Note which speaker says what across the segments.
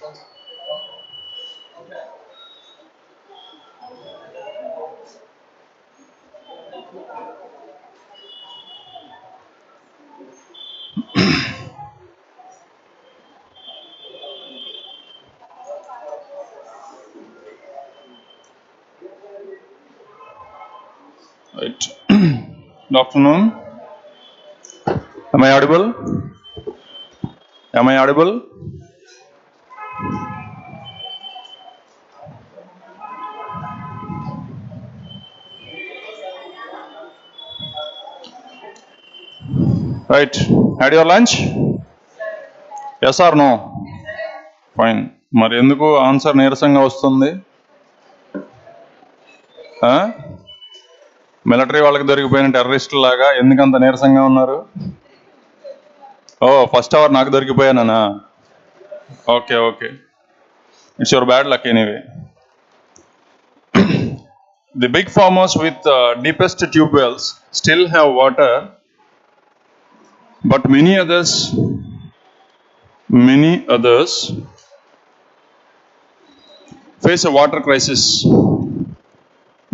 Speaker 1: Right. Good afternoon. Am I audible? Am I audible? Right. Had your lunch? Yes or no? Fine. మరి ఎందుకు answer నీరసంగా వస్తుంది? Military వాళ్ళకి దొరికిపోయిన టెర్రరిస్టుల లాగా ఎందుకంత నీరసంగా ఉన్నారు? ఓ ఫస్ట్ అవర్ నాకు దొరికిపోయానా? Okay okay, it's your bad luck anyway. The big farmers with deepest tube wells still have water, but many others face a water crisis.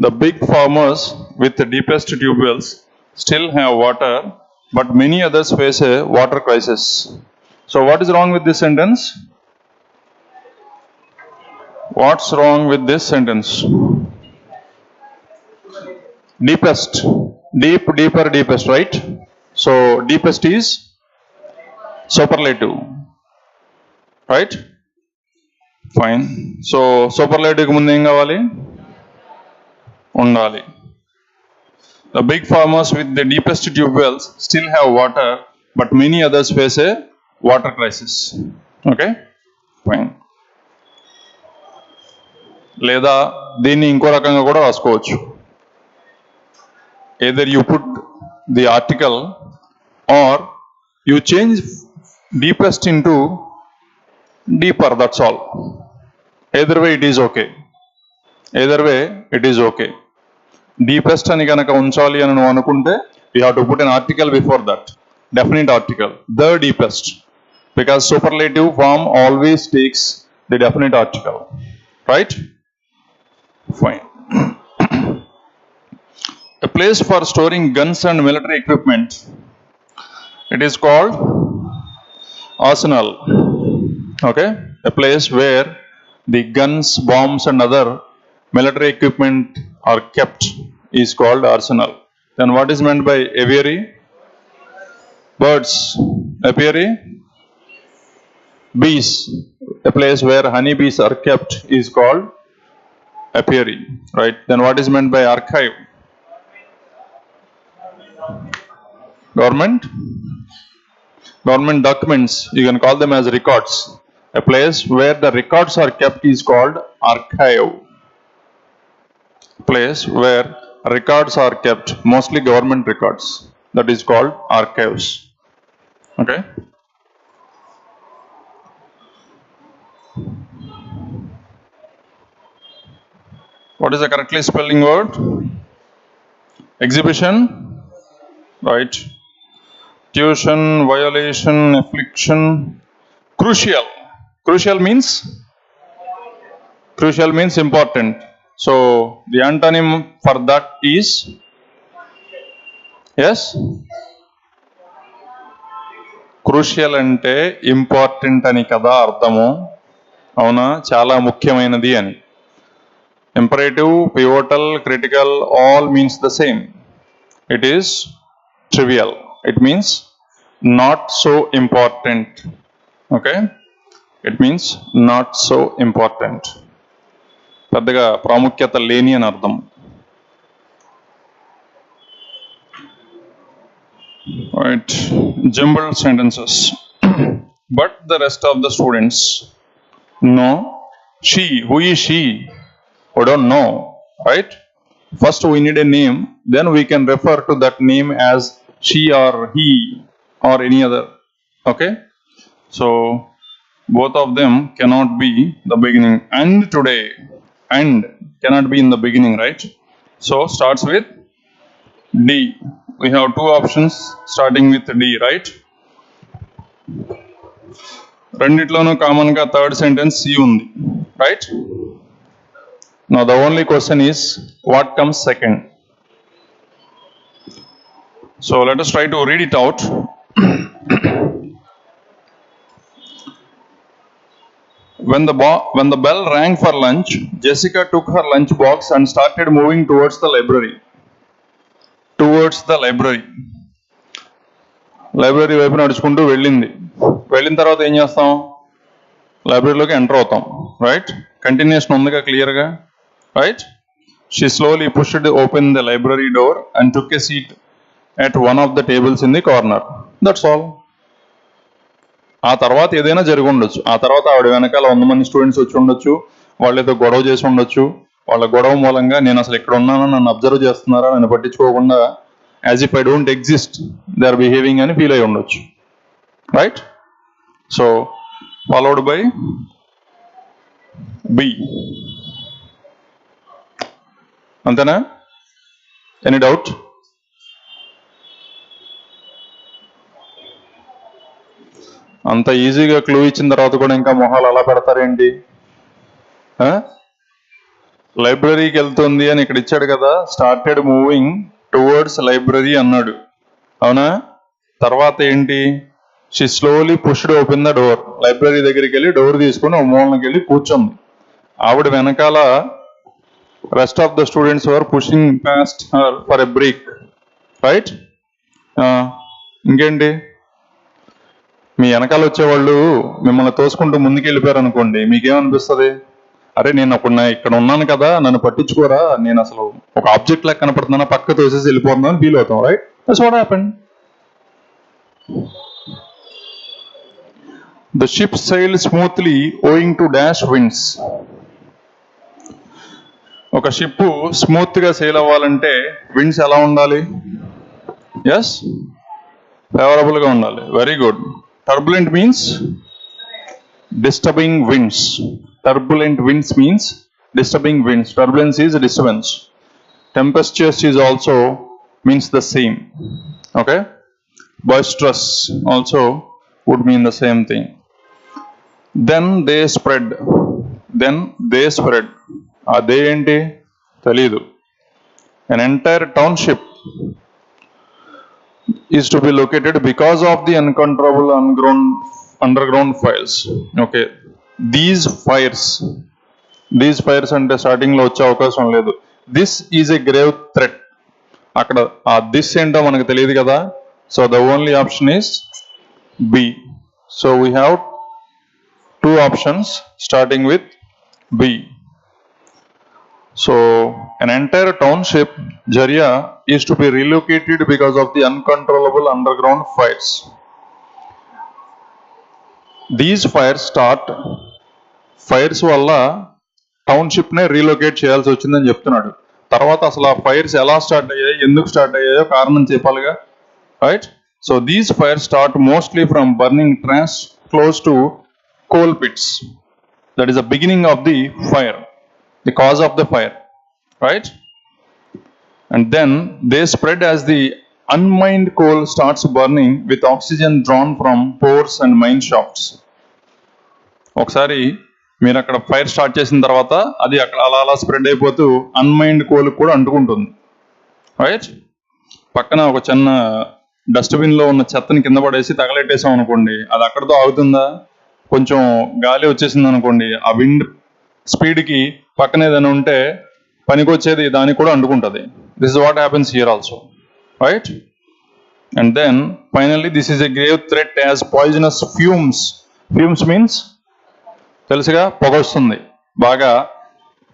Speaker 1: The big farmers with the deepest tube wells still have water, but many others face a water crisis. So what is wrong with this sentence? What's wrong with this sentence? Deepest, deep, deeper, deepest, right? So deepest is superlative, right? Fine. So superlative mundu em kavali? Undali. The big farmers with the deepest tube wells still have water, but many others face a water crisis. Okay? Fine. లేదా దీన్ని ఇంకో రకంగా కూడా రాసుకోవచ్చు. Either you put the article or you change deepest into deeper, that's all. Either way it is okay. Either way it is okay. Deepest అని కనుక ఉంచాలి అని నువ్వు అనుకుంటే you have to put an article before that, definite article, the deepest, because superlative form always takes the definite article, right? Fine. A place for storing guns and military equipment, it is called arsenal. Okay, a place where the guns, bombs and other military equipment are kept is called arsenal. Then what is meant by aviary? Birds. Apiary? Bees. A place where honey bees are kept is called apiary, right? Then what is meant by archive? Government documents, you can call them as records. A place where the records are kept is called archive. Place where records are kept, mostly government records, that is called archives. Okay? What is the correctly spelling word? Exhibition, right? Tuition, violation, affliction. Crucial. Crucial means important. So the antonym for that is, yes, crucial ante important ani kada ardhamu, avuna chala mukhyamainadi ani. Imperative, pivotal, critical, all means the same. It is trivial. It means not so important. Okay? It means not so important. పెద్దగా ప్రాముఖ్యత లేని అని అర్థం. Right. Jumbled sentences. But the rest of the students know. She, who is she? We don't know, right? First we need a name, then we can refer to that name as she or he or any other. Okay? So both of them cannot be the beginning. And today, and cannot be in the beginning, right? So starts with D. We have two options starting with D, right? రెండిట్లోనూ common గా third sentence C ఉంది, right? Now the only question is what comes second. So let us try to read it out. When the bell rang for lunch, Jessica took her lunch box and started moving towards the library. Library వైపు నడుచుకుంటూ వెళ్ళింది. వెళ్ళిన తర్వాత ఏం చేస్తాం? లైబ్రరీలోకి enter అవుతాం, right? Continuation ఉందిగా క్లియర్గా, right? She slowly pushed open the library door and took a seat at one of the tables in the corner. That's all. ఆ తర్వాత ఏదైనా జరిగి ఉండొచ్చు. ఆ తర్వాత ఆవిడ వెనకాల 100 మంది స్టూడెంట్స్ వచ్చి ఉండొచ్చు, వాళ్ళు ఏదో గొడవ చేసి ఉండొచ్చు. వాళ్ళ గొడవ మూలంగా నేను అసలు ఇక్కడ ఉన్నానని నన్ను అబ్జర్వ్ చేస్తున్నారా, నన్ను పట్టించుకోకుండా as if I don't exist they are behaving అని ఫీల్ అయి ఉండొచ్చు, right? So followed by B. అంతేనా? Any doubt? అంత ఈజీగా క్లూ ఇచ్చిన తర్వాత కూడా ఇంకా మొహాలు అలా పెడతారేంటి? లైబ్రరీకి వెళ్తుంది అని ఇక్కడ ఇచ్చాడు కదా, స్టార్టెడ్ మూవింగ్ టువర్డ్స్ లైబ్రరీ అన్నాడు, అవునా? తర్వాత ఏంటి? She slowly pushed open the door. Library దగ్గరికి వెళ్ళి డోర్ తీసుకుని ఒక మూలకి వెళ్ళి కూర్చుంది. ఆవిడ వెనకాల rest of the students were pushing past her for a break, right? ఇంకేంటి? మీ వెనకాల వచ్చేవాళ్ళు మిమ్మల్ని తోసుకుంటూ ముందుకు వెళ్ళిపోయారు అనుకోండి, మీకేమనిపిస్తుంది? అరే నేను అప్పుడు ఇక్కడ ఉన్నాను కదా, నన్ను పట్టించుకోరా, నేను అసలు ఒక ఆబ్జెక్ట్ లాగా కనపడుతున్నా, పక్క తోసేసి వెళ్ళిపోతున్నా అని ఫీల్ అవుతాం, right? That's what happened. The ship sailed smoothly owing to dash winds. ఒక షిప్ స్మూత్ గా సెయిల్ అవ్వాలంటే విండ్స్ ఎలా ఉండాలి? ఎస్, ఫేవరబుల్ గా ఉండాలి. Very good. Turbulent means disturbing winds. Turbulent winds means disturbing winds. Turbulence is disturbance. Tempestuous is also means the same. Okay? Boisterous also would mean the same thing. Then they spread. They enti telidu. An entire township is to be located because of the uncontrollable underground fires. Okay, these fires అంటే starting లో వచ్చే అవకాశం లేదు. This is a grave threat. అక్కడ ఆ this ఏంటో మనకు తెలియదు కదా, so the only option is B. So we have 2 options starting with B. So an entire township, Jharia, is to be relocated because of the uncontrollable underground fires. These fires వల్ల township నే relocate చేయాల్సి వచ్చిందని చెప్తున్నాడు. తర్వాత అసలు ఆ fires ఎలా start అయ్యాయి, ఎందుకు స్టార్ట్ అయ్యాయో కారణం చెప్పాలిగా, right? So these fires start mostly from burning trash close to coal pits. That is the beginning of the fire, the cause of the fire, right? And then they spread as the unmined coal starts burning with oxygen drawn from pores and mine shafts. ఒకసారి మీరు అక్కడ fire start చేసిన తర్వాత అది అక్కడ అలా spread అయిపోతూ అన్మైండ్ coal కూడా అంటుకుంటుంది, రైట్? పక్కన ఒక చిన్న డస్ట్బిన్ లో ఉన్న చెత్తని కింద పడేసి తగలెట్టేసాం అనుకోండి, అది అక్కడతో ఆగుతుందా? కొంచెం గాలి వచ్చేసింది అనుకోండి, ఆ విండ్ స్పీడ్ కి పక్కన ఏదైనా ఉంటే పనికొచ్చేది దానికి కూడా అంటుకుంటుంది. This is what happens here also, right? And then finally this is a grave threat as poisonous fumes. Fumes means తెలుసుగా, పొగ వస్తుంది బాగా.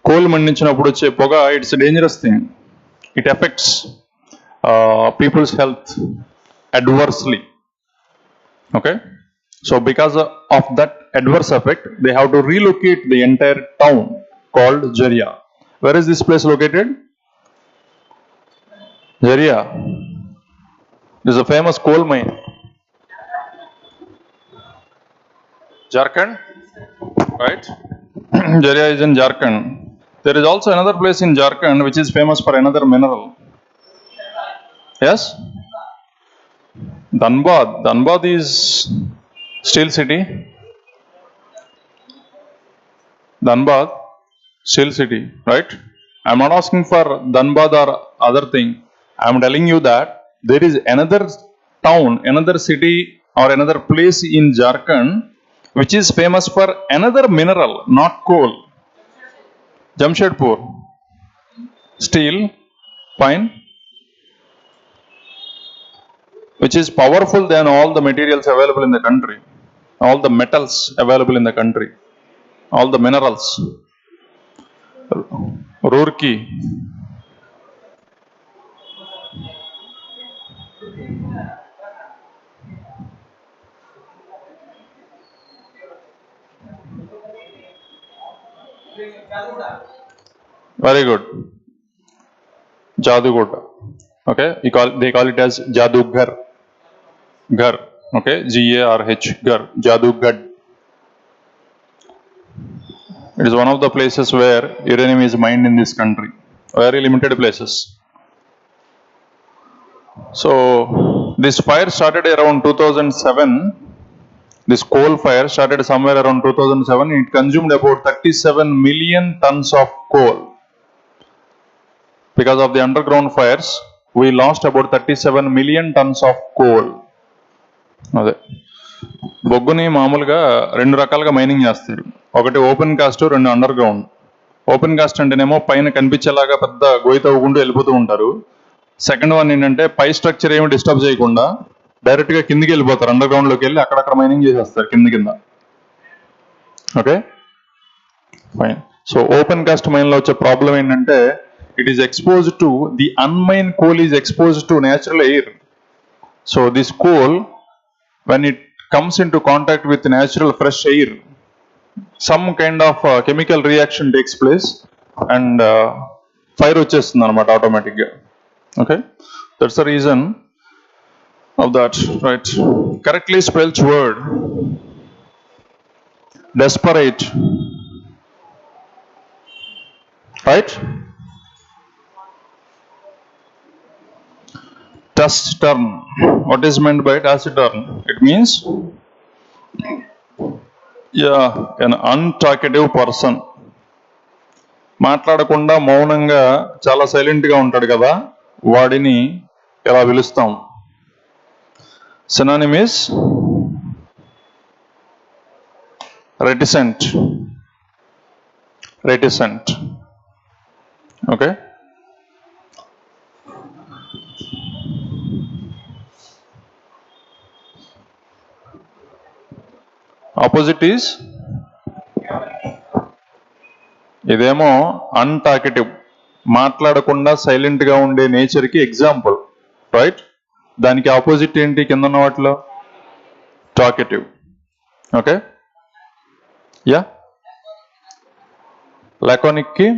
Speaker 1: కోల్ మండించినప్పుడు వచ్చే పొగ, it's dangerous thing. It affects people's health adversely. Okay? So because of that adverse effect, they have to relocate the entire town called Jharia. Where is this place located? Jharia. This is a famous coal mine. Jharkhand, right? Jharia is in Jharkhand. There is also another place in Jharkhand which is famous for another mineral. Yes? Dhanbad. Dhanbad is steel city. Dhanbad, steel city, right? I'm not asking for Dhanbad or other thing. I'm telling you that there is another town, another city or another place in Jharkhand which is famous for another mineral, not coal. Jamshedpur, steel, fine, which is powerful than all the materials available in the country, all the metals available in the country, all the minerals. Roorkee, very good. Jadugoda, okay, they call it as Jadughar, Ghar, okay, Garh, Ghar, Jadughad. It is one of the places where uranium is mined in this country. Very limited places. So this fire started around 2007. This coal fire started somewhere around 2007. It consumed about 37 million tons of coal. Because of the underground fires, we lost about 37 million tons of coal. అదే బొగ్గుని మామూలుగా రెండు రకాలుగా mining చేస్తారు. ఒకటి open cast, రెండు under ground. Open cast అంటేనేమో పైన కనిపించేలాగా పెద్ద గోయి తవ్వుకుంటూ వెళ్ళిపోతూ ఉంటారు. సెకండ్ వన్ ఏంటంటే పై స్ట్రక్చర్ ఏమి డిస్టర్బ్ చేయకుండా డైరెక్ట్ గా కిందికి వెళ్ళిపోతారు, అండర్ గ్రౌండ్ లోకి వెళ్ళి అక్కడక్కడ మైనింగ్ చేసేస్తారు కింద. Okay, fine. So open cast mine లో వచ్చే ప్రాబ్లం ఏంటంటే it is exposed to the unmined coal is exposed to natural air. So this coal, when it comes into contact with natural fresh air, some kind of chemical reaction takes place and fire వచ్చేస్తుంది అన్నమాట automatic గా. Okay, that's the reason of that, right? Correctly spelled word desperate, right? Taciturn. What is meant by taciturn? It means, yeah, an untalkative person. మాట్లాడకుండా మౌనంగా చాలా silent గా ఉంటాడు కదా, వాడిని ఎలా పిలుస్తాం? Synonym is reticent. Reticent. Okay. Opposite is, ఇదేమో అన్టాకెటివ్, మాట్లాడకుండా సైలెంట్ గా ఉండే నేచర్ కి ఎగ్జాంపుల్, రైట్? దానికి ఆపోజిట్ ఏంటి కింద ఉన్న వాటిలో? టాకెటివ్. Okay, yeah. లాకోనిక్ కి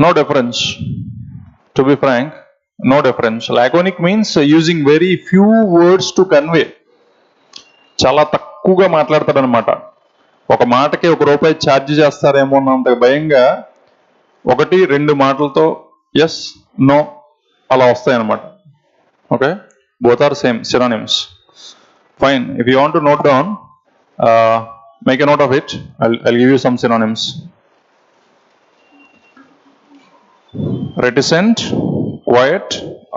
Speaker 1: no difference, to be frank, no difference. Laconic means using very few words to convey. చాలా తక్కువగా మాట్లాడతాడు అనమాట. ఒక మాటకి ₹1 ఛార్జ్ చేస్తారేమో అన్నంత భయంగా 1-2 మాటలతో ఎస్, నో అలా వస్తాయి అనమాట. Okay, both are same synonyms. Fine. If you want to note down, make a note of it. I'll give you some synonyms. Reticent, quiet,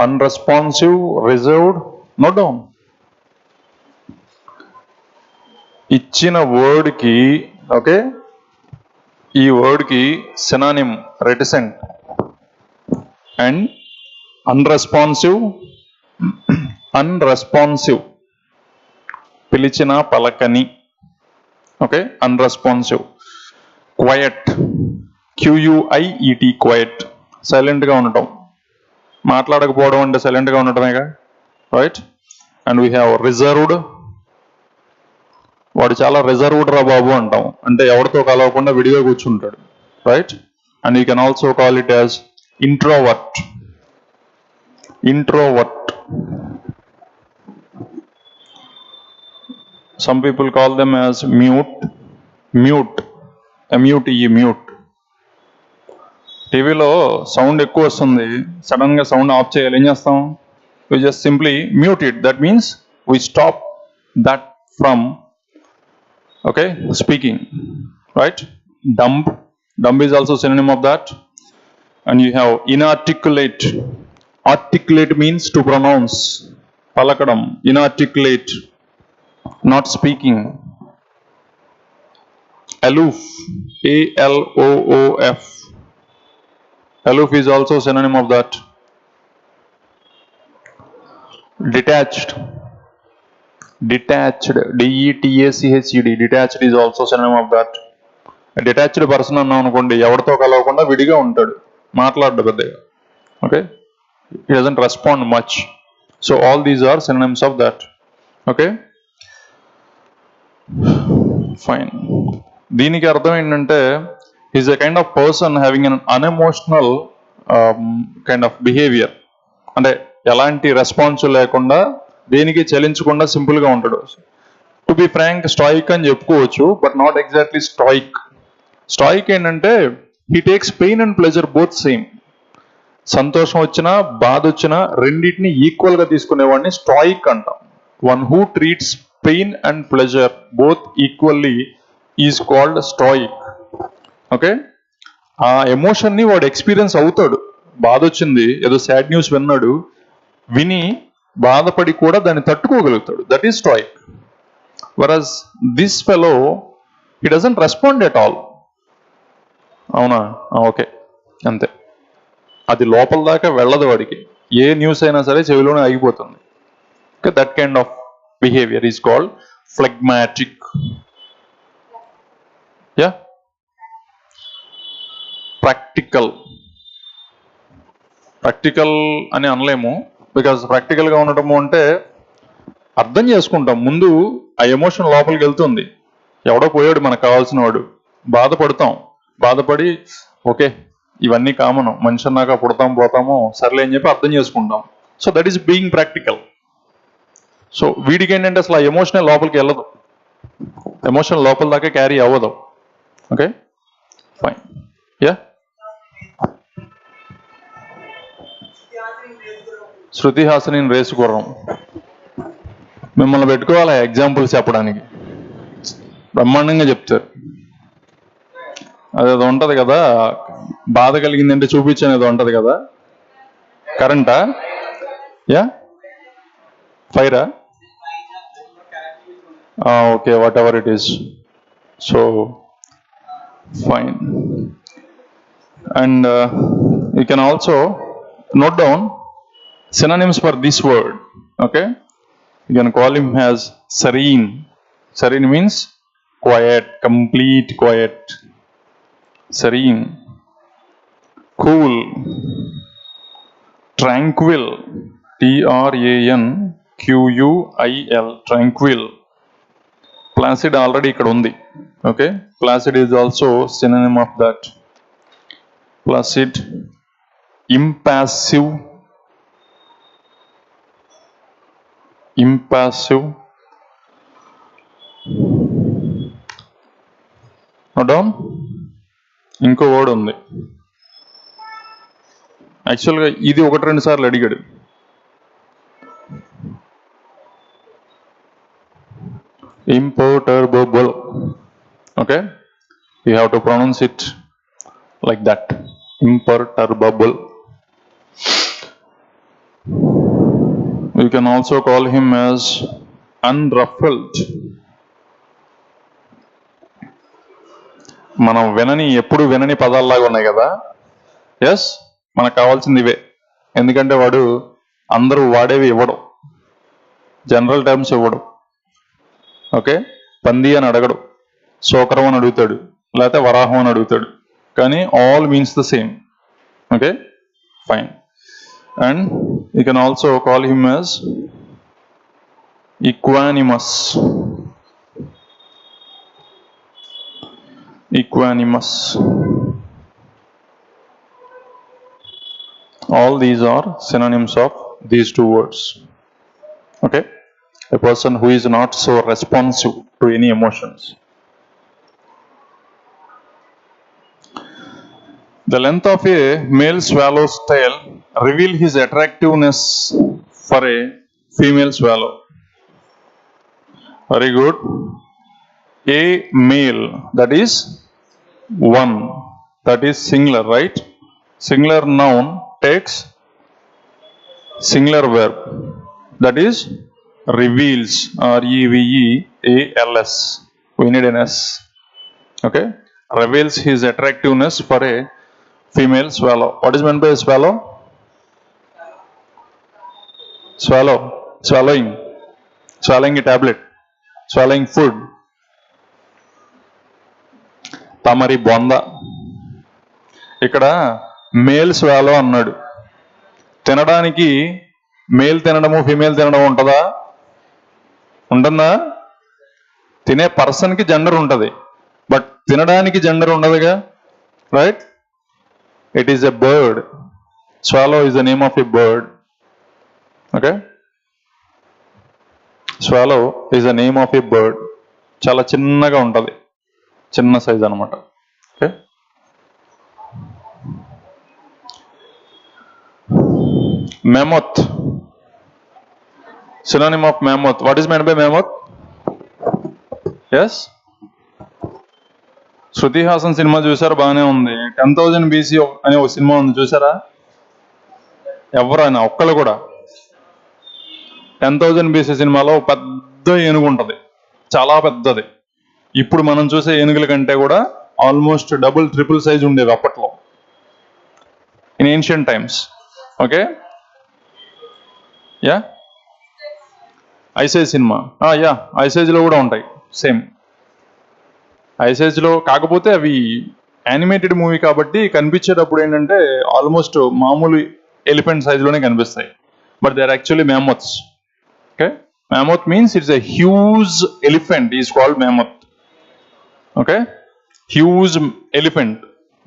Speaker 1: unresponsive, reserved. Note down. ఇచ్చిన word కి, okay, ఈ word కి synonym reticent and unresponsive. Unresponsive, పిలిచిన పలకని. Okay, unresponsive. Quiet, QUIET, quiet, silent గా ఉండటం. మాట్లాడకపోవడం అంటే సైలెంట్ గా ఉండటమేగా, right? And we have reserved. వాడు చాలా రిజర్వ్డ్ రా బాబు అంటాం, అంటే ఎవరితో కలవకుండా విడిగా కూర్చుంటాడు, right? And you can also call it as introvert. Introvert. Some people call them as mute. Mute, MUTE, mute. టీవీలో సౌండ్ ఎక్కువ వస్తుంది, సడన్ గా సౌండ్ ఆఫ్ చేయాలి, ఏం చేస్తాం? We just simply mute it. That means we stop that from Okay, speaking, right? Dumb is also synonym of that. And you have inarticulate. Articulate means to pronounce, palakadam. Inarticulate, not speaking. Aloof, aloof. Aloof is also synonym of that. Detached, detached, detached is also synonym of that. Detached person అన్నాం అనుకోండి, ఎవరితో కలవకుండా విడిగా ఉంటాడు, మాట్లాడడు పెద్దగా. Okay, he doesn't respond much. So all these are synonyms of that. Okay, fine. దీనికి అర్థం ఏంటంటే he's a kind of person having an unemotional kind of behavior. అంటే ఎలాంటి రెస్పాన్స్ లేకుండా, దేనికి చలించకుండా సింపుల్గా ఉంటాడు. టు బి ఫ్రాంక్, స్టాయిక్ అని చెప్పుకోవచ్చు, but not exactly stoic. Stoic ఏంటంటే he takes pain and pleasure both same. సంతోషం వచ్చినా బాధ వచ్చినా రెండింటిని ఈక్వల్గా తీసుకునేవాడిని స్టాయిక్ అంటాం. One who treats pain and pleasure both equally is called stoic. Okay, ఆ ఎమోషన్ని వాడు ఎక్స్పీరియన్స్ అవుతాడు. బాధ వచ్చింది, ఏదో సాడ్ న్యూస్ విన్నాడు, విని బాధపడి కూడా దాన్ని తట్టుకోగలుగుతాడు. That is stoic. whereas this fellow, he doesn't respond at all. అవునా, ఓకే, అంతే. అది లోపల దాకా వెళ్ళదు వాడికి. ఏ న్యూస్ అయినా సరే చెవిలోనే ఆగిపోతుంది. Okay, that kind of behaviour is called phlegmatic. Yeah, practical. Practical అని అనలేము, బికాజ్ ప్రాక్టికల్గా ఉండటము అంటే అర్థం చేసుకుంటాం. ముందు ఆ ఎమోషన్ లోపలికి వెళ్తుంది, ఎవడో పోయాడు మనకు కావాల్సిన వాడు, బాధపడతాం, బాధపడి ఓకే ఇవన్నీ కామన్, మనిషి అన్నాక పుడతాం పోతాము, సర్లే అని చెప్పి అర్థం చేసుకుంటాం. So that is being practical. So వీడికి ఏంటంటే అసలు ఆ ఎమోషనే లోపలికి వెళ్ళదు, ఎమోషన్ లోపల దాకా క్యారీ అవ్వదు. Okay, fine. యా, శృతి హాసిని రేసు గుర్రం. మిమ్మల్ని పెట్టుకోవాలి ఎగ్జాంపుల్స్ చెప్పడానికి, బ్రహ్మాండంగా చెప్తారు. అదేదో ఉంటది కదా, బాధ కలిగిందంటే చూపించాను, ఏదో ఉంటది కదా, కరెంటా, యా, ఫైరా, okay, whatever it is. So fine. And you can also note down synonyms for this word. Okay, you can call him as serene. Serene means quiet, complete quiet. Serene. Cool, tranquil, tranquil, tranquil. Placid already ikkada undi. Okay, placid is also synonym of that. Placid. Impassive, impassive. Note down. ఇంకో word ఉంది, యాక్చువల్గా ఇది 1-2 సార్లు అడిగాడు. imperturbable. Okay, you have to pronounce it like that, imperturbable. You can also call him as unruffled. మనం ఎప్పుడు వినని పదాల్లాగా ఉన్నాయి కదా. ఎస్, మనకు కావాల్సింది ఇవే. ఎందుకంటే వాడు అందరూ వాడేవి ఇవ్వడం, జనరల్ టర్మ్స్ ఇవ్వడం. ఓకే, పంది అని అడగడు, శోకరం అని అడుగుతాడు, లేకపోతే వరాహం అని అడుగుతాడు, కానీ all means the same. Okay, fine. And you can also call him as equanimous. Equanimous. All these are synonyms of these two words. Okay, a person who is not so responsive to any emotions. The length of a male swallow's tail reveal his attractiveness for a female swallow. Very good. A male, that is one, that is singular, right? Singular noun takes singular verb, that is reveals, reveals. We need an S. Okay, reveals his attractiveness for a female swallow. What is meant by swallow? Swallowing a tablet, swallowing food. తమరి బొంద. ఇక్కడ male swallow అన్నాడు. తినడానికి male తినడము female తినడం ఉంటుందా? ఉంటుందా? తినే పర్సన్కి జెండర్ ఉంటుంది, బట్ తినడానికి జెండర్ ఉండదుగా, right? It is a bird. Swallow is the name of a bird. Okay, swallow is the name of a bird. చాలా చిన్నగా ఉంటుంది, చిన్న సైజ్ అనమాట. Okay, mammoth, synonym of mammoth. What is meant by mammoth? Yes, Shruti Haasan cinema చూసారు, బాగానే ఉంది. 10,000 BC అనే ఒక సినిమా ఉంది, చూసారా? ఎవరైనా ఒక్కళ్ళు కూడా. 10,000 BC సినిమాలో పెద్ద ఏనుగు ఉంటుంది, చాలా పెద్దది. ఇప్పుడు మనం చూసే ఏనుగుల కంటే కూడా ఆల్మోస్ట్ డబుల్ ట్రిపుల్ సైజ్ ఉండేవి అప్పట్లో, in ancient times. Okay, yeah, Ice Age cinema, yeah, ఐసేజ్లో కూడా ఉంటాయి సేమ్. ఐసేజ్లో కాకపోతే అవి యానిమేటెడ్ మూవీ కాబట్టి కనిపించేటప్పుడు ఏంటంటే ఆల్మోస్ట్ మామూలు ఎలిఫెంట్ సైజులోనే కనిపిస్తాయి, but they are actually mammoths. Okay, mammoth means it's a huge elephant is called mammoth. Okay, huge elephant,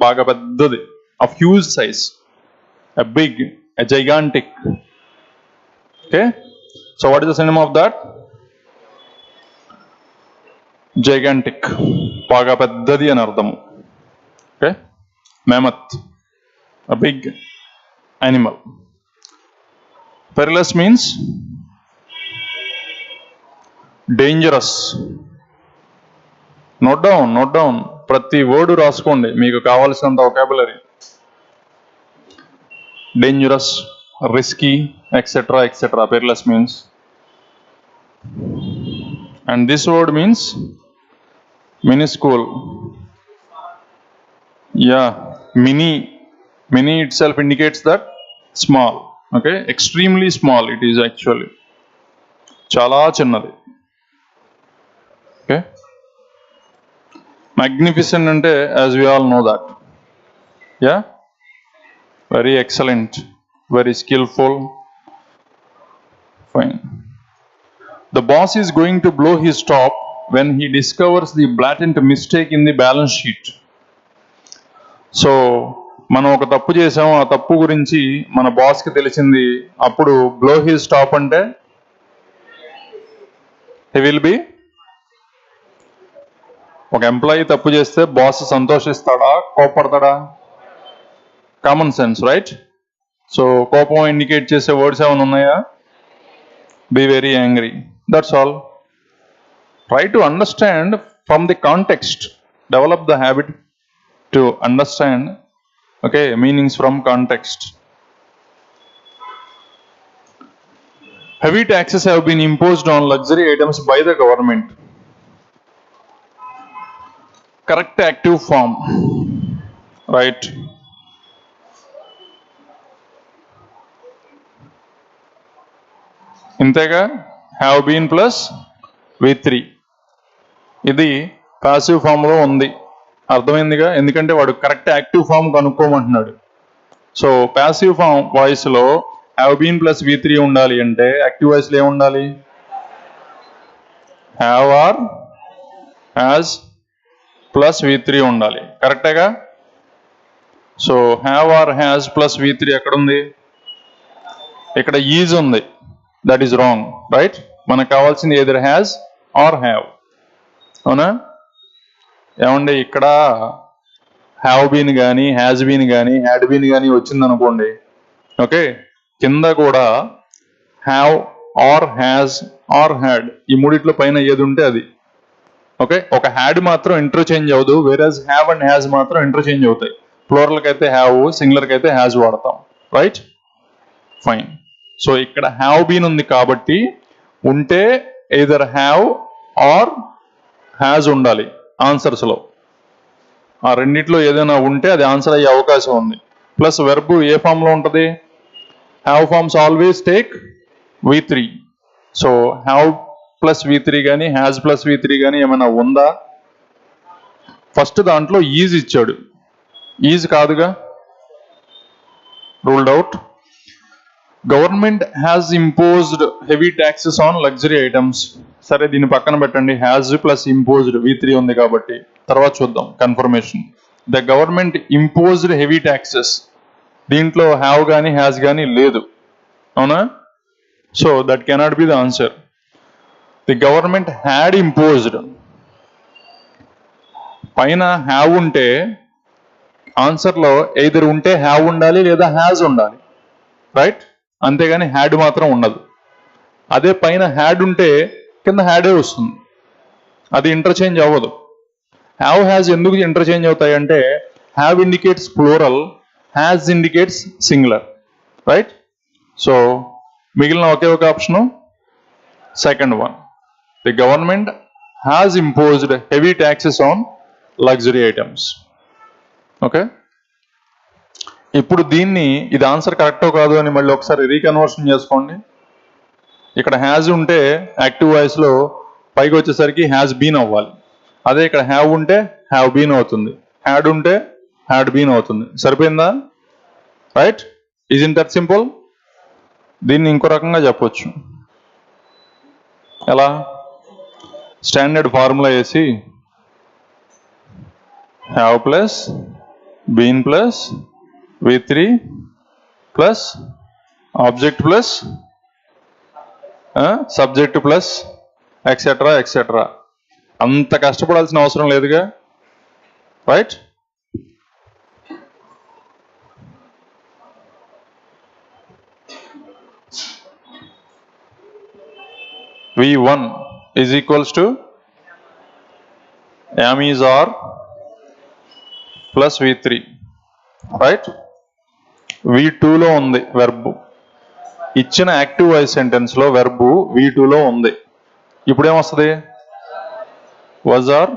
Speaker 1: బాగా పెద్దది, of huge size, a big, a gigantic. Okay, so what is the synonym of that? Gigantic, బాగా పెద్దది అని అర్థము. Okay, mammoth, a big animal. Perilous means dangerous. Note down, ప్రతి word రాసుకోండి, మీకు కావాల్సినంత vocabulary. Dangerous, risky, etc. Perilous means. And this word means minuscule. Yeah, mini itself indicates that small. Okay, extremely small it is actually, chala chinnadi. Okay, magnificent ante, as we all know that. Yeah, very excellent, very skillful. Fine. The boss is going to blow his top when he discovers the blatant mistake in the balance sheet. So మనం ఒక తప్పు చేసాము, ఆ తప్పు గురించి మన బాస్కి తెలిసింది, అప్పుడు బ్లో హిస్ టాప్ అంటే హీ విల్ బి. ఒక ఎంప్లాయీ తప్పు చేస్తే బాస్ సంతోషిస్తాడా, కోపడతాడా? Common sense, right? సో కోపం ఇండికేట్ చేసే వర్డ్స్ ఏమైనా ఉన్నాయా? Be very angry. That's all. Try to understand from the context. Develop the habit to understand, okay, meanings from context. Heavy taxes have been imposed on luxury items by the government. Correct active form, right? ఇంతేగా, have been plus V3. ఇది passive ఫామ్లో ఉంది, అర్థమైందిగా, ఎందుకంటే వాడు correct active form కనుక్కోమంటున్నాడు. So passive form వాయిస్లో have been plus V3 ఉండాలి అంటే యాక్టివ్ వాయిస్లో ఏముండాలి? Have or has plus V3 ఉండాలి, కరెక్టేగా? So have or has plus V3 ఎక్కడుంది? ఇక్కడ ఈజ్ ఉంది, దట్ ఈస్ రాంగ్, రైట్? మనకు కావాల్సింది ఎదర్ హ్యాజ్ ఆర్ హ్యావ్, అవునా? ఏమండి, ఇక్కడ హ్యావ్ బీన్ కానీ హ్యాజ్ బీన్ కానీ హ్యాడ్ బీన్ కానీ వచ్చిందనుకోండి, ఓకే, కింద కూడా have or has or had, ఈ మూడిట్లో పైన ఏది ఉంటే అది. ఓకే, ఒక హ్యాడ్ మాత్రం ఇంటర్చేంజ్ అవ్వదు, వేరేజ్ హ్యావ్ అండ్ హ్యాజ్ మాత్రం ఇంటర్చేంజ్ అవుతాయి. ప్లూరల్కి అయితే హ్యావ్, సింగులర్కి అయితే హ్యాజ్ వాడతాం. Right, fine. సో ఇక్కడ హ్యావ్ బీన్ ఉంది కాబట్టి ఉంటే ఎయిదర్ హ్యావ్ ఆర్ హ్యాజ్ ఉండాలి ఆన్సర్స్లో. ఆ రెండిట్లో ఏదైనా ఉంటే అది ఆన్సర్ అయ్యే అవకాశం ఉంది. ప్లస్ వెర్బ్ ఏ ఫామ్లో ఉంటుంది? Have forms always take V3. So have plus V3 కానీ హ్యాజ్ ప్లస్ V3 కానీ ఏమైనా ఉందా? ఫస్ట్ దాంట్లో ఈజ్ ఇచ్చాడు, ఈజ్ కాదుగా, ruled out. Government has imposed heavy taxes on luxury items. సరే, దీన్ని పక్కన పెట్టండి, హ్యాజ్ ప్లస్ ఇంపోజ్డ్ V3 ఉంది కాబట్టి. తర్వాత చూద్దాం confirmation. The government imposed heavy taxes, దీంట్లో హ్యావ్ కానీ హ్యాజ్ కానీ లేదు, అవునా? So that cannot be the answer. The government had imposed, పైన హ్యావ్ ఉంటే ఆన్సర్లో ఎయిదర్ ఉంటే హ్యావ్ ఉండాలి లేదా హ్యాజ్ ఉండాలి, రైట్? అంతేగాని హ్యాడ్ మాత్రం ఉండదు. అదే పైన హ్యాడ్ ఉంటే కింద హ్యాడే వస్తుంది, అది ఇంటర్చేంజ్ అవ్వదు. హ్యావ్ హ్యాజ్ ఎందుకు ఇంటర్చేంజ్ అవుతాయి అంటే have indicates plural, has indicates singular, right? So మిగిలిన ఒకే ఒక option second one. The government has imposed heavy taxes on luxury items. Okay, ఇప్పుడు దీన్ని, ఇది ఆన్సర్ కరెక్టో కాదు అని మళ్ళీ ఒకసారి రీకన్వర్షన్ చేసుకోండి. ఇక్కడ హ్యాజ్ ఉంటే యాక్టివ్ వాయిస్లో పైకి వచ్చేసరికి హ్యాజ్ బీన్ అవ్వాలి. అదే ఇక్కడ హ్యావ్ ఉంటే హ్యావ్ బీన్ అవుతుంది, హ్యాడ్ ఉంటే హ్యాడ్ బీన్ అవుతుంది. సరిపోయిందా? Right, is in that simple. దీన్ని ఇంకో రకంగా చెప్పొచ్చు. ఎలా? స్టాండర్డ్ ఫార్ములా వేసి have plus been plus V3 plus object plus subject plus etcetera etcetera. అంత కష్టపడాల్సిన అవసరం లేదుగా, right? V1 is equals to am is or plus V3, right? V2లో ఉంది వెర్బ్, ఇచ్చిన యాక్టివ్ వాయిస్ సెంటెన్స్ లో వెర్బ్ V2లో ఉంది. ఇప్పుడు ఏమొస్తుంది? was or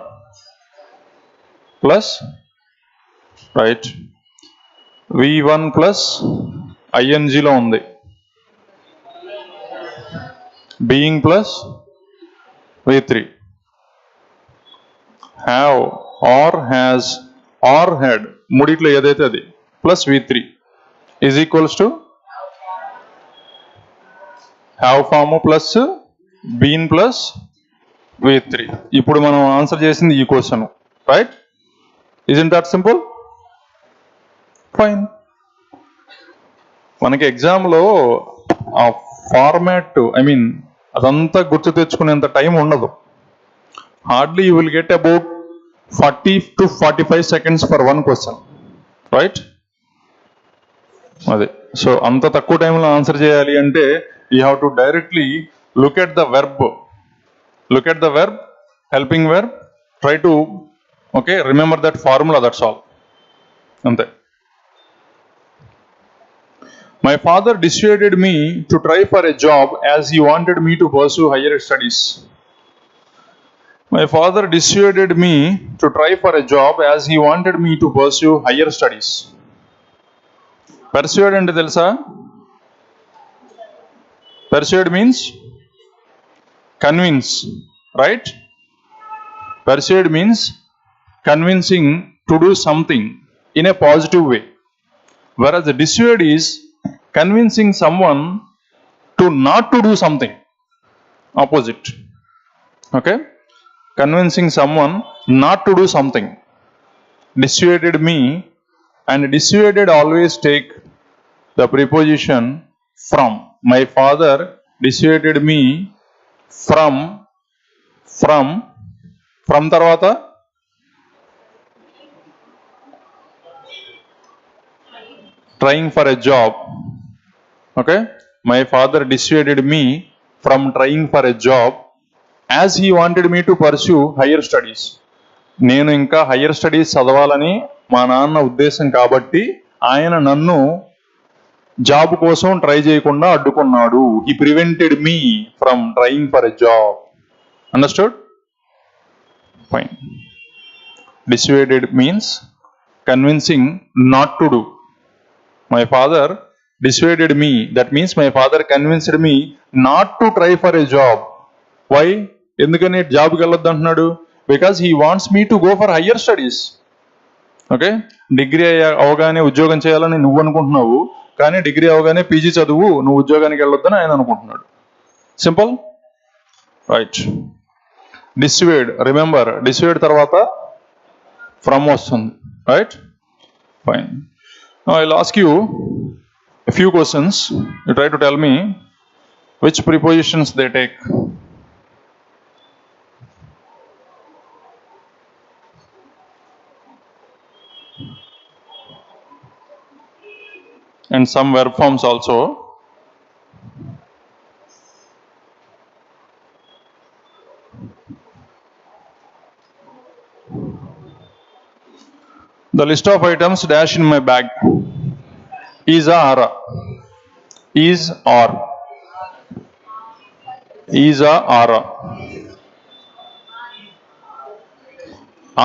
Speaker 1: plus, right, V1 plus INGలో ఉంది, being plus V3, have or has or had మూడిట్లో ఏదైతే అది plus V3 is equals to have form plus been plus V3. ఇప్పుడు మనం ఆన్సర్ చేసింది ఈ question, right? Isn't that simple? Fine. మనకి ఎగ్జామ్లో ఆ ఫార్మాట్, అదంతా గుర్తు తెచ్చుకునేంత టైం ఉండదు. Hardly you will get about 40 to 45 seconds for one question, right? అదే, సో అంత తక్కువ టైంలో ఆన్సర్ చేయాలి అంటే you have to directly look at the verb, helping verb, try to remember that formula, that's all, అంతే. My father dissuaded me to try for a job as he wanted me to pursue higher studies. My father dissuaded me to try for a job as he wanted me to pursue higher studies. Persuade ante telusa? Persuade means convince, right? Persuade means convincing to do something in a positive way, whereas the dissuade is convincing someone to not to do something, opposite. Okay, convincing someone not to do something. Dissuaded me, and dissuaded always take the preposition from. My father dissuaded me from తర్వాత trying for a job. Okay, my father dissuaded me from trying for a job as he wanted me to pursue higher studies. నేను ఇంకా higher studies చదవాలని మా నాన్న ఉద్దేశం కాబట్టి ఆయన నన్ను జాబ్ కోసం ట్రై చేయకుండా అడ్డుకున్నాడు. He prevented me from trying for a job. Understood? Fine. Dissuaded means convincing not to do. My father dissuaded me. That means my father convinced me not to try for a job. Why? ఎందుకని జాబ్కి వెళ్ళొద్దు అంటున్నాడు? Because he wants me to go for higher studies. Okay, degree అవగానే ఉద్యోగం చేయాలని నువ్వు అనుకుంటున్నావు, కానీ డిగ్రీ అవగానే పీజీ చదువు, నువ్వు ఉద్యోగానికి వెళ్ళొద్దని ఆయన అనుకుంటున్నాడు. Simple, right. Dissuade, remember dissuade తర్వాత ఫ్రమ్ వస్తుంది, right? Fine. Now I'll ask you a few questions. You try to tell me which prepositions they take. And some verb forms also. The list of items dash in my bag. Is or is or is or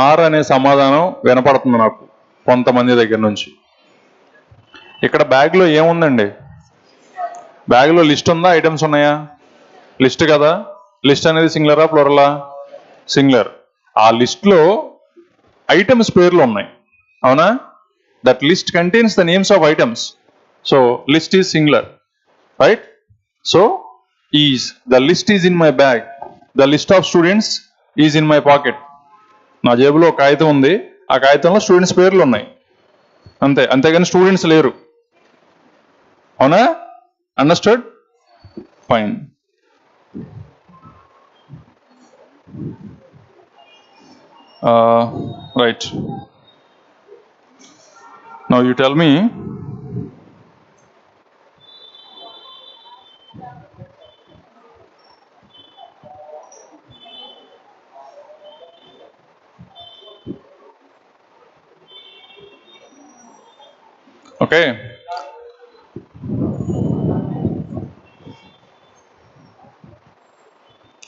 Speaker 1: or అనే సమాధానం వినపడుతుంది నాకు కొంతమంది దగ్గర నుంచి. ఇక్కడ బ్యాగ్లో ఏముందండి? బ్యాగ్లో లిస్ట్ ఉందా? ఐటమ్స్ ఉన్నాయా? లిస్ట్ కదా. లిస్ట్ అనేది సింగులరా ప్లూరలా? సింగులర్. ఆ లిస్ట్లో ఐటమ్స్ పేర్లు ఉన్నాయి, అవునా? That list contains the names of items. So list is singular, right? So is, the list is in my bag. The list of students is in my pocket. నా జేబులో ఒక కాగితం ఉంది, ఆ కాగితంలో స్టూడెంట్స్ పేర్లు ఉన్నాయి, అంతే. అంతేగాని స్టూడెంట్స్ లేరు, అవునా? Understood? Fine. Right. Now you tell me, okay,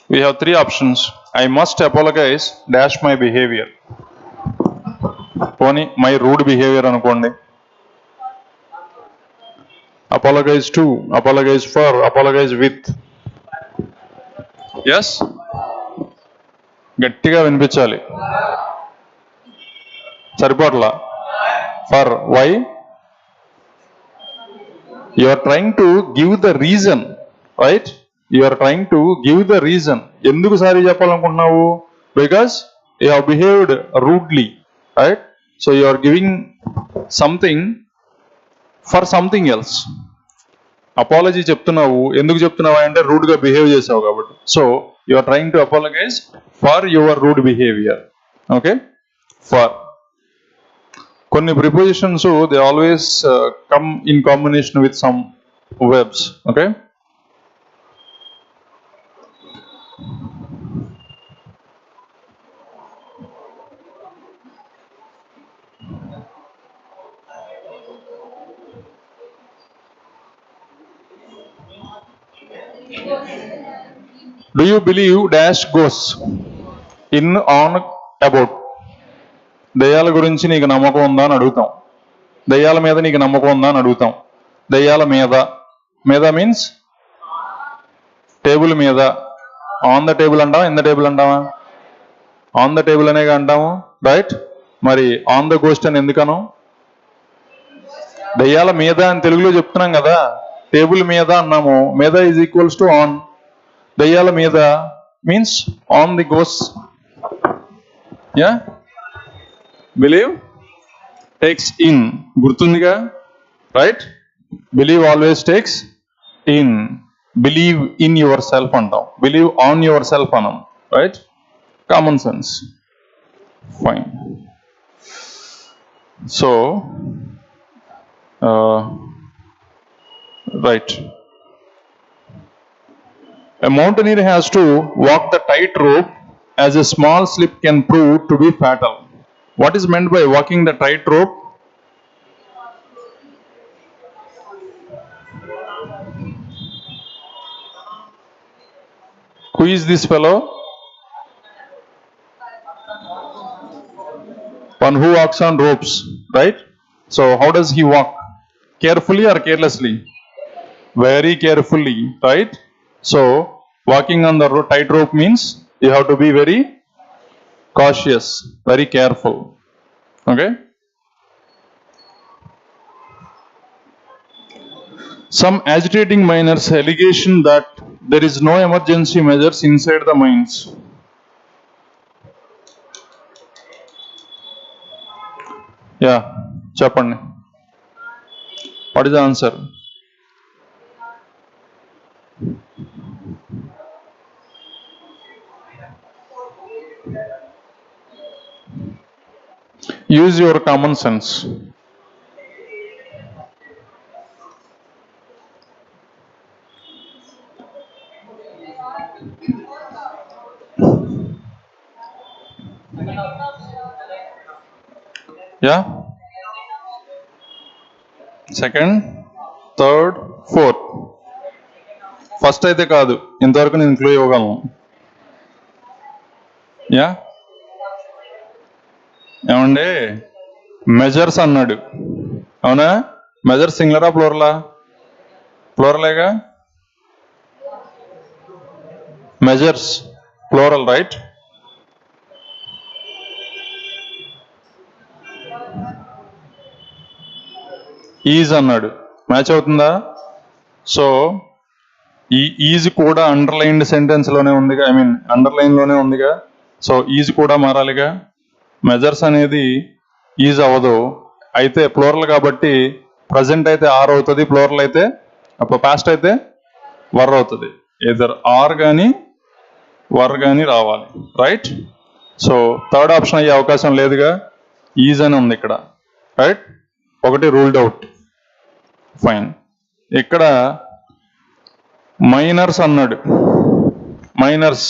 Speaker 1: we have three options. I must apologize dash my behavior. పోనీ మై రూడ్ బిహేవియర్ అనుకోండి. Apologise to, apologise for, apologise with. Yes, గట్టిగా వినిపించాలి, సరిపోట్లా. For, why? You are trying to give the reason, right? You are trying to give the reason. ఎందుకు sorry చెప్పాలనుకుంటున్నావు? Because you have behaved rudely, right? So you are giving something for something else. Apology చెప్తున్నావు, ఎందుకు చెప్తున్నావు అంటే rude గా behave చేసావు కాబట్టి. So you are trying to apologise for your rude behaviour. Okay, for. కొన్ని prepositions they always come in combination with some verbs. Okay, do you believe dash goes in on about? దయ్యాల గురించి నీకు నమ్మకం ఉందా అని అడుగుతాం. దయ్యాల మీద నీకు నమ్మకం ఉందా అని అడుగుతాం. దయ్యాల మీద, మీద మీన్స్ టేబుల్ మీద. ఆన్ ద టేబుల్ అంటావా, ఇన్ ద టేబుల్ అంటావా? ఆన్ ద టేబుల్ అనేగా అంటాము, రైట్? మరి ఆన్ ద గోస్ట్ అని ఎందుకను? దయ్యాల మీద అని తెలుగులో చెప్తున్నాం కదా, టేబుల్ మీద అన్నాము. మీద ఈజ్ ఈక్వల్స్ టు ఆన్. దయ్యాల మీద means on the ghost. Yeah, believe takes in, గుర్తుందిగా, right? Believe always takes in. Believe in yourself అంటాం, బిలీవ్ ఆన్ యువర్ సెల్ఫ్ అనం, right? Common sense. Fine. So right, A mountaineer has to walk the tightrope as a small slip can prove to be fatal. What is meant by walking the tightrope? Who is this fellow? One who walks on ropes, right? So how does he walk? Carefully or carelessly? Very carefully, right? So walking on the tightrope means you have to be very cautious, very careful. Okay? Some agitating miners' allegation that there is no emergency measures inside the mines. Yeah, చెప్పండి. What is the answer? Use your common sense. Yeah? Second, third, fourth. First అయితే కాదు, ఇంతవరకు నేను clue ఇవ్వగలను. Yeah, ఏమండి measures అన్నాడు, అవునా? Measures సింగులరా ప్లూరలా? ప్లూరలేగా. Measures plural, right? ఈజ్ అన్నాడు, మ్యాచ్ అవుతుందా? సో ఈ ఈజ్ కూడా అండర్లైన్డ్ సెంటెన్స్ లోనే ఉందిగా, ఐ మీన్ అండర్లైన్ లోనే ఉందిగా. సో ఈజ్ కూడా మారాలిగా. మెజర్స్ అనేది ఈజ్ అవ్వదు, అయితే ప్లూరల్ కాబట్టి ప్రజెంట్ అయితే ఆర్ అవుతుంది, ప్లూరల్ అయితే పాస్ట్ అయితే వర్ అవుతుంది. ఎదర్ ఆర్ కానీ వర్ కానీ రావాలి, రైట్? సో థర్డ్ ఆప్షన్ అయ్యే అవకాశం లేదుగా, ఈజ్ అని ఉంది ఇక్కడ, రైట్? ఒకటి రూల్డ్ అవుట్, ఫైన్. ఇక్కడ మైనర్స్ అన్నాడు, miners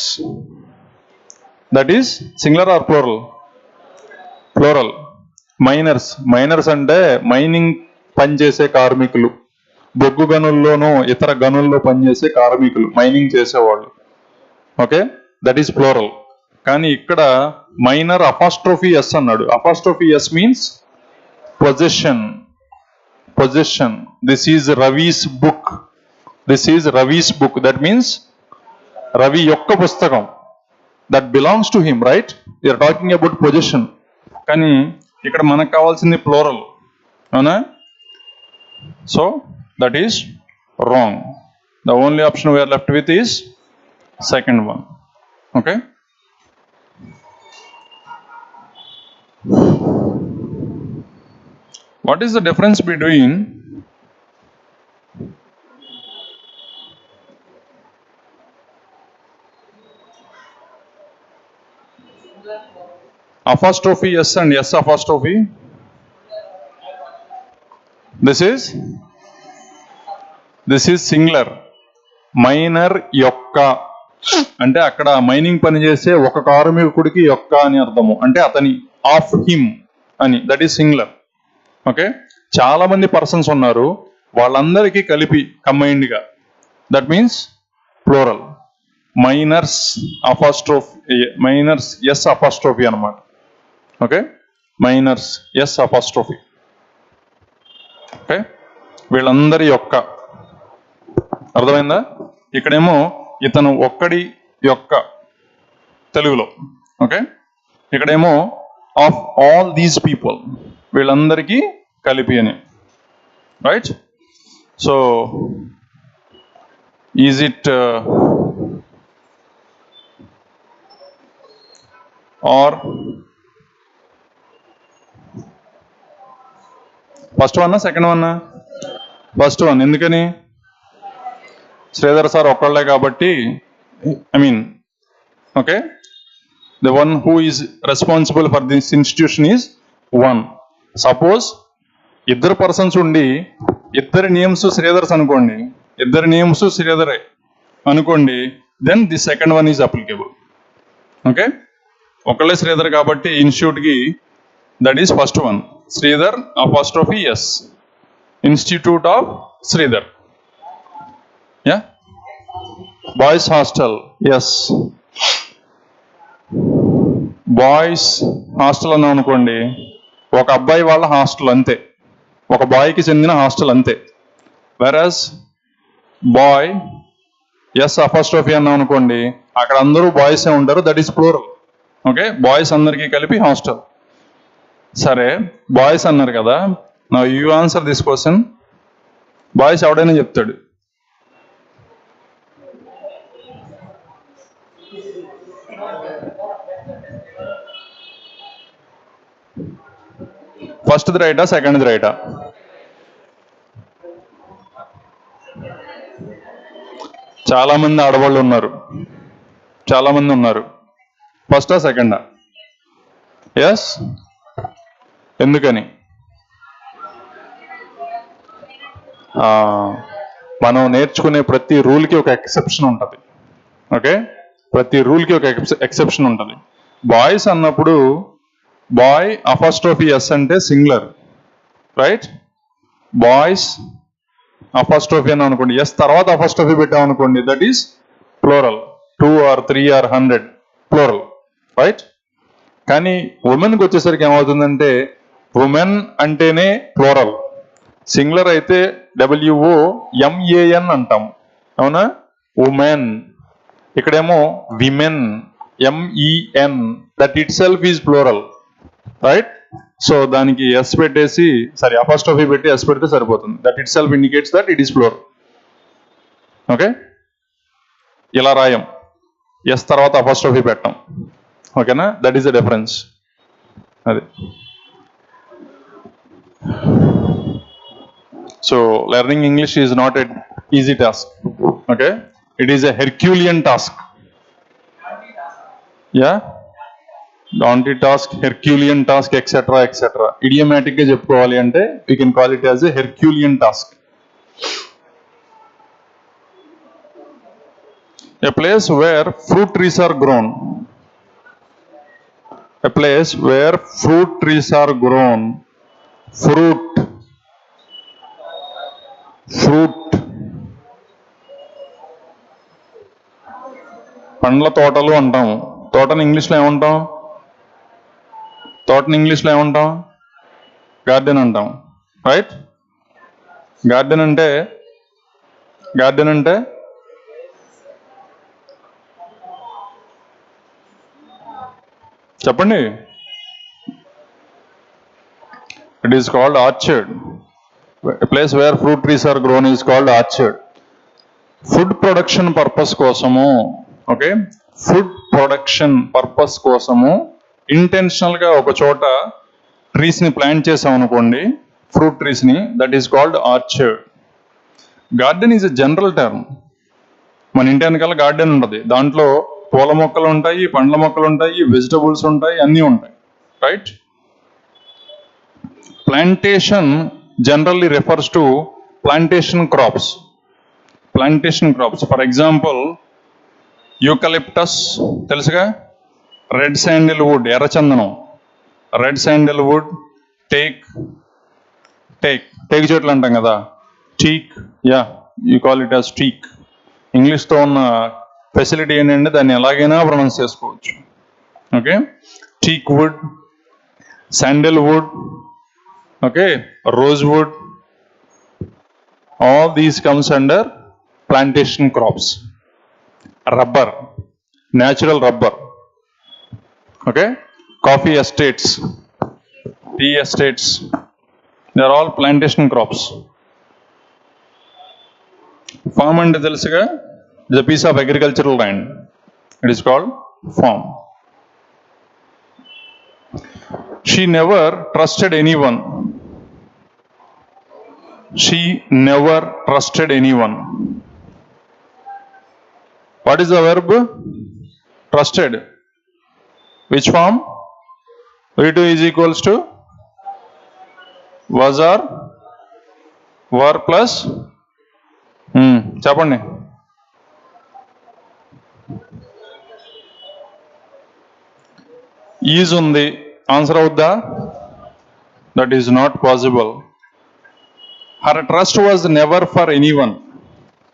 Speaker 1: that is singular or plural? Plural. Miners, miners అంటే మైనింగ్ పనిచేసే కార్మికులు, బొగ్గు గనుల్లోనూ ఇతర గనుల్లో పనిచేసే కార్మికులు, మైనింగ్ చేసేవాళ్ళు. Okay, that is plural. కానీ ఇక్కడ మైనర్ అపాస్ట్రోఫీ ఎస్ అన్నాడు. Apostrophe s means possession, possession. This is Ravi's book, this is Ravi's book, that means Ravi యొక్క పుస్తకం, that belongs to him, right? You're talking about position. కానీ ఇక్కడ మనకు కావాల్సింది ప్లూరల్, అవునా? So that is wrong. The only option we're left with is second one. Okay, what is the difference between apostrophe s and s apostrophe? This is singular. Miner యొక్క అంటే అక్కడ mining పని చేసే ఒక కార్మికుడికి యొక్క అని అర్థము, అంటే అతని, ఆఫ్ హిమ్ అని, దట్ ఈస్ సింగులర్. ఓకే, చాలా మంది పర్సన్స్ ఉన్నారు, వాళ్ళందరికీ కలిపి కంబైన్డ్ గా, that means plural. Miners apostrophe, miners s apostrophe అనమాట. Okay, miners s apostrophe. Okay, వీళ్ళందరి యొక్క, అర్థమైందా? ఇక్కడేమో ఇతను ఒక్కడి యొక్క తెలుగులో, ఓకే, ఇక్కడేమో ఆఫ్ ఆల్ దీస్ పీపుల్, వీళ్ళందరికీ కలిపి అని, right? So is it or first వన్నా సెకండ్ వన్నా? First one. ఎందుకని? శ్రీధర్ సార్ ఒక్కళ్ళే కాబట్టి, I mean, okay, the one who is responsible for this institution is one. Suppose ఇద్దరు పర్సన్స్ ఉండి ఇద్దరి నేమ్స్ శ్రీధర్స్ అనుకోండి, ఇద్దరి నేమ్స్ శ్రీధరే, అనుకోండి, then the second one is applicable. Okay, ఒకళ్ళే శ్రీధర్ కాబట్టి ఇన్స్టిట్యూట్కి that is first one. Sridhar apostrophe s, institute of Sridhar. Yeah, boys hostel yes, boys hostel అని అనుకోండి, ఒక అబ్బాయి వాళ్ళ హాస్టల్ అంతే, ఒక బాయ్కి చెందిన హాస్టల్ అంతే. వెరాజ్ బాయ్ ఎస్ అపాస్ట్రోఫీ అన్నాం అనుకోండి, అక్కడ అందరూ బాయ్సే ఉంటారు, that is plural. Okay, boys అందరికీ కలిపి హాస్టల్. సరే, బాయ్స్ అన్నారు కదా, నా you answer this question. Boys ఎవడైనా చెప్తాడు. ఫస్ట్ది రైటా, సెకండ్ది రైటా? చాలా మంది ఆడవాళ్ళు ఉన్నారు, చాలా మంది ఉన్నారు. ఫస్టా సెకండా? ఎస్, ఎందుకని? మనం నేర్చుకునే ప్రతి రూల్కి ఒక ఎక్సెప్షన్ ఉంటుంది. ఓకే, ప్రతి రూల్కి ఒక ఎక్సెప్షన్ ఉంటుంది. బాయ్స్ అన్నప్పుడు బాయ్ అపాస్ట్రోఫీ ఎస్ అంటే సింగులర్, రైట్? బాయ్స్ అపాస్ట్రోఫీ అని అనుకోండి, ఎస్ తర్వాత అపాస్ట్రోఫీ పెట్టాం అనుకోండి, that is plural. 2 or 3 or 100 plural, right? కానీ ఉమెన్కి వచ్చేసరికి ఏమవుతుందంటే, ఉమెన్ అంటేనే ప్లోరల్, సింగులర్ అయితే WOMAN అంటాం, అవునా? ఉమెన్. ఇక్కడేమో women, MEN, that itself is plural, right? So దానికి ఎస్ పెట్టేసి, సారీ అపాస్ట్రోఫీ పెట్టి ఎస్ పెడితే సరిపోతుంది. That itself indicates that it is plural. Okay, ఇలా రాయం, ఎస్ తర్వాత అపాస్ట్రోఫీ పెట్టాం. ఓకేనా? That is the difference. అది. So learning English is not a easy task. Okay, it is a Herculean task. Yeah, daunting task, Herculean task, etcetera etcetera. Idiomatic గా చెప్పుకోవాలి అంటే we can call it as a Herculean task. A place where fruit trees are grown. A place where fruit trees are grown. Fruit. పండ్ల తోటలు అంటాం. తోటని ఇంగ్లీష్లో ఏమంటాం? తోటని ఇంగ్లీష్లో ఏమంటాం? గార్డెన్ అంటాం, రైట్? గార్డెన్ అంటే చెప్పండి. It is called orchard. A place where fruit trees are grown is called orchard. Food production purpose కోసము, ఓకే, ఫుడ్ ప్రొడక్షన్ పర్పస్ కోసము ఇంటెన్షనల్ గా ఒక చోట ట్రీస్ ని ప్లాంట్ చేసాం అనుకోండి, ఫ్రూట్ ట్రీస్ ని, that is called orchard. Garden is a general term. మన ఇంటి వెనకాల గార్డెన్ ఉంటుంది, దాంట్లో పూల మొక్కలు ఉంటాయి, పండ్ల మొక్కలు ఉంటాయి, వెజిటబుల్స్ ఉంటాయి, అన్నీ ఉంటాయి, right? Plantation generally refers to plantation crops. For example, eucalyptus తెలుసుగా, రెడ్ శాండిల్వుడ్ ఎర్ర చందనం, రెడ్ శాండిల్వుడ్, టేక్ చెట్లు అంటాం కదా, teak, yeah, you call it as teak. ఇంగ్లీష్తో ఉన్న ఫెసిలిటీ ఏంటంటే దాన్ని ఎలాగైనా ప్రొనౌన్స్ చేసుకోవచ్చు. Okay, teak wood, sandalwood, okay, rosewood, all these comes under plantation crops. Rubber, natural rubber, okay, coffee estates, tea estates, they are all plantation crops. Farm and telusuga is a piece of agricultural land, it is called farm. She never trusted anyone. She never trusted anyone. What is the verb? Trusted. Which form? V2 is equals to was or were plus చెప్పండి. Is ఉంది, answer అవుద్దా? That is not possible. Her trust was never for anyone.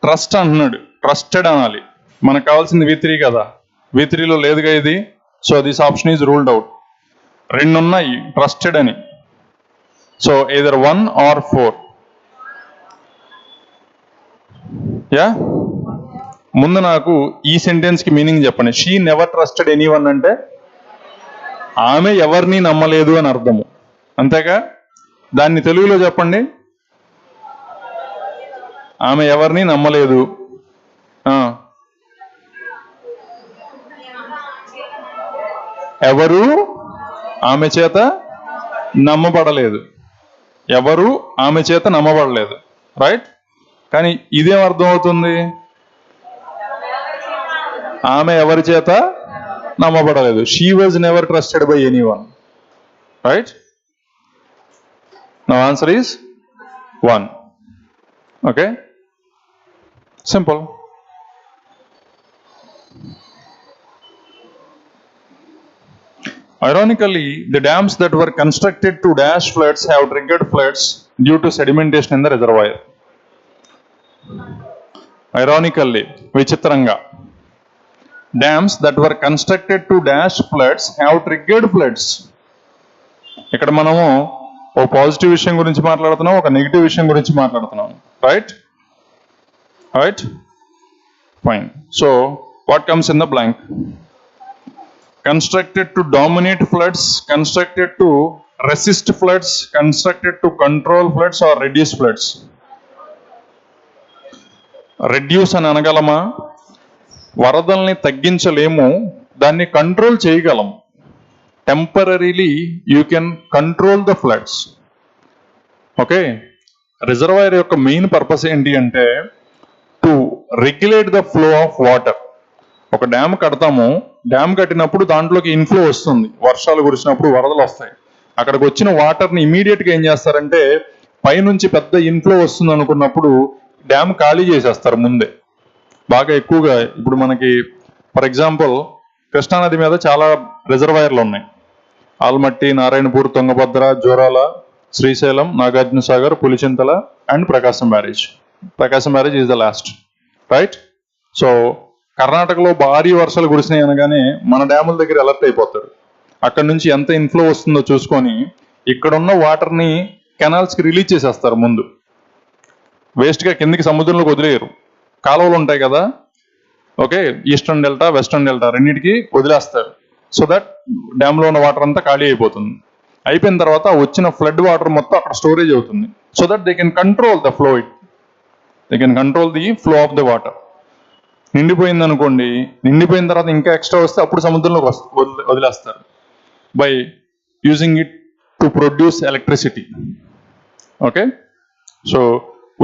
Speaker 1: Trust అంటున్నాడు, trusted అనాలి. మనకు కావాల్సింది V3 కదా, V3లో లేదుగా ఇది. So this option is ruled out. రెండు ఉన్నాయి ట్రస్టెడ్ అని. So either 1 or 4. యా, ముందు నాకు ఈ సెంటెన్స్ కి మీనింగ్ చెప్పండి. షీ నెవర్ ట్రస్టెడ్ ఎనీవన్ అంటే ఆమె ఎవరిని నమ్మలేదు అని అర్థము, అంతేగా? దాన్ని తెలుగులో చెప్పండి. ఆమె ఎవరిని నమ్మలేదు. ఎవరు ఆమె చేత నమ్మబడలేదు. ఎవరు ఆమె చేత నమ్మబడలేదు, రైట్? కానీ ఇదేం అర్థం అవుతుంది? ఆమె ఎవరి చేత నమ్మబడలేదు. She was never trusted by anyone, right? Now answer is 1. Okay, simple. Ironically, the dams that were constructed to dash floods have triggered floods due to sedimentation in the reservoir. Ironically, vichitranga, dams that were constructed to dash floods have triggered floods. ఇక్కడ మనము ఒక positive విషయం గురించి మాట్లాడుతున్నాం, ఒక negative విషయం గురించి మాట్లాడుతున్నాం, right? Right, fine. So what comes in the blank? Constructed to dominate floods, constructed to resist floods, constructed to control floods or reduce floods. Reduce అని అనగలమా? వరదల్ని తగ్గించలేము, దాన్ని కంట్రోల్ చేయగలం. Temporarily you can control the floods. Okay, reservoir యొక్క main purpose ఏంటి అంటే to regulate the flow of water. ఒక dam కడతాము, dam కట్టినప్పుడు దాంట్లోకి ఇన్ఫ్లో వస్తుంది, వర్షాలు కురిసినప్పుడు వరదలు వస్తాయి. అక్కడికి వచ్చిన వాటర్ని ఇమీడియట్ గా ఏం చేస్తారంటే పైనుంచి పెద్ద ఇన్ఫ్లో వస్తుంది అనుకున్నప్పుడు డ్యామ్ ఖాళీ చేసేస్తారు ముందే, బాగా ఎక్కువగా. ఇప్పుడు మనకి ఫర్ ఎగ్జాంపుల్ కృష్ణానది మీద చాలా రిజర్వాయర్లు ఉన్నాయి. Almatti, Narayanpur, Tungabhadra, Jurala, Srisailam, Nagarjuna Sagar, Pulichintala and Prakasam barrage. Prakasam barrage is the last, right? So కర్ణాటకలో భారీ వర్షాలు కురిసినాయి అనగానే మన డ్యాముల దగ్గర అలర్ట్ అయిపోతారు. అక్కడ నుంచి ఎంత ఇన్ఫ్లో వస్తుందో చూసుకొని ఇక్కడున్న వాటర్ని కెనాల్స్కి రిలీజ్ చేసేస్తారు ముందు. వేస్ట్గా కిందికి సముద్రంలోకి వదిలేయరు. కాలువలు ఉంటాయి కదా, okay, eastern delta, western delta రెండింటికి వదిలేస్తారు. సో దట్ డ్యామ్లో ఉన్న వాటర్ అంతా ఖాళీ అయిపోతుంది. అయిపోయిన తర్వాత వచ్చిన ఫ్లడ్ వాటర్ మొత్తం అక్కడ స్టోరేజ్ అవుతుంది. So that they can control the flow, they can control the flow of the water. నిండిపోయింది అనుకోండి, నిండిపోయిన తర్వాత ఇంకా ఎక్స్ట్రా వస్తే అప్పుడు సముద్రంలోకి వదిలేస్తారు by using it to produce electricity. Okay, so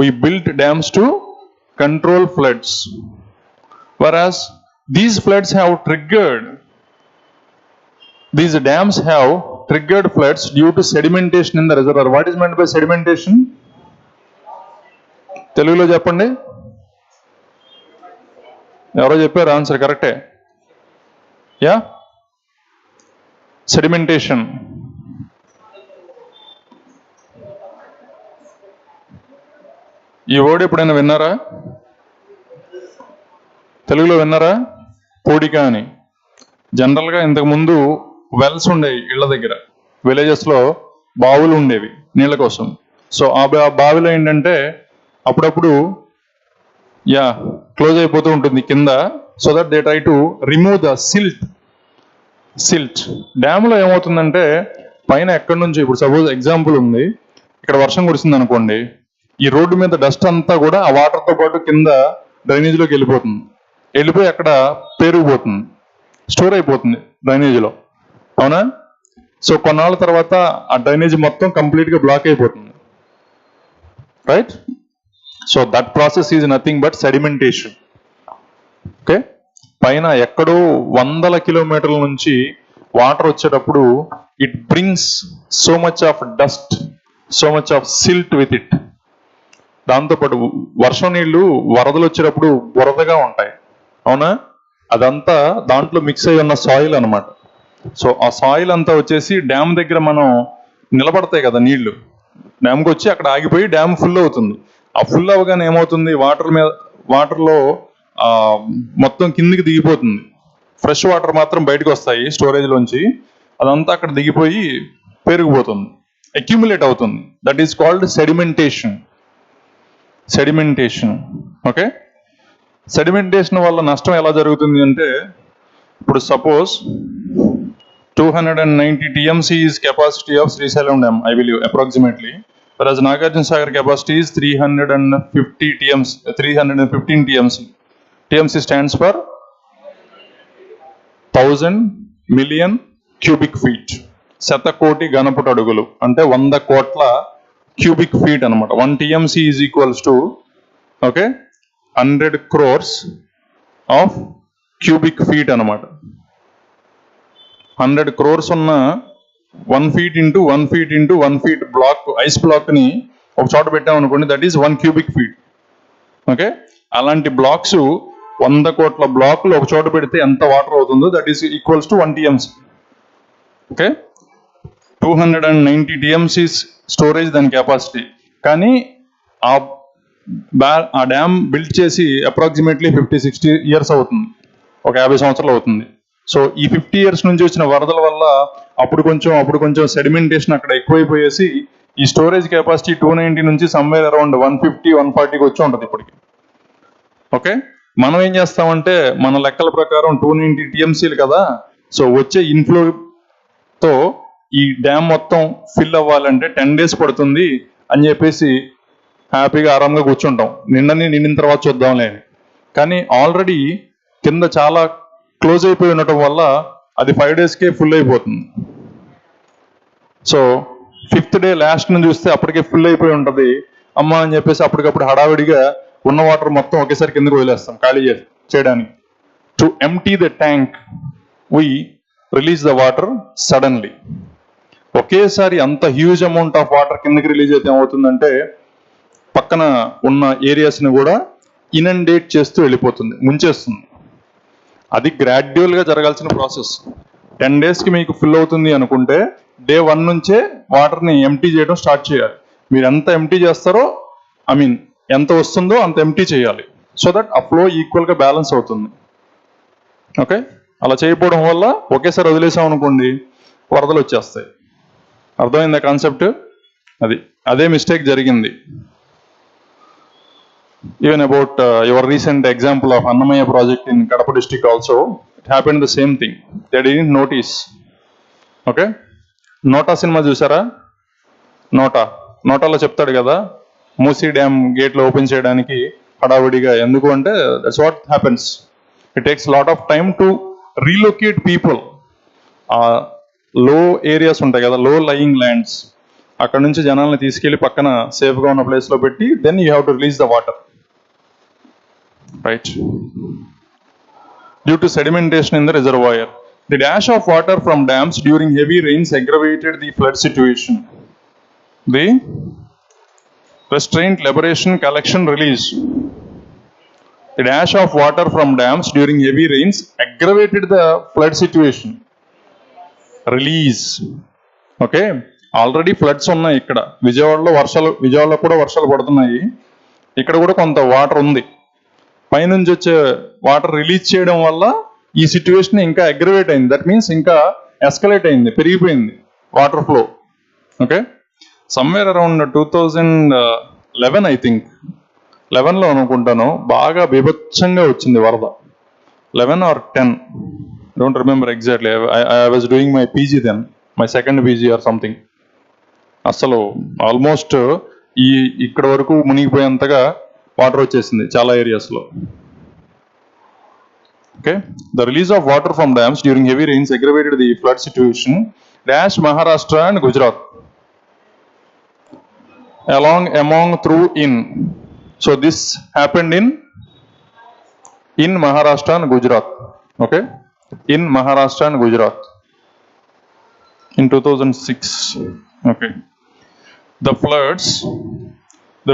Speaker 1: we built dams to control floods, whereas these floods have triggered, these dams have triggered floods due to sedimentation in the reservoir. What is meant by sedimentation? తెలుగులో చెప్పండి. ఎవరో చెప్పారు, answer కరెక్టే. Yeah, sedimentation. ఈ word ఎప్పుడైనా విన్నారా? తెలుగులో విన్నారా? పూడిక అని. జనరల్గా ఇంతకుముందు వెల్స్ ఉండేవి ఇళ్ల దగ్గర, విలేజెస్లో బావులు ఉండేవి నీళ్ళ కోసం. సో ఆ బావిలో ఏంటంటే అప్పుడప్పుడు క్లోజ్ అయిపోతూ ఉంటుంది కింద. So that they try to remove the silt. డ్యామ్లో ఏమవుతుందంటే పైన ఎక్కడి నుంచి, ఇప్పుడు సపోజ్ ఎగ్జాంపుల్ ఉంది, ఇక్కడ వర్షం కురిసింది అనుకోండి, ఈ రోడ్డు మీద డస్ట్ అంతా కూడా ఆ వాటర్తో పాటు కింద డ్రైనేజీలోకి వెళ్ళిపోయి అక్కడ పేరుకుపోతుంది, స్టోర్ అయిపోతుంది డ్రైనేజీలో, అవునా? సో కొన్నాళ్ళ తర్వాత ఆ డ్రైనేజీ మొత్తం కంప్లీట్గా బ్లాక్ అయిపోతుంది, right? So that process is nothing but sedimentation. Okay, పైన ఎక్కడో 100 కిలోమీటర్ల నుంచి వాటర్ వచ్చేటప్పుడు it brings so much of dust, so much of silt with it. దాంతోపాటు వర్షం నీళ్లు వరదలు వచ్చేటప్పుడు బురదగా ఉంటాయి, అవునా? అదంతా దాంట్లో మిక్స్ అయి ఉన్న సాయిల్ అనమాట. సో ఆ సాయిల్ అంతా వచ్చేసి డ్యామ్ దగ్గర మనం నిలబడతాయి కదా నీళ్లు, డ్యామ్కి వచ్చి అక్కడ ఆగిపోయి డ్యామ్ ఫుల్ అవుతుంది. ఆ ఫుల్ అవగానే ఏమవుతుంది, వాటర్లో మొత్తం కిందికి దిగిపోతుంది. ఫ్రెష్ వాటర్ మాత్రం బయటకు వస్తాయి స్టోరేజ్లోంచి, అదంతా అక్కడ దిగిపోయి పెరిగిపోతుంది, అక్యుములేట్ అవుతుంది. That is called sedimentation. Okay, sedimentation వల్ల నష్టం ఎలా జరుగుతుంది అంటే, ఇప్పుడు suppose 290 TMC is capacity of Srisailam Dam, I believe, approximately. Whereas Nagarjuna Sagar capacity is 350 TMC, 315 TMC. TMC stands for 1000 million cubic feet. శతకోటి ఘనపుట అడుగులు అంటే 100 కోట్ల క్యూబిక్ ఫీట్ అనమాట. 1 TMC is equals to, okay, 100 crores of cubic feet అనమాట. 100 crores ఉన్న 1 feet into 1 feet into 1 feet block, ice block ని ఒక చోట పెట్టామనుకోండి, that is 1 cubic feet. Okay, అలాంటి బ్లాక్స్ 100 కోట్ల బ్లాక్లు ఒక చోట పెడితే ఎంత వాటర్ అవుతుందో that is equals to 1 TMC. Okay, 290 TMC storage దాని కెపాసిటీ. కానీ ఆ డ్యామ్ బిల్డ్ చేసి అప్రాక్సిమేట్లీ 50-60 years అవుతుంది, ఒక 50 సంవత్సరాలు అవుతుంది. సో ఈ 50 years నుంచి వచ్చిన వరదల వల్ల అప్పుడు కొంచెం సెడిమెంటేషన్ అక్కడ ఎక్కువైపోయేసి ఈ స్టోరేజ్ కెపాసిటీ 290 నుంచి సమ్వేర్ అరౌండ్ 150-140కి వచ్చి ఉంటుంది ఇప్పటికి. ఓకే, మనం ఏం చేస్తామంటే మన లెక్కల ప్రకారం 290 TMCలు కదా, సో వచ్చే ఇన్ఫ్లోతో ఈ డ్యామ్ మొత్తం ఫిల్ అవ్వాలంటే 10 days పడుతుంది అని చెప్పేసి హ్యాపీగా ఆరాంగా కూర్చుంటాం, నిండిన తర్వాత చూద్దాంలే అని. కానీ ఆల్రెడీ కింద చాలా క్లోజ్ అయిపోయి ఉండటం వల్ల అది 5 daysకే ఫుల్ అయిపోతుంది. సో 5th day లాస్ట్ నుంచి చూస్తే అప్పటికే ఫుల్ అయిపోయి ఉంటుంది. అమ్మ అని చెప్పేసి అప్పటికప్పుడు హడావిడిగా ఉన్న వాటర్ మొత్తం ఒకేసారి కిందకి వదిలేస్తాం ఖాళీ చేయడానికి. To empty the tank we release the water suddenly. ఒకేసారి అంత హ్యూజ్ అమౌంట్ ఆఫ్ వాటర్ కిందకి రిలీజ్ అయితే ఏమవుతుందంటే పక్కన ఉన్న ఏరియాస్ని కూడా ఇనండేట్ చేస్తూ వెళ్ళిపోతుంది, ముంచేస్తుంది. అది గ్రాడ్యువల్గా జరగాల్సిన ప్రాసెస్. 10 daysకి మీకు ఫిల్ అవుతుంది అనుకుంటే day 1 నుంచే వాటర్ని ఎంప్టీ చేయడం స్టార్ట్ చేయాలి. మీరు ఎంత ఎంప్టీ చేస్తారో, ఎంత వస్తుందో అంత ఎంప్టీ చేయాలి, సో దట్ ఆ ఫ్లో ఈక్వల్గా బ్యాలెన్స్ అవుతుంది. ఓకే, అలా చేయకపోవడం వల్ల ఒకేసారి వదిలేసాం అనుకోండి వరదలు వచ్చేస్తాయి. అర్థమైందా కాన్సెప్ట్? అదే మిస్టేక్ జరిగింది. Even about your recent example of Annamaya project in Kadapa district also, it happened the same thing. They didn't notice. Okay, NOTA cinema చూసారా? నోటాలో చెప్తాడు కదా, మూసీ డ్యామ్ గేట్లు ఓపెన్ చేయడానికి హడావిడిగా. ఎందుకు అంటే that's what happens. It takes lot of time to relocate people. లో areas ఉంటాయి కదా, లో లయింగ్ ల్యాండ్స్, అక్కడ నుంచి జనాల్ని తీసుకెళ్లి పక్కన సేఫ్గా ఉన్న ప్లేస్లో పెట్టి then you have to release the water. Right. Due to sedimentation in the reservoir, the dash of water from dams during heavy rains aggravated the flood situation. The restraint, liberation, collection, release. The dash of water from dams during heavy rains aggravated the flood situation. Release. Okay. Already floods ఉన్నాయి ఇక్కడ, విజయవాడలో కూడా వర్షాలు పడుతున్నాయి, ఇక్కడ కూడా కొంత water ఉంది. పైనుంచి వచ్చే వాటర్ రిలీజ్ చేయడం వల్ల ఈ సిచ్యువేషన్ ఇంకా అగ్రవేట్ అయింది. దట్ మీన్స్ ఇంకా ఎస్కలేట్ అయింది, పెరిగిపోయింది water flow. Okay, somewhere around 2011 I think 11లో అనుకుంటాను, బాగా బీభత్సంగా వచ్చింది వరద. 11 or 10, don't remember exactly. I was doing my PG then, my second PG or something. అసలు ఆల్మోస్ట్ ఇక్కడ వరకు మునిగిపోయేంతగా వాటర్ వచ్చేసింది చాలా ఏరియాస్లో. Okay, the release of water from dams during heavy rains aggravated the flood situation dash Maharashtra and Gujarat among through in. So this happened in Maharashtra and Gujarat. Okay, in Maharashtra and Gujarat in 2006. Okay, the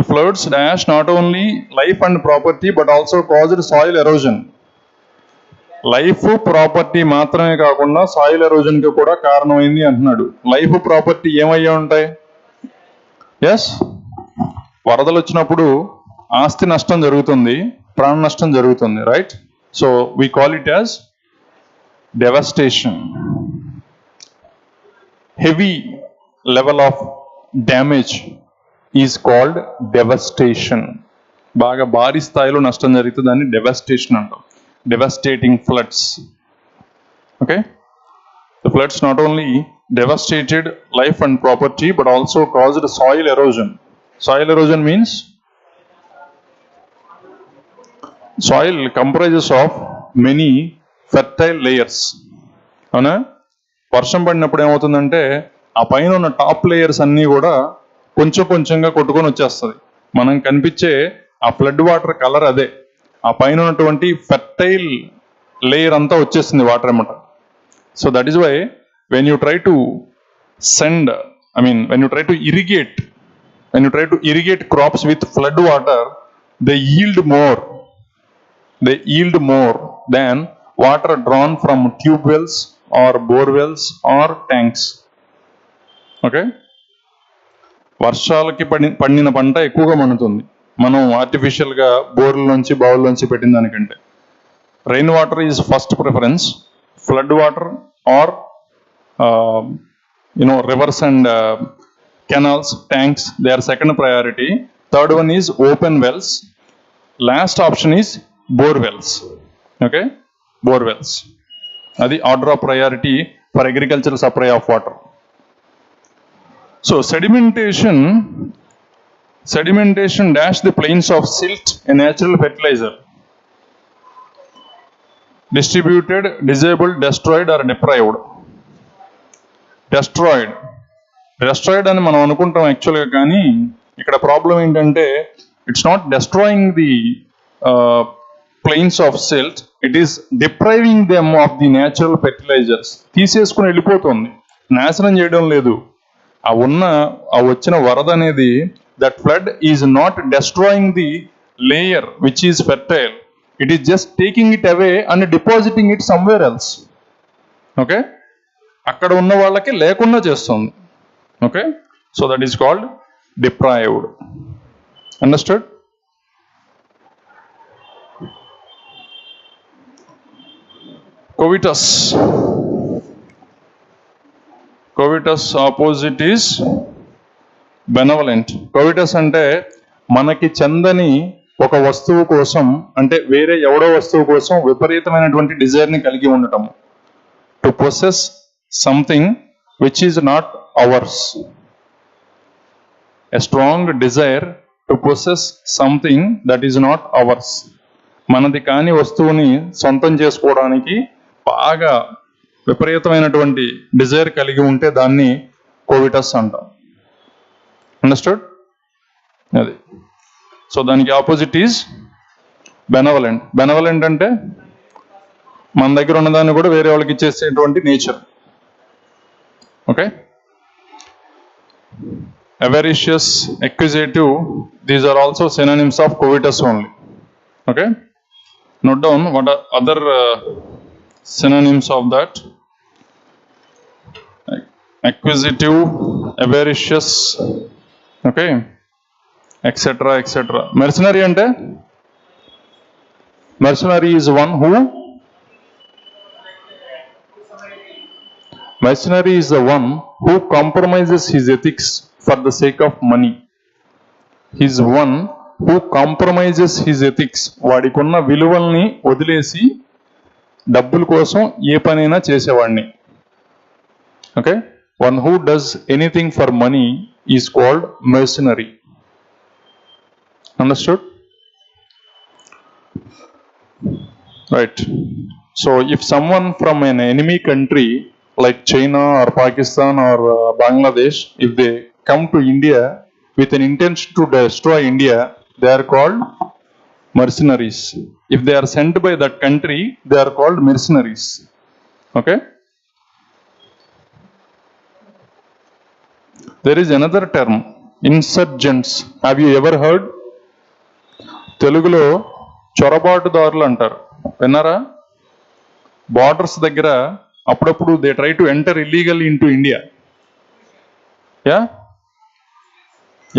Speaker 1: floods dashed not only life and property but also caused soil erosion. Life property మాత్రమే కాకుండా soil erosion కి కూడా కారణమైంది అంటున్నాడు. Life property ఏమయ్యా ఉంటాయి? Yes, వరదలు వచ్చినప్పుడు ఆస్తి నష్టం జరుగుతుంది, ప్రాణ నష్టం జరుగుతుంది, right? So we call it as devastation. Heavy level of damage is called devastation. బాగా భారీ స్థాయిలో నష్టం జరిగితే దాన్ని డెవస్టేషన్ అంటాం. Devastating floods. Okay, the floods not only devastated life and property but also caused soil erosion. Soil erosion means soil comprises of many fertile layers. అవునా? వర్షం పడినప్పుడు ఏమవుతుందంటే ఆ పైన ఉన్న టాప్ లేయర్స్ అన్నీ కూడా కొంచెం కొంచెంగా కొట్టుకొని వచ్చేస్తుంది. మనం కనిపించే ఆ ఫ్లడ్ వాటర్ కలర్ అదే. ఆ పైన ఉన్నటువంటి ఫెర్టైల్ లేయర్ అంతా వచ్చేస్తుంది వాటర్ అన్నమాట. So that is why when you try to when you try to irrigate crops with flood water, they yield more than water drawn from tube wells or bore wells or tanks. Okay, వర్షాలకి పండిన పంట ఎక్కువగా పండుతుంది మనం artificial గా బోర్ల నుంచి బావుల నుంచి పెట్టిన దానికంటే. Rain water is first preference, flood water or rivers and canals, tanks, they are second priority. Third one is open wells. Last option is bore wells. Okay, bore wells అది order of priority for agricultural supply of water. So sedimentation dash the plains of silt, a natural fertilizer. Distributed, disabled, destroyed or deprived. Destroyed అని మనం అనుకుంటాం యాక్చువల్గా, కానీ ఇక్కడ problem ఏంటంటే it's not destroying the plains of silt, it is depriving them of the natural fertilizers. తీసేసుకుని వెళ్ళిపోతుంది, నాశనం చేయడం లేదు. ఆ వచ్చిన వరద అనేది, that flood is not destroying the layer which is fertile, it is just taking it away and depositing it somewhere else. Okay, అక్కడ ఉన్న వాళ్ళకి లేకుండా చేస్తుంది. Okay, so that is called deprived. Understood? covetous opposite is benevolent. covetous అంటే మనకి చెందని ఒక వస్తువు కోసం, అంటే వేరే ఎవడో వస్తువు కోసం విపరీతమైనటువంటి డిజైర్ ని కలిగి ఉండటం. To possess something which is not hours. A strong desire to possess something that is not hours. మనది కాని వస్తువుని సొంతం చేసుకోవడానికి బాగా విపరీతమైనటువంటి డిజైర్ కలిగి ఉంటే దాన్ని కోవిటస్ అంటాం. అండర్స్టూడ్? అది. సో దానికి ఆపోజిట్ ఈజ్ బెనవలెంట్. బెనవలెంట్ అంటే మన దగ్గర ఉన్నదాన్ని కూడా వేరే వాళ్ళకి ఇచ్చేసేటువంటి nature. Okay, avaricious, acquisitive, these are also synonyms of covetous only. Okay, note down what are other synonyms of that. Acquisitive, avaricious, okay, etc. etc. Mercenary ante, mercenary is one who, mercenary is the one who compromises his ethics for the sake of money. He is one who compromises his ethics. వాడికున్న విలువల్ని వదిలేసి డబ్బుల కోసం ఏ పనైనా చేసేవాడిని. Okay, one who does anything for money is called mercenary. Understood? Right. So if someone from an enemy country like China or Pakistan or Bangladesh, if they come to India with an intention to destroy India, they are called mercenaries. If they are sent by that country, they are called mercenaries. Okay? There is another term, insurgents. Have you ever heard? తెలుగులో చొరబాటుదారులు అంటారు, విన్నారా? Borders దగ్గర అప్పుడప్పుడు they try to enter illegally in to India.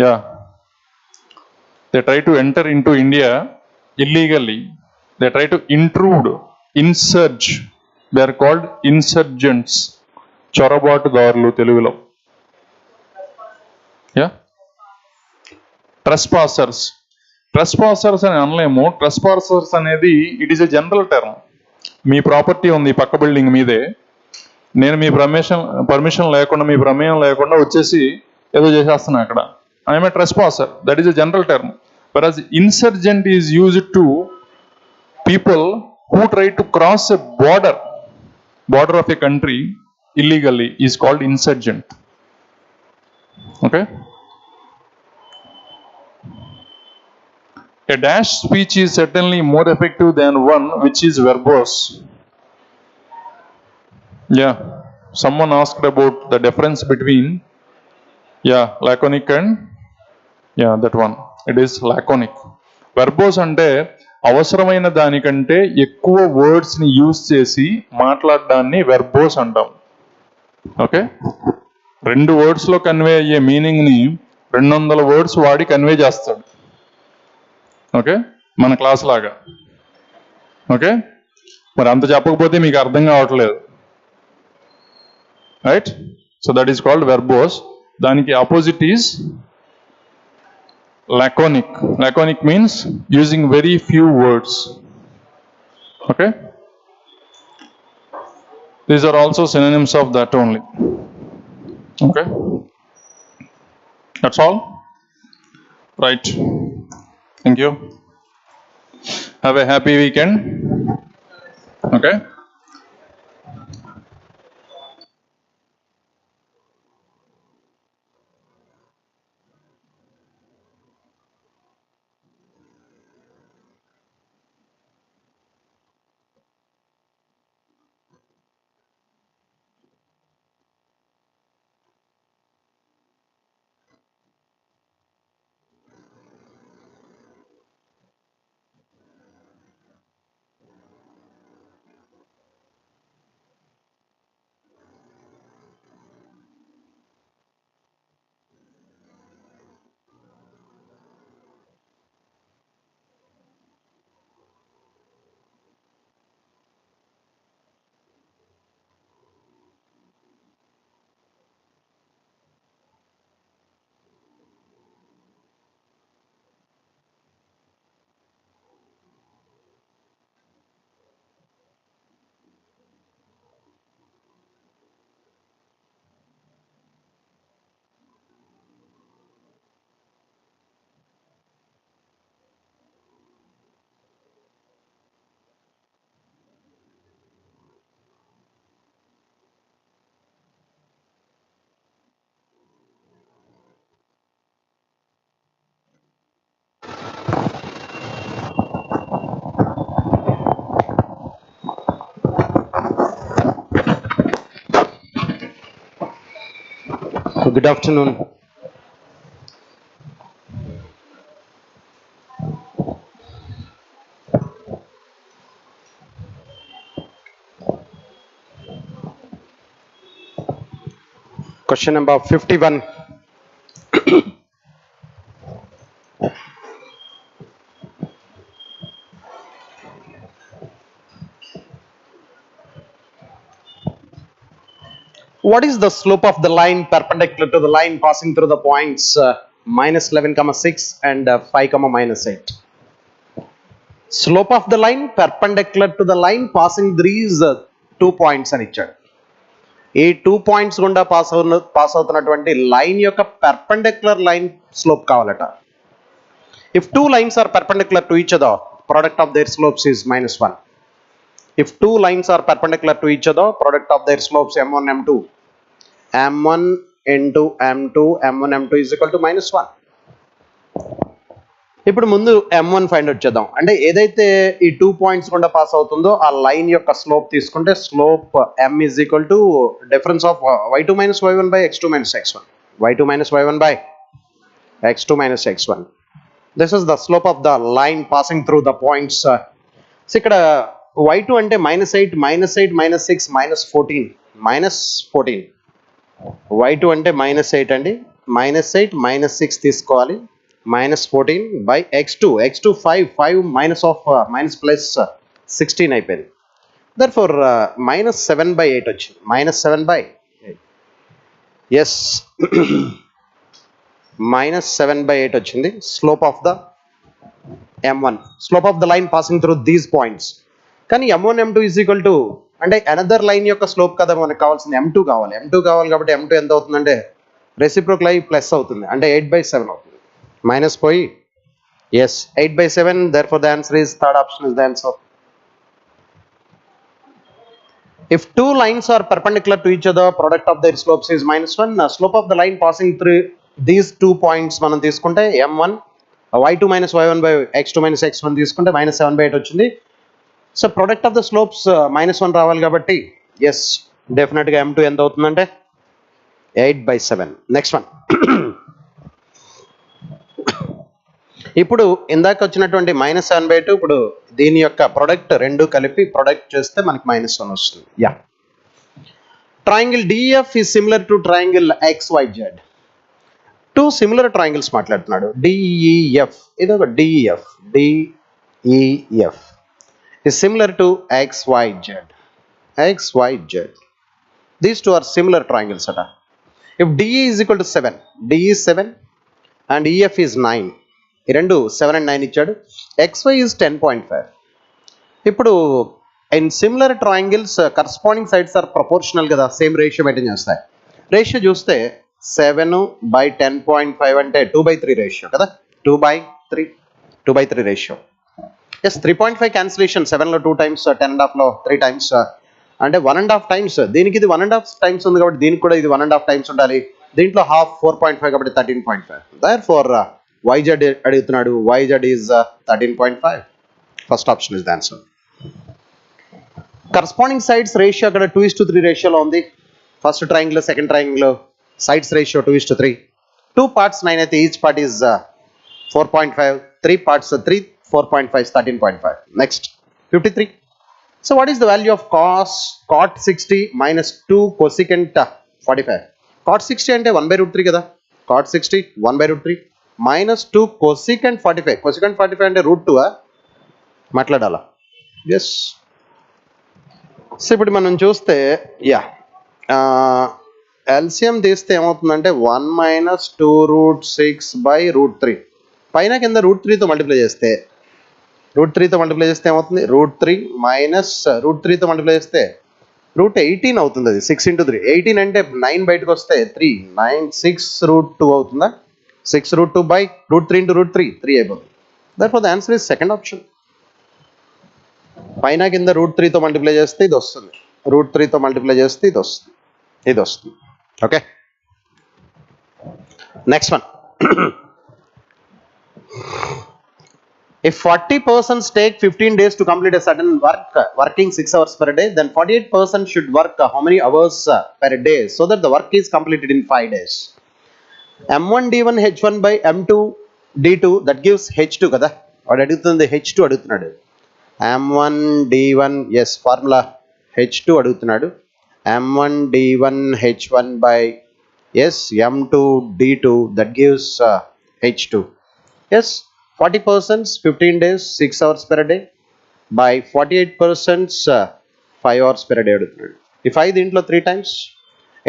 Speaker 1: Yeah they try to enter in to India illegally. They try to intrude, insurge. They are called insurgents. చొరబాటుదారులు తెలుగులో. Yeah ట్రెస్పాసర్స్. ట్రెస్పాసర్స్ అని అనలేము. ట్రెస్పాసర్స్ అనేది it is a general term. Me property ఉంది పక్క building మీదే, నేను మీ permission లేకుండా, మీ ప్రమేయం లేకుండా వచ్చేసి ఏదో చేసేస్తున్నా అక్కడ, I'm a trespasser. That is a general term. Whereas insurgent is used to people who try to cross a border of a country illegally is called insurgent. Okay? A dash speech is certainly more effective than one which is verbose. Yeah, someone asked about the difference between laconic and that one. It is laconic. Verbose అంటే అవసరమైన దానికంటే ఎక్కువ words ని use చేసి మాట్లాడడాన్ని verbose అంటాం. Okay, 2 words లో convey అయ్యే meaning ని 200 words వాడి కన్వే చేస్తాడు. ఓకే, మన క్లాస్ లాగా. ఓకే, మరి అంత చెప్పకపోతే మీకు అర్థం కావట్లేదు. Right, so that is called verbose. దానికి opposite is laconic. Laconic means using very few words. Okay, these are also synonyms of that only. Okay, that's all. Right, thank you. Have a happy weekend. Okay.
Speaker 2: Good afternoon. Question number 51. What is the slope of the line perpendicular to the line passing through the points minus 11,6 and 5,-8? Slope of the line perpendicular to the line passing these 2 points అని ఇచ్చాడు. ఈ 2 points గుండా pass అవుతున్నటువంటి line యొక్క perpendicular line slope కావాలట. If 2 lines are perpendicular to each other, product of their slopes is -1. If 2 lines are perpendicular to each other, product of their slopes m1, m2. m1 into m2, m1, m2 is equal to -1. ఇప్పుడు ముందు m1 find out చేద్దాం. అంటే ఏదైతే ఈ 2 points గుండా pass అవుతుందో ఆ line యొక్క స్లోప్ తీసుకుంటే slope m is equal to difference of y2 minus y1 by x2 minus x1. y2 minus y1 by x2 minus x1. This is the slope of the line passing through the points. So ఇక్కడ y2 అంటే -8 -8 -6 -14 -14. y2 అంటే -8 అండి, -8 -6 తీసుకోవాలి, -14 by x2 5 minus plus 16 అయిపోయింది. therefore -7/8 వచ్చింది, -7/8. yes -7/8 వచ్చింది. Slope of the m1, slope of the line passing through these points. కానీ m1 m2 is equal to అంటే అనదర్ లైన్ యొక్క స్లోప్ కదా మనకు కావాల్సింది, m2 కావాలి. m2 కావాలి కాబట్టి m2 ఎంత అవుతుందంటే రెసిప్రోకల్ అయి ప్లస్ అవుతుంది, అంటే 8/7 అవుతుంది. మైనస్ పోయి yes 8/7. therefore the answer is third option is the answer. If two lines are perpendicular to each other, product of their slopes is -1. Slope of the line passing through these 2 points మనం తీసుకుంటే m1 y2 minus y1 by x2 minus x1 తీసుకుంటే -7/8 వచ్చింది. So product of the slopes -1 రావాలి కాబట్టి yes డెఫినెట్గా m2 ఎంత అవుతుందంటే 8/7. Next one. ఇప్పుడు ఇందాక వచ్చినటువంటి -7/8, ఇప్పుడు దీని యొక్క ప్రొడక్ట్ రెండు కలిపి ప్రొడక్ట్ చేస్తే మనకి -1 వస్తుంది. Yeah, triangle DEF is similar to triangle XYZ. Two similar triangles మాట్లాడుతున్నాడు. DEF, ఇది ఒక DEF is similar to XYZ. These two are similar triangles ata. If DE is equal to 7, DE is 7 and EF is 9, ఈ రెండు 7 and 9 ఇచ్చాడు. XY is 10.5. ఇప్పుడు in similar triangles corresponding sides are proportional కదా, same ratio maintain చేస్తాయి. Ratio చూస్తే 7/10.5 అంటే 2/3 ratio కదా, 2/3 ratio. Yes 3.5 cancellation, 7లో 2 times, 10.5లో 3 times, అంటే 1.5 times. దీనికి ఇది 1.5 times ఉంది కాబట్టి దీనికి కూడా ఇది 1.5 times ఉండాలి. దీంట్లో హాఫ్ 4.5 కాబట్టి 13.5. therefore YZ అడుగుతున్నాడు, YZ is 13.5. First option is the answer. Corresponding sides ratio అక్కడ 2:3 రేషియోలో ఉంది. First triangle second triangle sides ratio 2:3. 2 parts 9 అయితే each part is 4.5. 3 parts 3, 4.5 is 13.5. Next 53. So what is the value of cot 60 minus 2 cosecant 45? Cot 60 అంటే 1/√3 కదా, cot 60 1/√3 minus 2 cosecant 45. Cosecant 45 అంటే √2 మాట్లాడాలా. Yes, so ఇప్పుడు మనం చూస్తే ఎల్సిఎం తీస్తే ఏమవుతుందంటే 1 minus 2√6/√3. పైన కింద √3తో మల్టిప్లై చేస్తే ఏమవుతుంది, √3 minus √3తో మల్టిప్లై చేస్తే √18 అవుతుంది. అది 6 into 3, 18 అంటే 9 బయటకు వస్తే 3, 9, 6√2 అవుతుందా, 6√2/√3 into √3, 3 అయిపోతుంది. therefore the answer is second option. పైన కింద √3తో మల్టిప్లై చేస్తే ఇది వస్తుంది, √3తో మల్టిప్లై చేస్తే ఇది వస్తుంది. Okay, next one. If 40 persons take 15 days to complete a certain work, working 6 hours per day, then 48 persons should work how many hours per day so that the work is completed in 5 days? M1 D1 H1 by M2 D2, that gives H2 కదా, వాడు అడుగుతుంది H2 అడుగుతున్నాడు. M1 D1, yes formula H2 అడుగుతున్నాడు. M1 D1 H1 by yes M2 D2, that gives H2. yes, 40 persons 15 days 6 hours per day by 48 persons 5 hours per day అడుగుతున్నాడు. ఈ 5 దీంట్లో 3 times,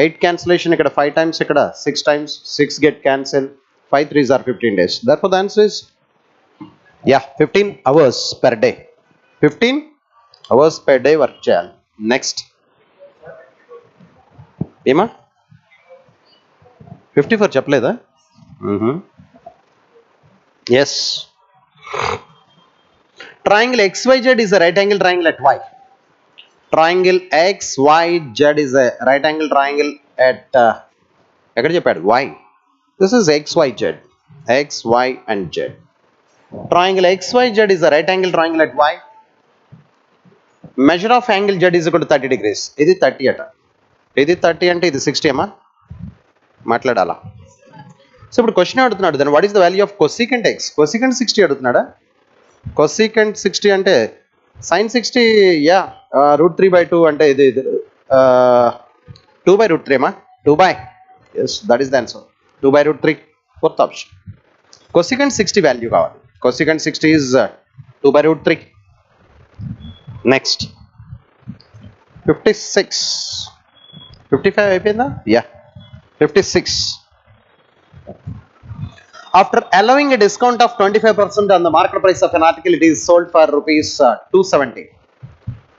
Speaker 2: 8 cancellation ఇక్కడ 5 times, ఇక్కడ 6 times, 6 get cancel, 5 3s are 15 days. therefore the answer is 15 hours per day. 15 hours per day work చేయాలి. Next ఏమా 54 చెప్పలేదా? yes, triangle XYZ is a right angle triangle at Y. Triangle XYZ is a right angle triangle at ఎక్కడ చెప్పాడు, Y. this is XYZ, X, Y and Z. Triangle XYZ is a right angle triangle at Y. measure of angle Z is equal to 30 degrees. ఇది 30 అట, ఇది 30 అంటే ఇది 60 అమ్మా, మాట్లాడాలా. So ఇప్పుడు క్వశ్చన్ అడుగుతున్నాడు, then what is the value of cosecant x. Cosecant 60 అడుగుతున్నాడా, కొసీకెంట్ 60 అంటే sin 60, yeah, √3/2 అంటే ఇది 2/√3 మా 2 by, yes, that is the answer, 2/√3, fourth option. Cosecant 60 value కావాలి. Cosecant 60 is 2/√3. నెక్స్ట్ 56, 55 అయిపోయిందా? Yeah, 56. After allowing a discount of 25% on the market price of an article, it is sold for rupees 270.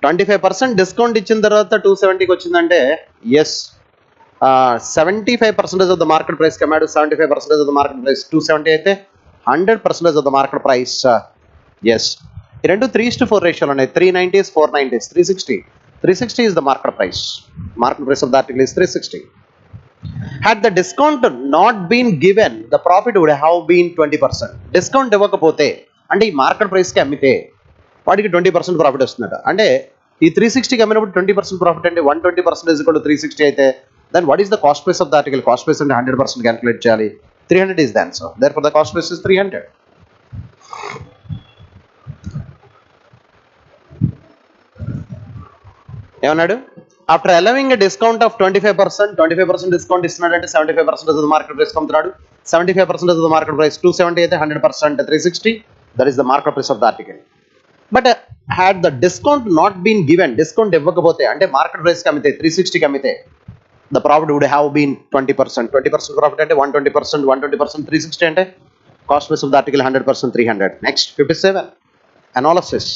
Speaker 2: 25% discount ఇచ్చిన తర్వాత 270కి వచ్చిందంటే yes, 75% of the market price కమ్మాడు. 75% of the market price 270 అయితే 100% of the market price yes. ఈ రెండు 3:4 రేషియోలో ఉన్నాయి. 390s, 490s, 360. 360 is the market price. Market price of the article is 360. Had the discount not been given, the profit would have been 20%. Discount ఇవ్వకపోతే అంటే ఈ market ప్రైస్కి అమ్మితే వాడికి 20% ప్రాఫిట్ వస్తుందట. అంటే ఈ 360కి అమ్మినప్పుడు 20% ప్రాఫిట్ అంటే 120% is equal to 360 అయితే then what is the cost price of the article? Cost price అంటే 100% క్యాలిక్యులేట్ చేయాలి. 300 is the answer. Therefore the cost price is 300. ఏమన్నాడు? After allowing a discount of 25% discount ఇస్తున్నాడంటే 75% ఆఫ్ ద మార్కెట్ ప్రైస్ అమ్ముతున్నాడు. 75% of the market price 270 అయితే 100% 360. That is the market price of the article. But had the discount not been given, discount ఇవ్వకపోతే అంటే market ప్రైస్కి అమ్మితే 360కి అమ్మితే the profit would have been 20%. 20% profit అంటే 120%, 120% 360 అంటే cost price of the article 100% 300. Next 57 analysis.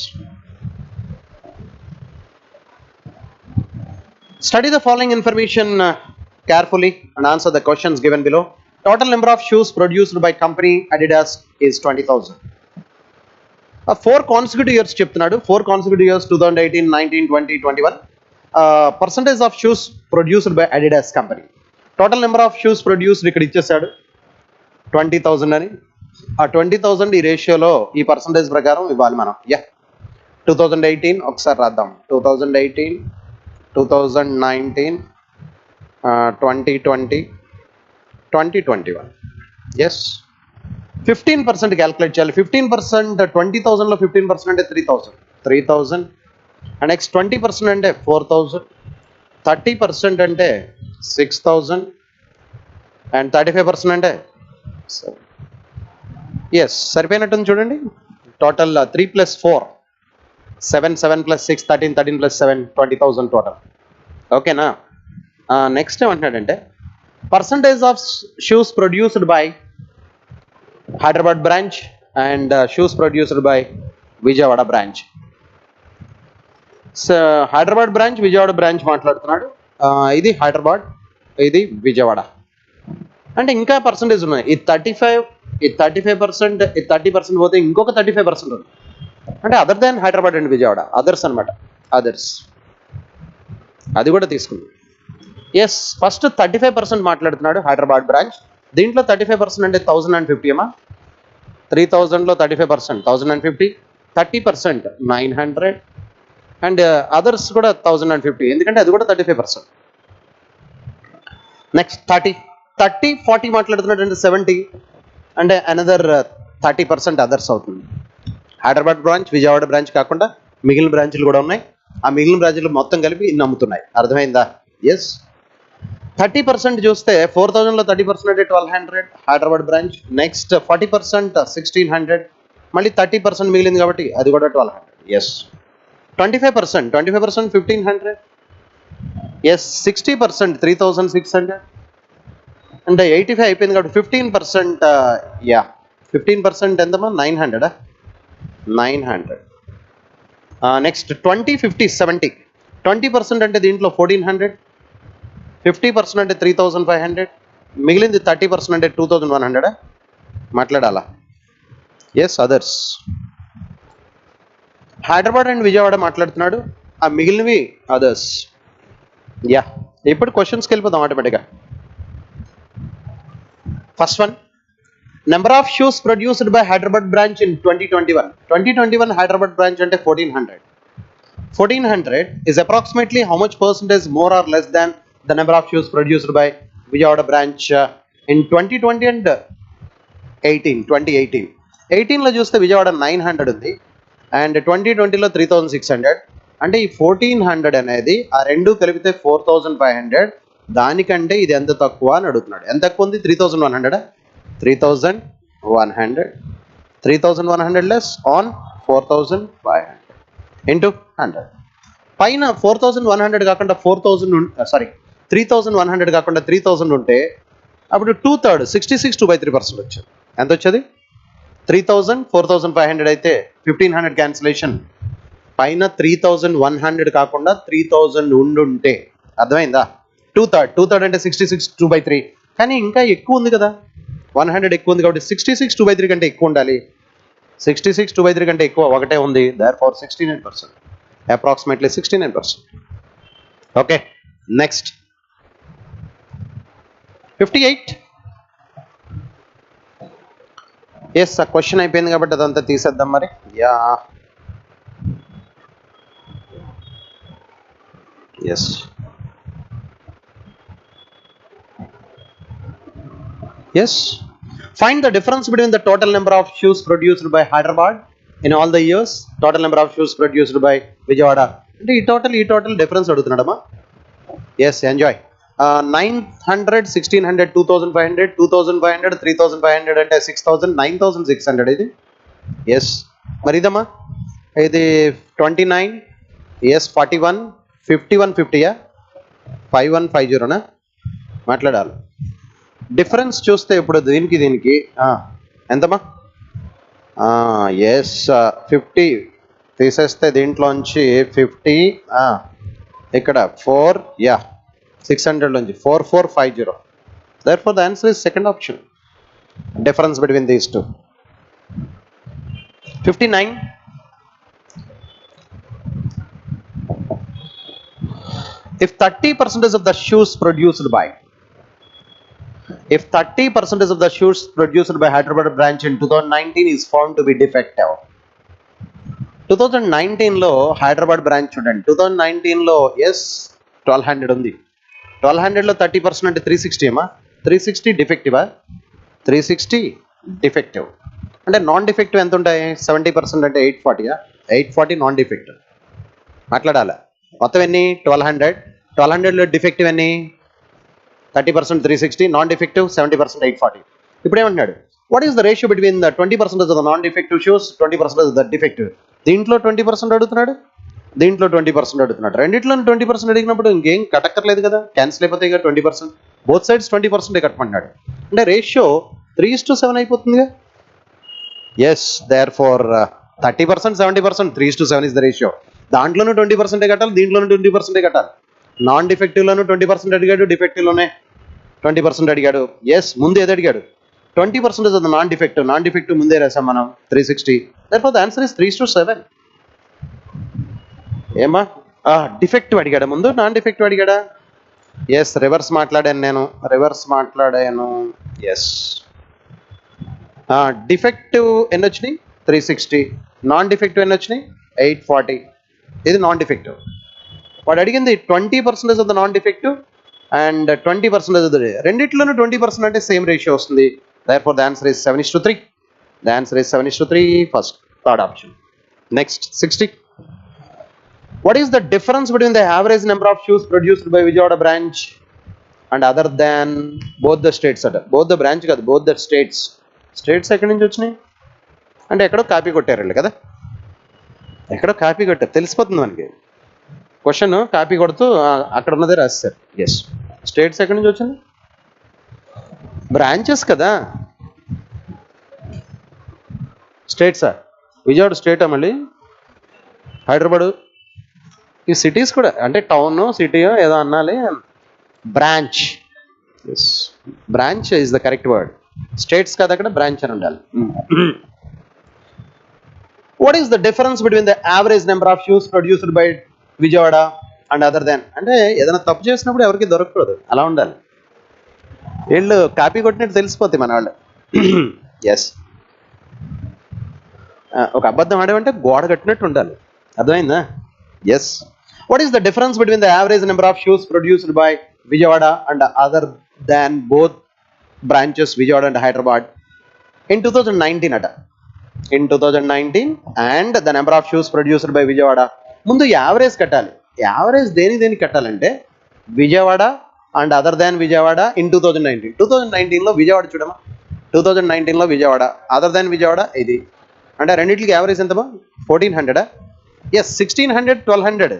Speaker 2: Study the following information carefully and answer the questions given below. Total number of shoes produced by company Adidas is 20,000. 4 consecutive years చెప్తున్నాడు. 4 consecutive years 2018, 19, 20, 21. Percentage of shoes produced by Adidas company. Total number of shoes produced ఇక్కడ ఇచ్చేసాడు 20,000 అని. ఆ 20,000 ఈ రేషియోలో ఈ percentage ప్రకారం ఇవ్వాలి మనం. 2018 ఒకసారి రాద్దాం. 2018, 2019, 2020, 2021. ఎస్, 15% క్యాల్కులేట్ చేయాలి. 15% 20,000లో 15% అంటే 3,000. అండ్ నెక్స్ట్ 20% అంటే 4,000. 30% అంటే 6,000. అండ్ 35% అంటే ఎస్ సరిపోయినట్టుంది చూడండి. Total 3 + 4 7, 7 + 6 13, 13 + 7 20,000 total. ఓకేనా? నెక్స్ట్ ఏమంటున్నాడంటే percentage of shoes produced by Hyderabad branch and shoes produced by Vijayawada branch. Hyderabad branch, Vijayawada branch మాట్లాడుతున్నాడు. ఇది హైదరాబాద్, ఇది విజయవాడ. అంటే ఇంకా పర్సంటేజ్ ఉన్నాయి. ఈ 35, ఈ 35%, ఈ 30% పోతే ఇంకొక 35% ఉంది. అంటే other than Hyderabad and Vijayawada, others అనమాట. అదర్స్ అది కూడా తీసుకుంది. ఎస్, ఫస్ట్ 35% మాట్లాడుతున్నాడు హైదరాబాద్ బ్రాంచ్. దీంట్లో 35% అంటే 1050 అమ్మా. 3,000లో 35% 1050, 30% 900 అండ్ అదర్స్ కూడా 1050, ఎందుకంటే అది కూడా 35%. నెక్స్ట్ 30, 40 మాట్లాడుతున్నాడు అంటే 70 అంటే అనదర్ 30% అదర్స్ అవుతుంది. హైదరాబాద్ బ్రాంచ్, విజయవాడ బ్రాంచ్ కాకుండా మిగిలిన బ్రాంచ్లు కూడా ఉన్నాయి. ఆ మిగిలిన బ్రాంచ్లు మొత్తం కలిపి ఇన్ని అమ్ముతున్నాయి. అర్థమైందా? ఎస్. 30% చూస్తే 4,000లో 30% అంటే 1,200 హైదరాబాద్ బ్రాంచ్. నెక్స్ట్ 40% 1,600, మళ్ళీ 30% మిగిలింది కాబట్టి అది కూడా 1,200. ఎస్. 25% 1,500. ఎస్. 60% 3,600 అంటే 85 అయిపోయింది కాబట్టి 15% 15% ఎంతమా 900. 900. నెక్స్ట్ 20, 50, 70. 20% అంటే దీంట్లో 1,400, 50% అంటే 3,500, మిగిలింది 30% అంటే 2,100. మాట్లాడాలా? Yes. Others. Hyderabad and Vijayawada మాట్లాడుతున్నాడు, ఆ మిగిలినవి అదర్స్. ఇప్పుడు క్వశ్చన్స్కి వెళ్ళిపోదాం ఆటోమేటిక్గా. First one, number of shoes produced by Hyderabad branch in 2021. 2021 Hyderabad branch అంటే 1,400. 1,400 is approximately how much percentage more or less than the number of shoes produced by Vijayawada branch in 2020 and 2018. 18లో చూస్తే విజయవాడ 900 ఉంది, అండ్ 2020లో 3600. అంటే ఈ 1400 అనేది ఆ రెండు కలిపితే 4500, దానికంటే ఇది ఎంత తక్కువ అని అడుగుతున్నాడు. ఎంత తక్కువ ఉంది? 3100. 3100 3100 లెస్ ఆన్ 4500 ఇంటూ 100. పైన 4100 కాకుండా 3100 కాకుండా 3000 ఉంటే అప్పుడు 2/3 66 2/3% వచ్చింది. ఎంత వచ్చేది? 3000 4500 అయితే 1500 క్యాన్సిలేషన్. పైన 3100 కాకుండా 3000 ఉండుంటే అర్థమైందా? 2/3 అంటే 66 2/3, కానీ ఇంకా ఎక్కువ ఉంది కదా, 100 ఎక్కువ ఉంది కాబట్టి 66 2/3 కంటే ఎక్కువ ఉండాలి. 66 2/3 కంటే ఎక్కువ ఒకటే ఉంది, therefore 69%, approximately 69%. Okay, next 58. Yes, ఆ క్వశ్చన్ అయిపోయింది కాబట్టి అదంతా తీసేద్దాం మరి. Yeah, yes. Yes. Find the difference between the total number of shoes produced by Hyderabad in all the years, total number of shoes produced by Vijayawada. అంటే ఈ total difference అడుగుతున్నాడమ్మా. Yes, enjoy. 900 1600 2500 2500 3500 అంటే 6000 9600 ఇది. ఎస్, మరి ఇదమ్మా ఇది 29. Yes, 41 51 50యా 5150నా మాట్లాడాలి. Difference చూస్తే ఇప్పుడు దీనికి ఎంతమ్మా? ఎస్, 50 తీసేస్తే దీంట్లోంచి 50, ఇక్కడ 4, yeah 600లోంచి 4450. therefore the answer is second option, difference between these two. 59. If 30% of the shoes produced by Hyderabad branch in 2019 is found to be defective. 2019లో హైదరాబాద్ బ్రాంచ్ చూడండి. 2019లో ఎస్ 1200 ఉంది. 1200లో 30% అంటే 360 అమ్మా. 360 డిఫెక్టివా? 360 డిఫెక్టివ్. అంటే నాన్ డిఫెక్టివ్ ఎంత ఉంటాయి? 70% అంటే 840యా? 840 నాన్ డిఫెక్టివ్. మాట్లాడాలా? మొత్తం ఎన్ని? 1200. 1200లో డిఫెక్టివ్ ఎన్ని? 30% 360, నాన్ డిఫెక్టివ్ 70% 840. ఇప్పుడు ఏమంటున్నాడు? What is the ratio between the 20% of the non defective shoes, 20% of the defective? దీంట్లో 20% అడుగుతున్నాడు, దీంట్లో 20% అడుగుతున్నాడు. రెండిట్లో 20% అడిగినప్పుడు ఇంకేం కట్టక్కర్లేదు కదా, క్యాన్సిల్ అయిపోతాయి కదా 20%. బోత్ సైడ్స్ 20% కట్టమన్నాడు. అంటే రేషియో 3:7 అయిపోతుందిగా. Yes, therefore 30% 70%, 3:7 is the ratio. దాంట్లోనూ 20% కట్టాలి, దీంట్లోనూ 20% కట్టాలి. నాన్ డిఫెక్టివ్లోనూ 20% అడిగాడు, డిఫెక్టివ్లోనే 20% అడిగాడు. ఎస్, ముందు ఏది అడిగాడు? 20% ఆఫ్ ద నాన్ డిఫెక్టివ్ ముందే రాసాం మనం 360. therefore the answer is 3:7. ఏమా డిఫెక్టివ్ అడిగాడా ముందు, నాన్ డిఫెక్టివ్ అడిగాడా? ఎస్, రివర్స్ మాట్లాడాను. ఎస్, డిఫెక్టివ్ ఎన్ని వచ్చినాయి? 360. నాన్ డిఫెక్టివ్ ఎన్ని వచ్చినాయి? 840. ఇది నాన్ డిఫెక్టివ్. వాడు అడిగింది 20% of the non defective and 20% of the, రెండిట్లోనూ 20% అంటే సేమ్ రేషియో వస్తుంది. therefore the answer is 7:3. the answer is 7:3, first, third option. Next, 60. what is the difference between the average number of shoes produced by Vijayawada branch and other than both the states? both the branch కాదు, both the states. States ఎక్కడి నుంచి వచ్చినాయి అంటే ఎక్కడో copy కొట్టారు కదా, ఎక్కడో copy కొట్టారు, తెలిసిపోతుంది మనకి. క్వశ్చన్ కాపీ కొడుతూ అక్కడ ఉన్నదే రాస్తారు. ఎస్, స్టేట్స్ ఎక్కడి నుంచి వచ్చింది? బ్రాంచెస్ కదా. స్టేట్సా? విజయవాడ స్టేటా? మళ్ళీ హైదరాబాదు, ఈ సిటీస్ కూడా అంటే టౌన్ సిటీయో ఏదో అనాలి. Branch, yes, branch is the correct word. States కాదు, అక్కడ బ్రాంచ్ అని ఉండాలి. What is the difference between the average number of shoes produced by Vijayawada and other than? అంటే ఏదైనా తప్పు చేసినప్పుడు ఎవరికి దొరకకూడదు, అలా ఉండాలి. వీళ్ళు కాపీ కొట్టినట్టు తెలిసిపోతాయి మన వాళ్ళు. ఎస్, ఒక అబద్ధం ఆడేమంటే గోడ కట్టినట్టు ఉండాలి, అర్థమైందా? Yes, what is the difference between the average number of shoes produced by Vijayawada and other than both branches Vijayawada and Hyderabad in 2019 అట. in 2019 and the number of shoes produced by Vijayawada. ముందు యావరేజ్ కట్టాలి. యావరేజ్ దేనికి కట్టాలంటే Vijayawada and other than Vijayawada in 2019. 2019లో విజయవాడ చూడమా, 2019లో Vijayawada other than Vijayawada ఇది అంటే రెండింటికి యావరేజ్ ఎంతమా 1400. ఎస్ 1600 1200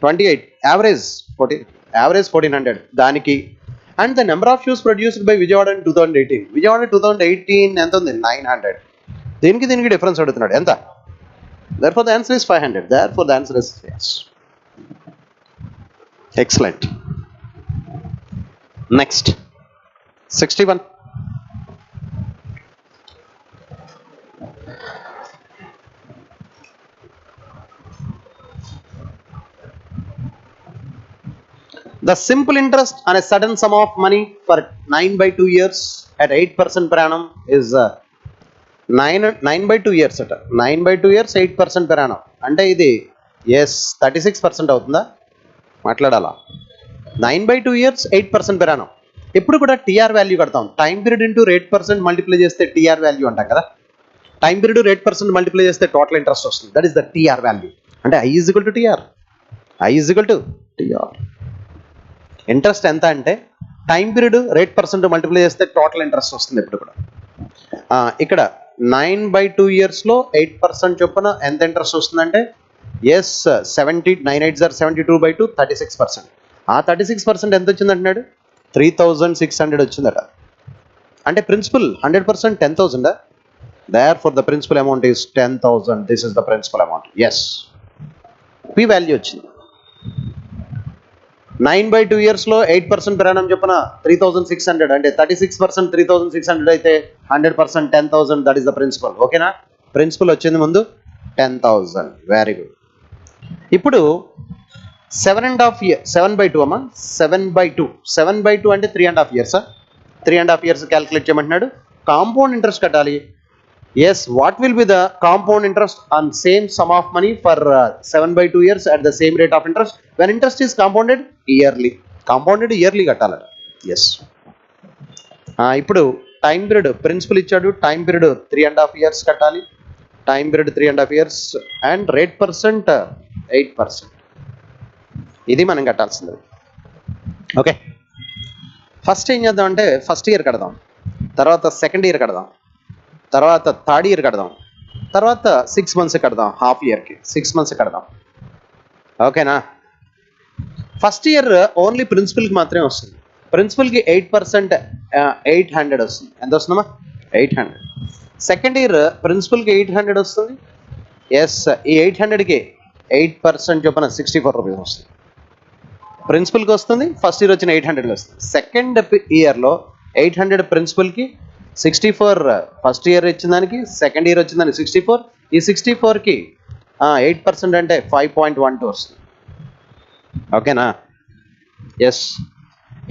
Speaker 2: 28 యావరేజ్ 1400 దానికి. And the number of shoes produced by Vijayawada in 2018. Vijayawada 2018 ఎంత ఉంది 900. దీనికి డిఫరెన్స్ అడుగుతున్నాడు ఎంత. Therefore the answer is 500. Therefore the answer is yes. Excellent. Next 61. The simple interest on a certain sum of money for 9/2 years at 8% per annum is 9/2 years అట. 9/2 years 8% per annum అంటే ఇది yes 36% అవుతుందా మాట్లాడాలా. 9/2 years 8% per annum. ఎప్పుడు కూడా TR value కడతాం. Time period into rate percent multiply చేస్తే TR value అంటాం కదా. Time period rate percent multiply చేస్తే టోటల్ ఇంట్రెస్ట్ వస్తుంది. That is the TR value. అంటే I is equal to TR. Interest ఎంత అంటే time period rate percent multiply చేస్తే total interest వస్తుంది ఎప్పుడు కూడా. ఇక్కడ 9/2 yearsలో 8% చొప్పున ఎంత ఇంట్రెస్ట్ వస్తుందంటే ఎస్ 9/8 36%. ఆ 36% ఎంత వచ్చింది అంటున్నాడు 3600 వచ్చిందట. అంటే principal 100% 10,000. Therefore the principal amount is 10,000. This is the principal amount. Yes. P value వచ్చింది. 9/2 yearsలో 8% per annum చొప్పున 3600 అంటే 36% 3600 అయితే 100% 10,000. That is the principal. ఓకేనా. ప్రిన్సిపల్ వచ్చింది ముందు 10,000. Very good. ఇప్పుడు 7.5 years 7/2 అమ్మా 7/2 అంటే 3.5 years. 3.5 years క్యాలిక్యులేట్ చేయమంటున్నాడు. కాంపౌండ్ ఇంట్రెస్ట్ కట్టాలి. Yes, what will be the compound interest on same sum of money for 7/2 years at the same rate of interest when interest is compounded yearly? Compounded yearly కట్టాలట. Yes. ఇప్పుడు time period principal ఇచ్చాడు. Time period 3.5 years కట్టాలి. Time period 3.5 years and rate percent 8%. ఇది మనం కట్టాల్సింది. Okay. First ఏం చేద్దాం అంటే first year కడదాం, తర్వాత సెకండ్ ఇయర్ కడదాం, తర్వాత థర్డ్ ఇయర్ కడదాం, తర్వాత 6 months కడదాం. హాఫ్ ఇయర్కి 6 months కడదాం. ఓకేనా. ఫస్ట్ ఇయర్ ఓన్లీ ప్రిన్సిపల్కి మాత్రమే వస్తుంది. ప్రిన్సిపల్కి 8% 800 వస్తుంది. ఎంత వస్తుందమ్మా 800. సెకండ్ ఇయర్ ప్రిన్సిపల్కి 800 వస్తుంది. ఎస్ ఈ 800కి 8% చొప్పున 64 rupees వస్తుంది. ప్రిన్సిపల్కి వస్తుంది. ఫస్ట్ ఇయర్ వచ్చిన 800కి వస్తుంది. సెకండ్ ఇయర్లో 800 ప్రిన్సిపల్కి 64 ఫస్ట్ ఇయర్ ఇచ్చిన దానికి, సెకండ్ ఇయర్ వచ్చిన దానికి 64. ఈ 64కి 8% అంటే 5.12 వస్తుంది. ఓకేనా. ఎస్.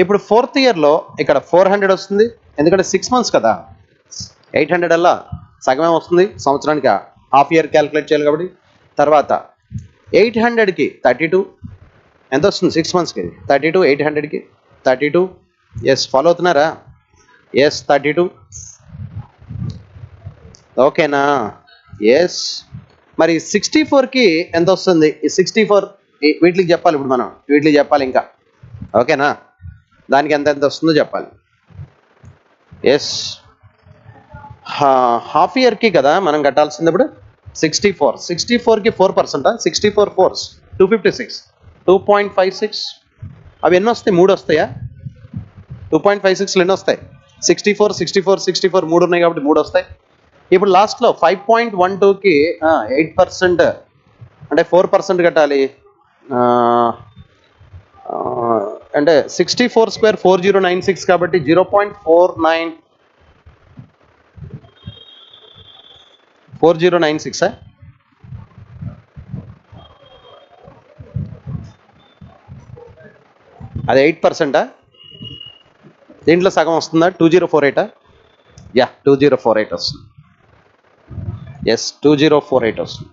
Speaker 2: ఇప్పుడు ఫోర్త్ ఇయర్లో ఇక్కడ 400 వస్తుంది. ఎందుకంటే 6 months కదా. 800 అలా సగమే వస్తుంది. సంవత్సరానికి హాఫ్ ఇయర్ క్యాలిక్యులేట్ చేయాలి కాబట్టి. తర్వాత 800కి 32 ఎంత వస్తుంది 6 monthsకి 32. 800కి 32. ఎస్ ఫాలో అవుతున్నారా. ఎస్ 32. ఓకేనా. ఎస్. మరి 64కి ఎంత వస్తుంది. ఈ 64 వీటికి చెప్పాలి. ఇప్పుడు మనం వీటికి చెప్పాలి ఇంకా. ఓకేనా. దానికి ఎంత వస్తుందో చెప్పాలి. ఎస్. హాఫ్ ఇయర్కి కదా మనం కట్టాల్సింది. ఇప్పుడు 64కి 4%. 64 4s 256. 2.56 అవి ఎన్ని వస్తాయి 3 వస్తాయా. 2.56 ఎన్ని వస్తాయి 64 64 64 3 ఉన్నాయి కాబట్టి 3 వస్తాయి. ఇప్పుడు లాస్ట్లో 5.12కి 8% అంటే 4% కట్టాలి. అంటే 64 square 4096 కాబట్టి 0.49 4096. అది 8%. దీంట్లో సగం వస్తుందా 2048. యా 2048 వస్తుంది. ఎస్ 2048 వస్తుంది.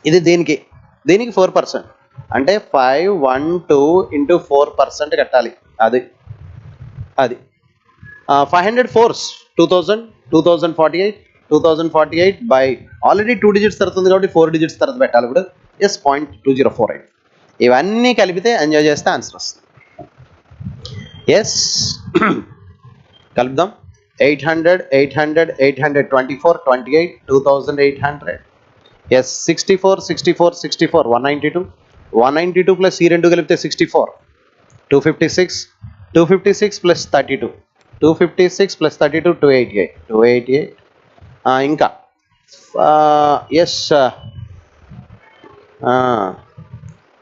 Speaker 2: ఇది దీనికి 4% అంటే 512 into 4% కట్టాలి. అది 500 4s 2000 2048 2048 బై ఆల్రెడీ 2 డిజిట్స్ తరుతుంది కాబట్టి 4 డిజిట్స్ తర్వాత పెట్టాలి ఇప్పుడు. ఎస్ 0.2048. ఇవన్నీ కలిపితే ఎంజాయ్ చేస్తే ఆన్సర్ వస్తుంది. ఎస్ కలుపుదాం. 800, 800, 824, 28, 2800. ఎస్ 64, 64, 64, 192. 192 ప్లస్ ఈ రెండు కలిపితే 64. 256, 256 ప్లస్ 32. 256 ప్లస్ 32, 288. 288. ఇంకా ఎస్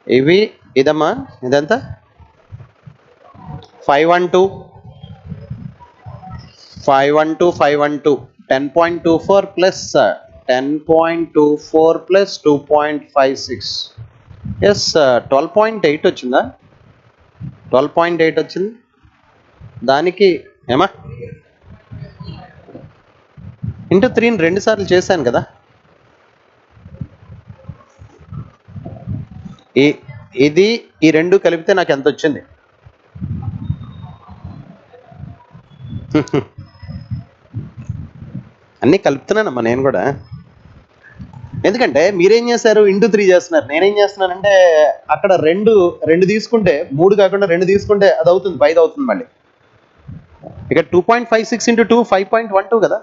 Speaker 2: ఇవి ఇదమ్మా ఇదంతా 512, 512, 512. 10.24 ప్లస్ 10.24 ప్లస్ 2.56. ఎస్ 12.8 వచ్చిందా? 12.8 వచ్చింది. దానికి ఏమా ఇంటూ 3ని 2 సార్లు చేశాను కదా. ఇది ఈ రెండు కలిపితే నాకు ఎంత వచ్చింది? అన్నీ కలుపుతున్నానమ్మా నేను కూడా. ఎందుకంటే మీరేం చేశారు, ఇంటూ 3 చేస్తున్నారు. నేనేం చేస్తున్నానంటే అక్కడ రెండు తీసుకుంటే 3 కాకుండా 2 తీసుకుంటే అది అవుతుంది, 5 అవుతుంది మళ్ళీ. ఇక 2.56 ఇంటూ 2 5.12 కదా.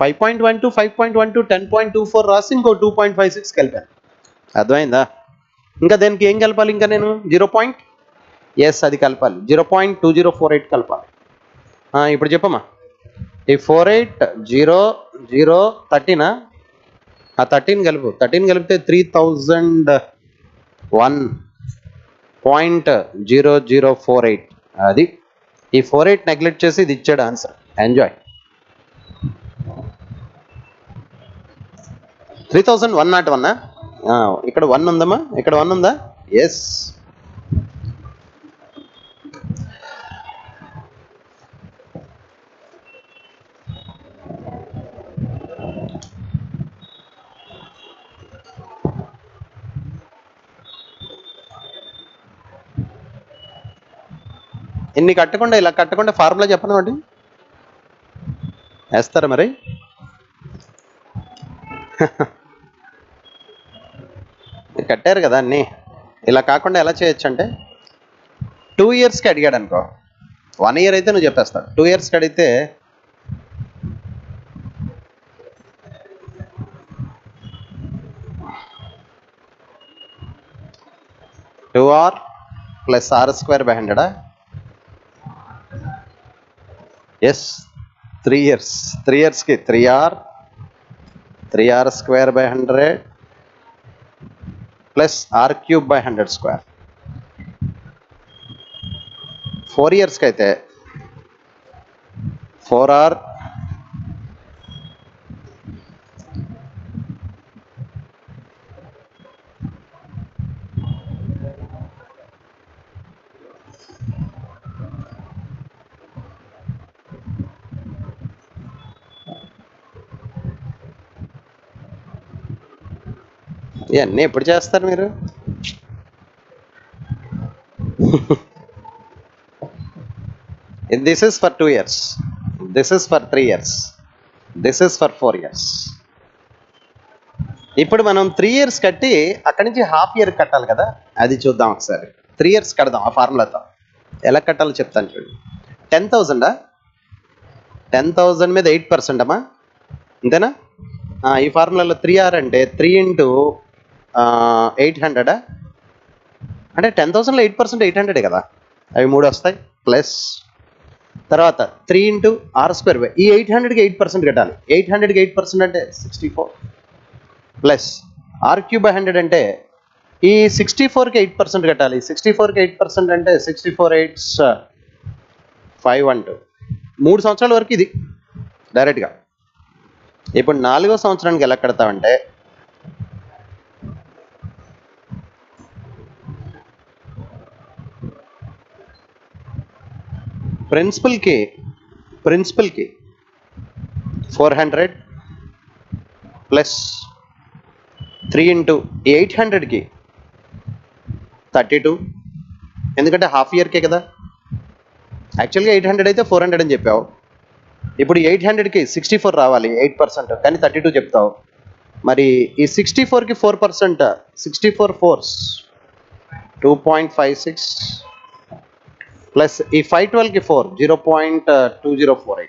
Speaker 2: 5.12, 5.12, 10.24 రాసి ఇంకో 2.56 కలిపాను. అర్థమైందా? ఇంకా దానికి ఏం కలపాలి? ఇంకా నేను 0. ఎస్ అది కలపాలి. 0.2048 కలపాలి. ఇప్పుడు చెప్పమ్మా. ఈ 48 0 0 13 ఆ 13 కలుపు. 13 కలిపితే 3001.0048. అది ఈ 48 నెగ్లెక్ట్ చేసి ఇది ఇచ్చాడు ఆన్సర్. ఎంజాయ్. 3101. ఇక్కడ 1 ఉందమ్మా, ఇక్కడ 1 ఉందా? ఎస్ ఇన్ని కట్టకుండా ఇలా కట్టకుండా ఫార్ములా చెప్పను వాటి వేస్తారా మరి? కట్టారు కదా అన్నీ. ఇలా కాకుండా ఎలా చేయొచ్చు అంటే 2 ఇయర్స్కి అడిగాడు అనుకో. 1 ఇయర్ అయితే నువ్వు చెప్పేస్తావు. 2 ఇయర్స్కి అడిగితే (2r + r²/100) ఎస్ 3 ఇయర్స్. 3 ఇయర్స్కి 3r (3r²/100) ప్లస్ r³/100². 4 ఇయర్స్కి అయితే 4r ఇవన్నీ ఎప్పుడు చేస్తారు మీరు? This is for 2 years, this is for 3 years, this is for 4 years. ఇప్పుడు మనం 3 ఇయర్స్ కట్టి అక్కడి నుంచి హాఫ్ ఇయర్ కట్టాలి కదా. అది చూద్దాం ఒకసారి. 3 ఇయర్స్ కడదాం ఆ ఫార్ములాతో. ఎలా కట్టాలో చెప్తాను చూడండి. 10,000 10,000 మీద 8% అమ్మా, అంతేనా? ఈ ఫార్ములాలో 3r అంటే 3 × 800 అంటే 10,000లో 8% 800 కదా. అవి 3 వస్తాయి. ప్లస్ తర్వాత 3 × r². ఈ 800కి 8% కట్టాలి. 800కి 8% అంటే 64 ప్లస్ r³/100 అంటే ఈ 64కి 8% కట్టాలి. 64కి 8% అంటే 64 8s 512. 3 సంవత్సరాల వరకు ఇది డైరెక్ట్గా. ఇప్పుడు 4వ సంవత్సరానికి ఎలా కడతామంటే ప్రిన్సిపల్కి 400 ప్లస్ 3 × 800కి 32. ఎందుకంటే హాఫ్ ఇయర్కే కదా. యాక్చువల్గా 800 అయితే 400 అని చెప్పావు. ఇప్పుడు 800కి 64 రావాలి 8%, కానీ 32 చెప్తావు. మరి ఈ 64కి 4%, 64 4s 2.56 ప్లస్ ఈ 512కి 4 0.2048.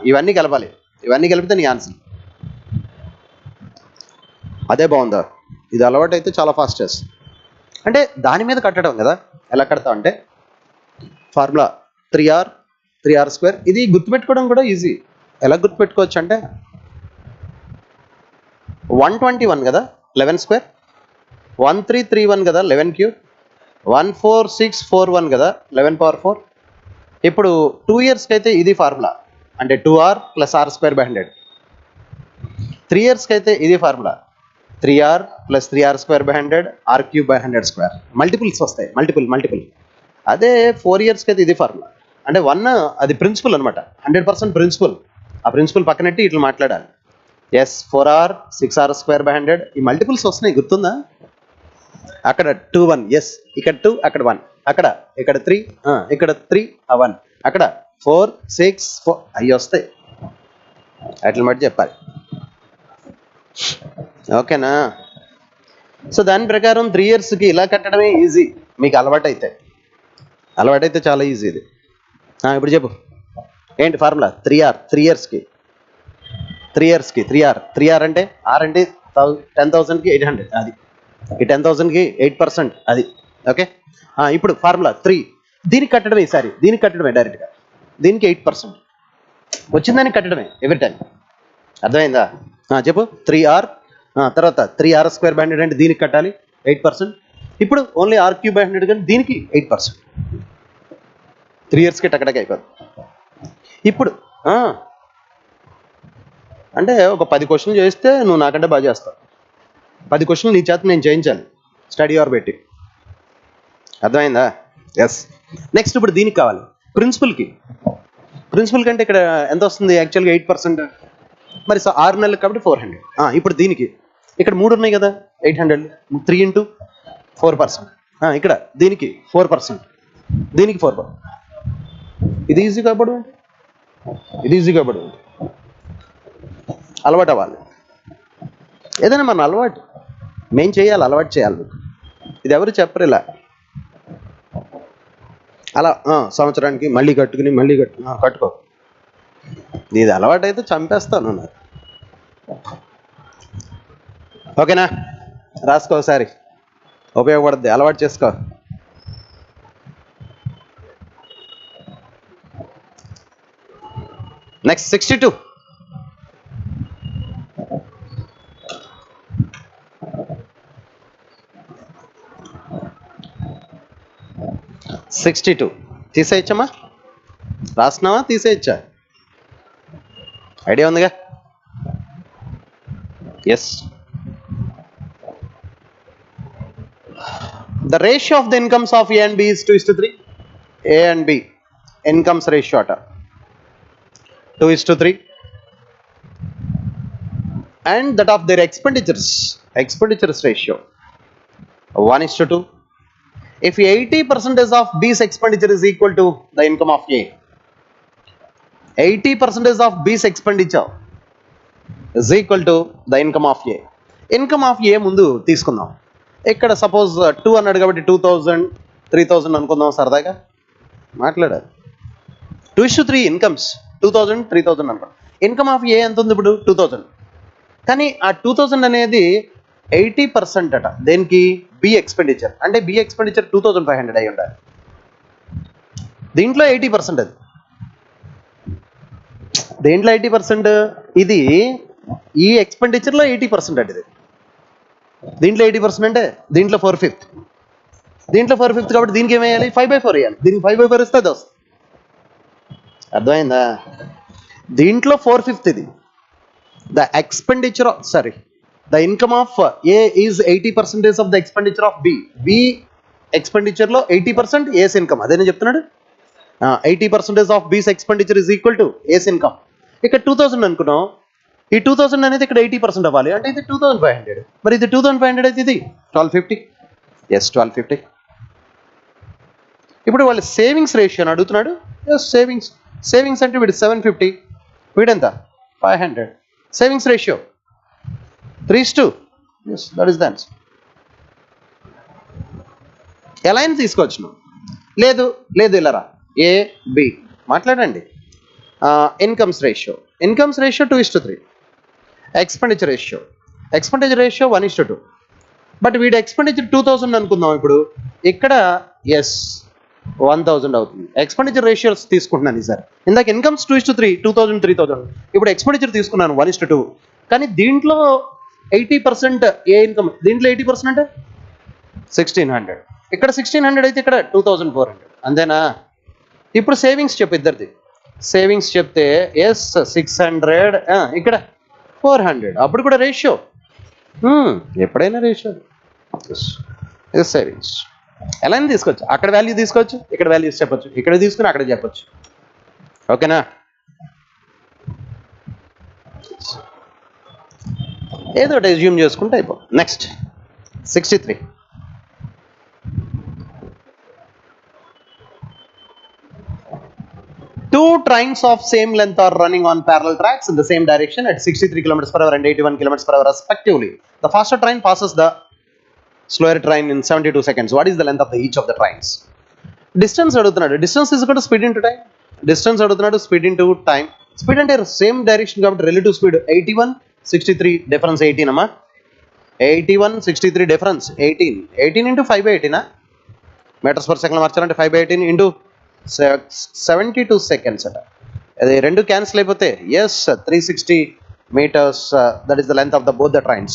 Speaker 2: ఇవన్నీ కలపాలి, ఇవన్నీ కలిపితే నీ ఆన్సర్. అదే బాగుందా? ఇది అలవాటు అయితే చాలా ఫాస్ట్ చేస్తుంది. అంటే దాని మీద కట్టడం కదా. ఎలా కడతావు అంటే ఫార్ములా 3r స్క్వేర్. ఇది గుర్తుపెట్టుకోవడం కూడా ఈజీ. ఎలా గుర్తుపెట్టుకోవచ్చు అంటే 121 కదా 11 స్క్వేర్, 1331 కదా 11 క్యూబ్, 14641 కదా 11 పవర్ 4. ఇప్పుడు 2 ఇయర్స్కి అయితే ఇది ఫార్ములా, అంటే 2r plus r square by 100. 3 ఇయర్స్కి అయితే ఇది formula 3r plus 3r square by 100 r cube by 100 square. Multiples వస్తాయి, మల్టిపుల్. అదే 4 ఇయర్స్కి అయితే ఇది ఫార్ములా, అంటే 1 అది ప్రిన్సిపల్ అనమాట, 100% ప్రిన్సిపల్. ఆ ప్రిన్సిపల్ పక్కనెట్టి ఇట్లా మాట్లాడాలి. Yes 4r 6r square by 100. ఈ మల్టిపుల్స్ వస్తున్నాయి, గుర్తుందా? అక్కడ 2 1, ఎస్ ఇక్కడ 2, అక్కడ 1, ఇక్కడ 3, ఇక్కడ 3 1, అక్కడ 4 6 4 అవి వస్తాయి. అట్లా మట్టి చెప్పాలి. ఓకేనా? సో దాని ప్రకారం 3 ఇయర్స్కి ఇలా కట్టడమే ఈజీ. మీకు అలవాటైతే చాలా ఈజీ ఇది. ఇప్పుడు చెప్పు ఏంటి ఫార్ములా? 3r 3 ఇయర్స్కి 3r అంటే r అంటే 10,000కి 800, అది ఈ 10,000కి 8%, అది ఓకే. ఇప్పుడు ఫార్ములా 3 దీనికి కట్టడమే, ఈసారి దీనికి కట్టడమే డైరెక్ట్గా. దీనికి 8% వచ్చిందని కట్టడమే ఎవ్రీ టైం. అర్థమైందా? చెప్పు 3r తర్వాత 3r స్క్వేర్ బై 100 అంటే దీనికి కట్టాలి 8%. ఇప్పుడు ఓన్లీ r క్యూబ్ బై 100 కానీ దీనికి 8%. 3 ఇయర్స్కి టక్కడకి అయిపోతుంది. ఇప్పుడు అంటే ఒక 10 క్వశ్చన్లు చేస్తే నువ్వు నాకంటే బాగా చేస్తావు. 10 క్వశ్చన్లు నీ చేత నేను చేయించాలి, స్టడీ అవర్ పెట్టి. అర్థమైందా? ఎస్. నెక్స్ట్ ఇప్పుడు దీనికి కావాలి ప్రిన్సిపల్ కంటే ఇక్కడ ఎంత వస్తుంది యాక్చువల్గా 8%. మరి 6 నెలలు కాబట్టి 400. ఇప్పుడు దీనికి ఇక్కడ 3 ఉన్నాయి కదా 800, 3 ఇంటూ 4%. ఇక్కడ దీనికి 4%, దీనికి 4%. ఇది ఈజీ కాబట్టి అలవాటు అవ్వాలి. ఏదైనా మన అలవాటు మేం చేయాలి, అలవాటు చేయాలి. ఇది ఎవరు చెప్పరు ఇలా. అలా సంవత్సరానికి మళ్ళీ కట్టుకో. ఇది అలవాటు అయితే చంపేస్తాను నాకు. ఓకేనా? రాసుకో ఒకసారి, ఉపయోగపడుద్ది, అలవాటు చేసుకో. నెక్స్ట్ 62. తీసేయచ్చమ్మా? రాస్తున్నావా? తీసేయచ్చా? ఐడియా ఉందిగా? Yes. The ratio of the incomes of A and B is 2:3. A and B incomes ratio 2:3, and that of their expenditures ratio 1:2. If 80% of B's expenditure is equal to the income of A, 80% of B's expenditure is equal to the income of A. Income of A ముందు తీసుకుందాం. ఇక్కడ suppose 2 అన్నాడు కాబట్టి 2,000 3,000 అనుకుందాం, సరదాగా మాట్లాడాలి. 2:3 incomes 2,000 3,000 అనుకో. Income of ఏ ఎంత ఉంది ఇప్పుడు? 2,000. కానీ ఆ 2,000 అనేది 80% అట. దేనికి? B expenditure. అంటే బి ఎక్స్పెండిచర్ 2,500 అయి ఉండాలి. దీంట్లో 80% అది. దేంట్లో 80%? ఇది ఈ ఎక్స్పెండిచర్లో 80% అంటే ఇది. దీంట్లో 80% అంటే దీంట్లో 4/5. దీంట్లో 4/5 కాబట్టి దీనికి ఏమేయాలి? 5/4 వేయాలి. దీనికి 5/4 ఇస్తే అది వస్తుంది. అర్థమైందా? దీంట్లో 4/5 ఇది. The income of A is 80% of the expenditure of B. B expenditure లో 80% A's income. అదే నేను చెప్తున్నాడు. 80% of B's expenditure is equal to A's income. ఇక్కడ 2,000 అనుకున్నాం. ఈ 2,000 అనేది ఇక్కడ 80% అవ్వాలి, అంటే ఇది 2,500. మరి ఇది 2,500 అయితే ఇది 1,250. ఎస్ 1,250. ఇప్పుడు వాళ్ళ సేవింగ్స్ రేషియో అని అడుగుతున్నాడు. సేవింగ్స్ అంటే వీడు 750 వీడెంత 500. Savings ratio 3:2. yes, that is the answer. ఎలైన్ తీసుకోవచ్చును. లేదు లేదు ఇలారా ఏ బి మాట్లాడండి. Incomes ratio 2:3. Expenditure ratio 1:2. But వీడి ఎక్స్పెండిచర్ 2000 అనుకుందాం. ఇప్పుడు ఇక్కడ ఎస్ 1000 అవుతుంది. ఎక్స్పెండిచర్ రేషియోస్ తీసుకుంటున్నాను సార్. ఇందాక ఇన్కమ్స్ 2:3, 2000 3000. ఇప్పుడు ఎక్స్పెండిచర్ తీసుకున్నాను 1:2. కానీ దీంట్లో 80% ఏ ఇన్కమ్, దీంట్లో 80% అంటే 1600. ఇక్కడ 1600 అయితే ఇక్కడ 2400. అంతేనా? ఇప్పుడు సేవింగ్స్ చెప్పు ఇద్దరిది. సేవింగ్స్ చెప్తే ఎస్ 600, ఇక్కడ 400. అప్పుడు కూడా రేషియో, ఎప్పుడైనా రేషియో. Yes savings. ఎలా అయినా తీసుకోవచ్చు. అక్కడ వాల్యూ తీసుకోవచ్చు, ఇక్కడ వాల్యూస్ చెప్పొచ్చు, ఇక్కడ తీసుకుని అక్కడ చెప్పొచ్చు. ఓకేనా? ఏదో ఒకటి అజ్యూమ్ చేసుకుంటే అయిపో. Next 63. Two trains of same length are running on parallel tracks in the same direction at 63 km/h and 81 km/h respectively. The faster train passes the slower train in 72 seconds. What is the length of each of the trains? Distance adugutunnadu. Distance is equal to speed into time. Distance adugutunnadu, speed into time. Speed ante same direction kabatti relative speed 81 63 difference 18 amma. 81 63 difference 18. 18 into 5/18 meters per second మార్చాలంటే 5/18 into 72 seconds అట. అది రెండు cancel అయిపోతే yes 360 meters. That is the length of the both the trains.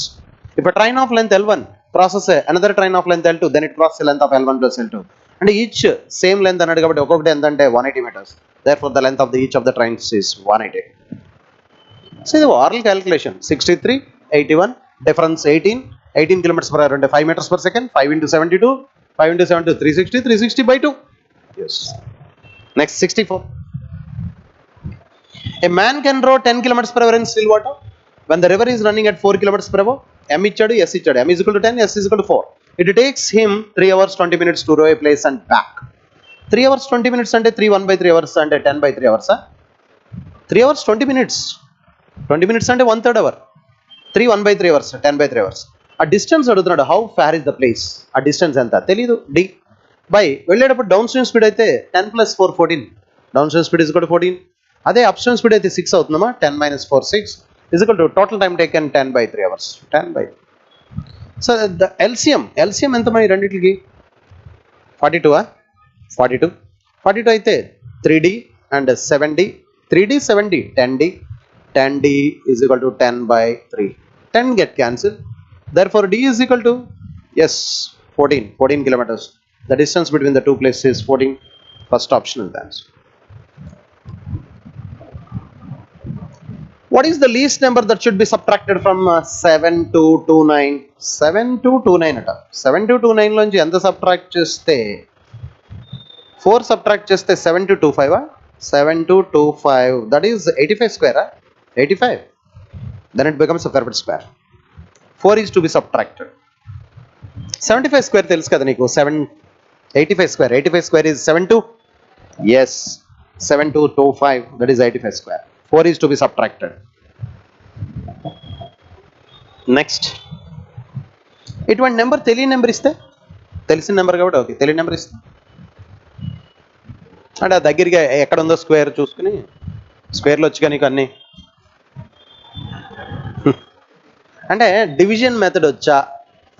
Speaker 2: If a train of length L1 crosses another train of length L2, then it crosses the length of L1 plus L2. And each same length అన్నాడు కాబట్టి ఒక్కొక్కటి ఎంత అంటే 180 meters. Therefore the length of each of the trains is 180. So ఇది oral calculation. 63 81 difference 18 km/h అంటే 5 meters per second. 5 into 72 360 by 2. Yes. Next 64. A man can row 10 km/h in still water when the river is running at 4 km/h. M ఇచ్చాడు, S ఇచ్చాడు. M is equal to 10, S is equal to 4. It takes him 3 hours 20 minutes to row a place and back. 3 hours 20 minutes అంటే 3 1/3 hours అంటే 10/3 hours. 3 hours 20 minutes. 20 minutes అంటే 1/3 hour. 3 1/3 hours 10/3 hours. ఆ distance అడుగుతున్నాడు. How far is the place? ఆ distance ఎంత తెలీదు. D by వెళ్ళేటప్పుడు down stream speed అయితే 10 + 4 14. Down stream speed is equal to 14. అదే అప్ స్ట్రీమ్ స్పీడ్ అయితే 6 అవుతుందమ్మా. 10 - 4 6 is equal to total time taken 10/3 hours. 10/3. So the LCM ఎంత మరి రెండిటికి? 42 42 అయితే 3D and 7D. 3D 7D 10D. 10D is equal to 10/3. 10 get cancelled. Therefore D is equal to 14 kilometers. The distance between the two places is 14. First option is the answer. What is the least number that should be subtracted from 7 to 29? 7 to 29 అట. 7 to 29 లోంచి ఎంత subtract చేస్తే 4 subtract చేస్తే 7 to 25 7 to 25, that is 85 square 85. Then it becomes a perfect square. 4 is to be subtracted. 75 square తెలుసు కదా నీకు. 85 square is 72. Yes, 7225, that is 85 square. 4 is to be subtracted. Next, ఇటువంటి number తెలియని number ఇస్తే, తెలిసిన number కాబట్టి okay, తెలియని number ఇస్తే అంటే దగ్గరగా ఎక్కడ ఉందో స్క్వేర్ చూసుకుని స్క్వేర్లో వచ్చి కానీ అన్నీ అంటే డివిజన్ మెథడ్ వచ్చా,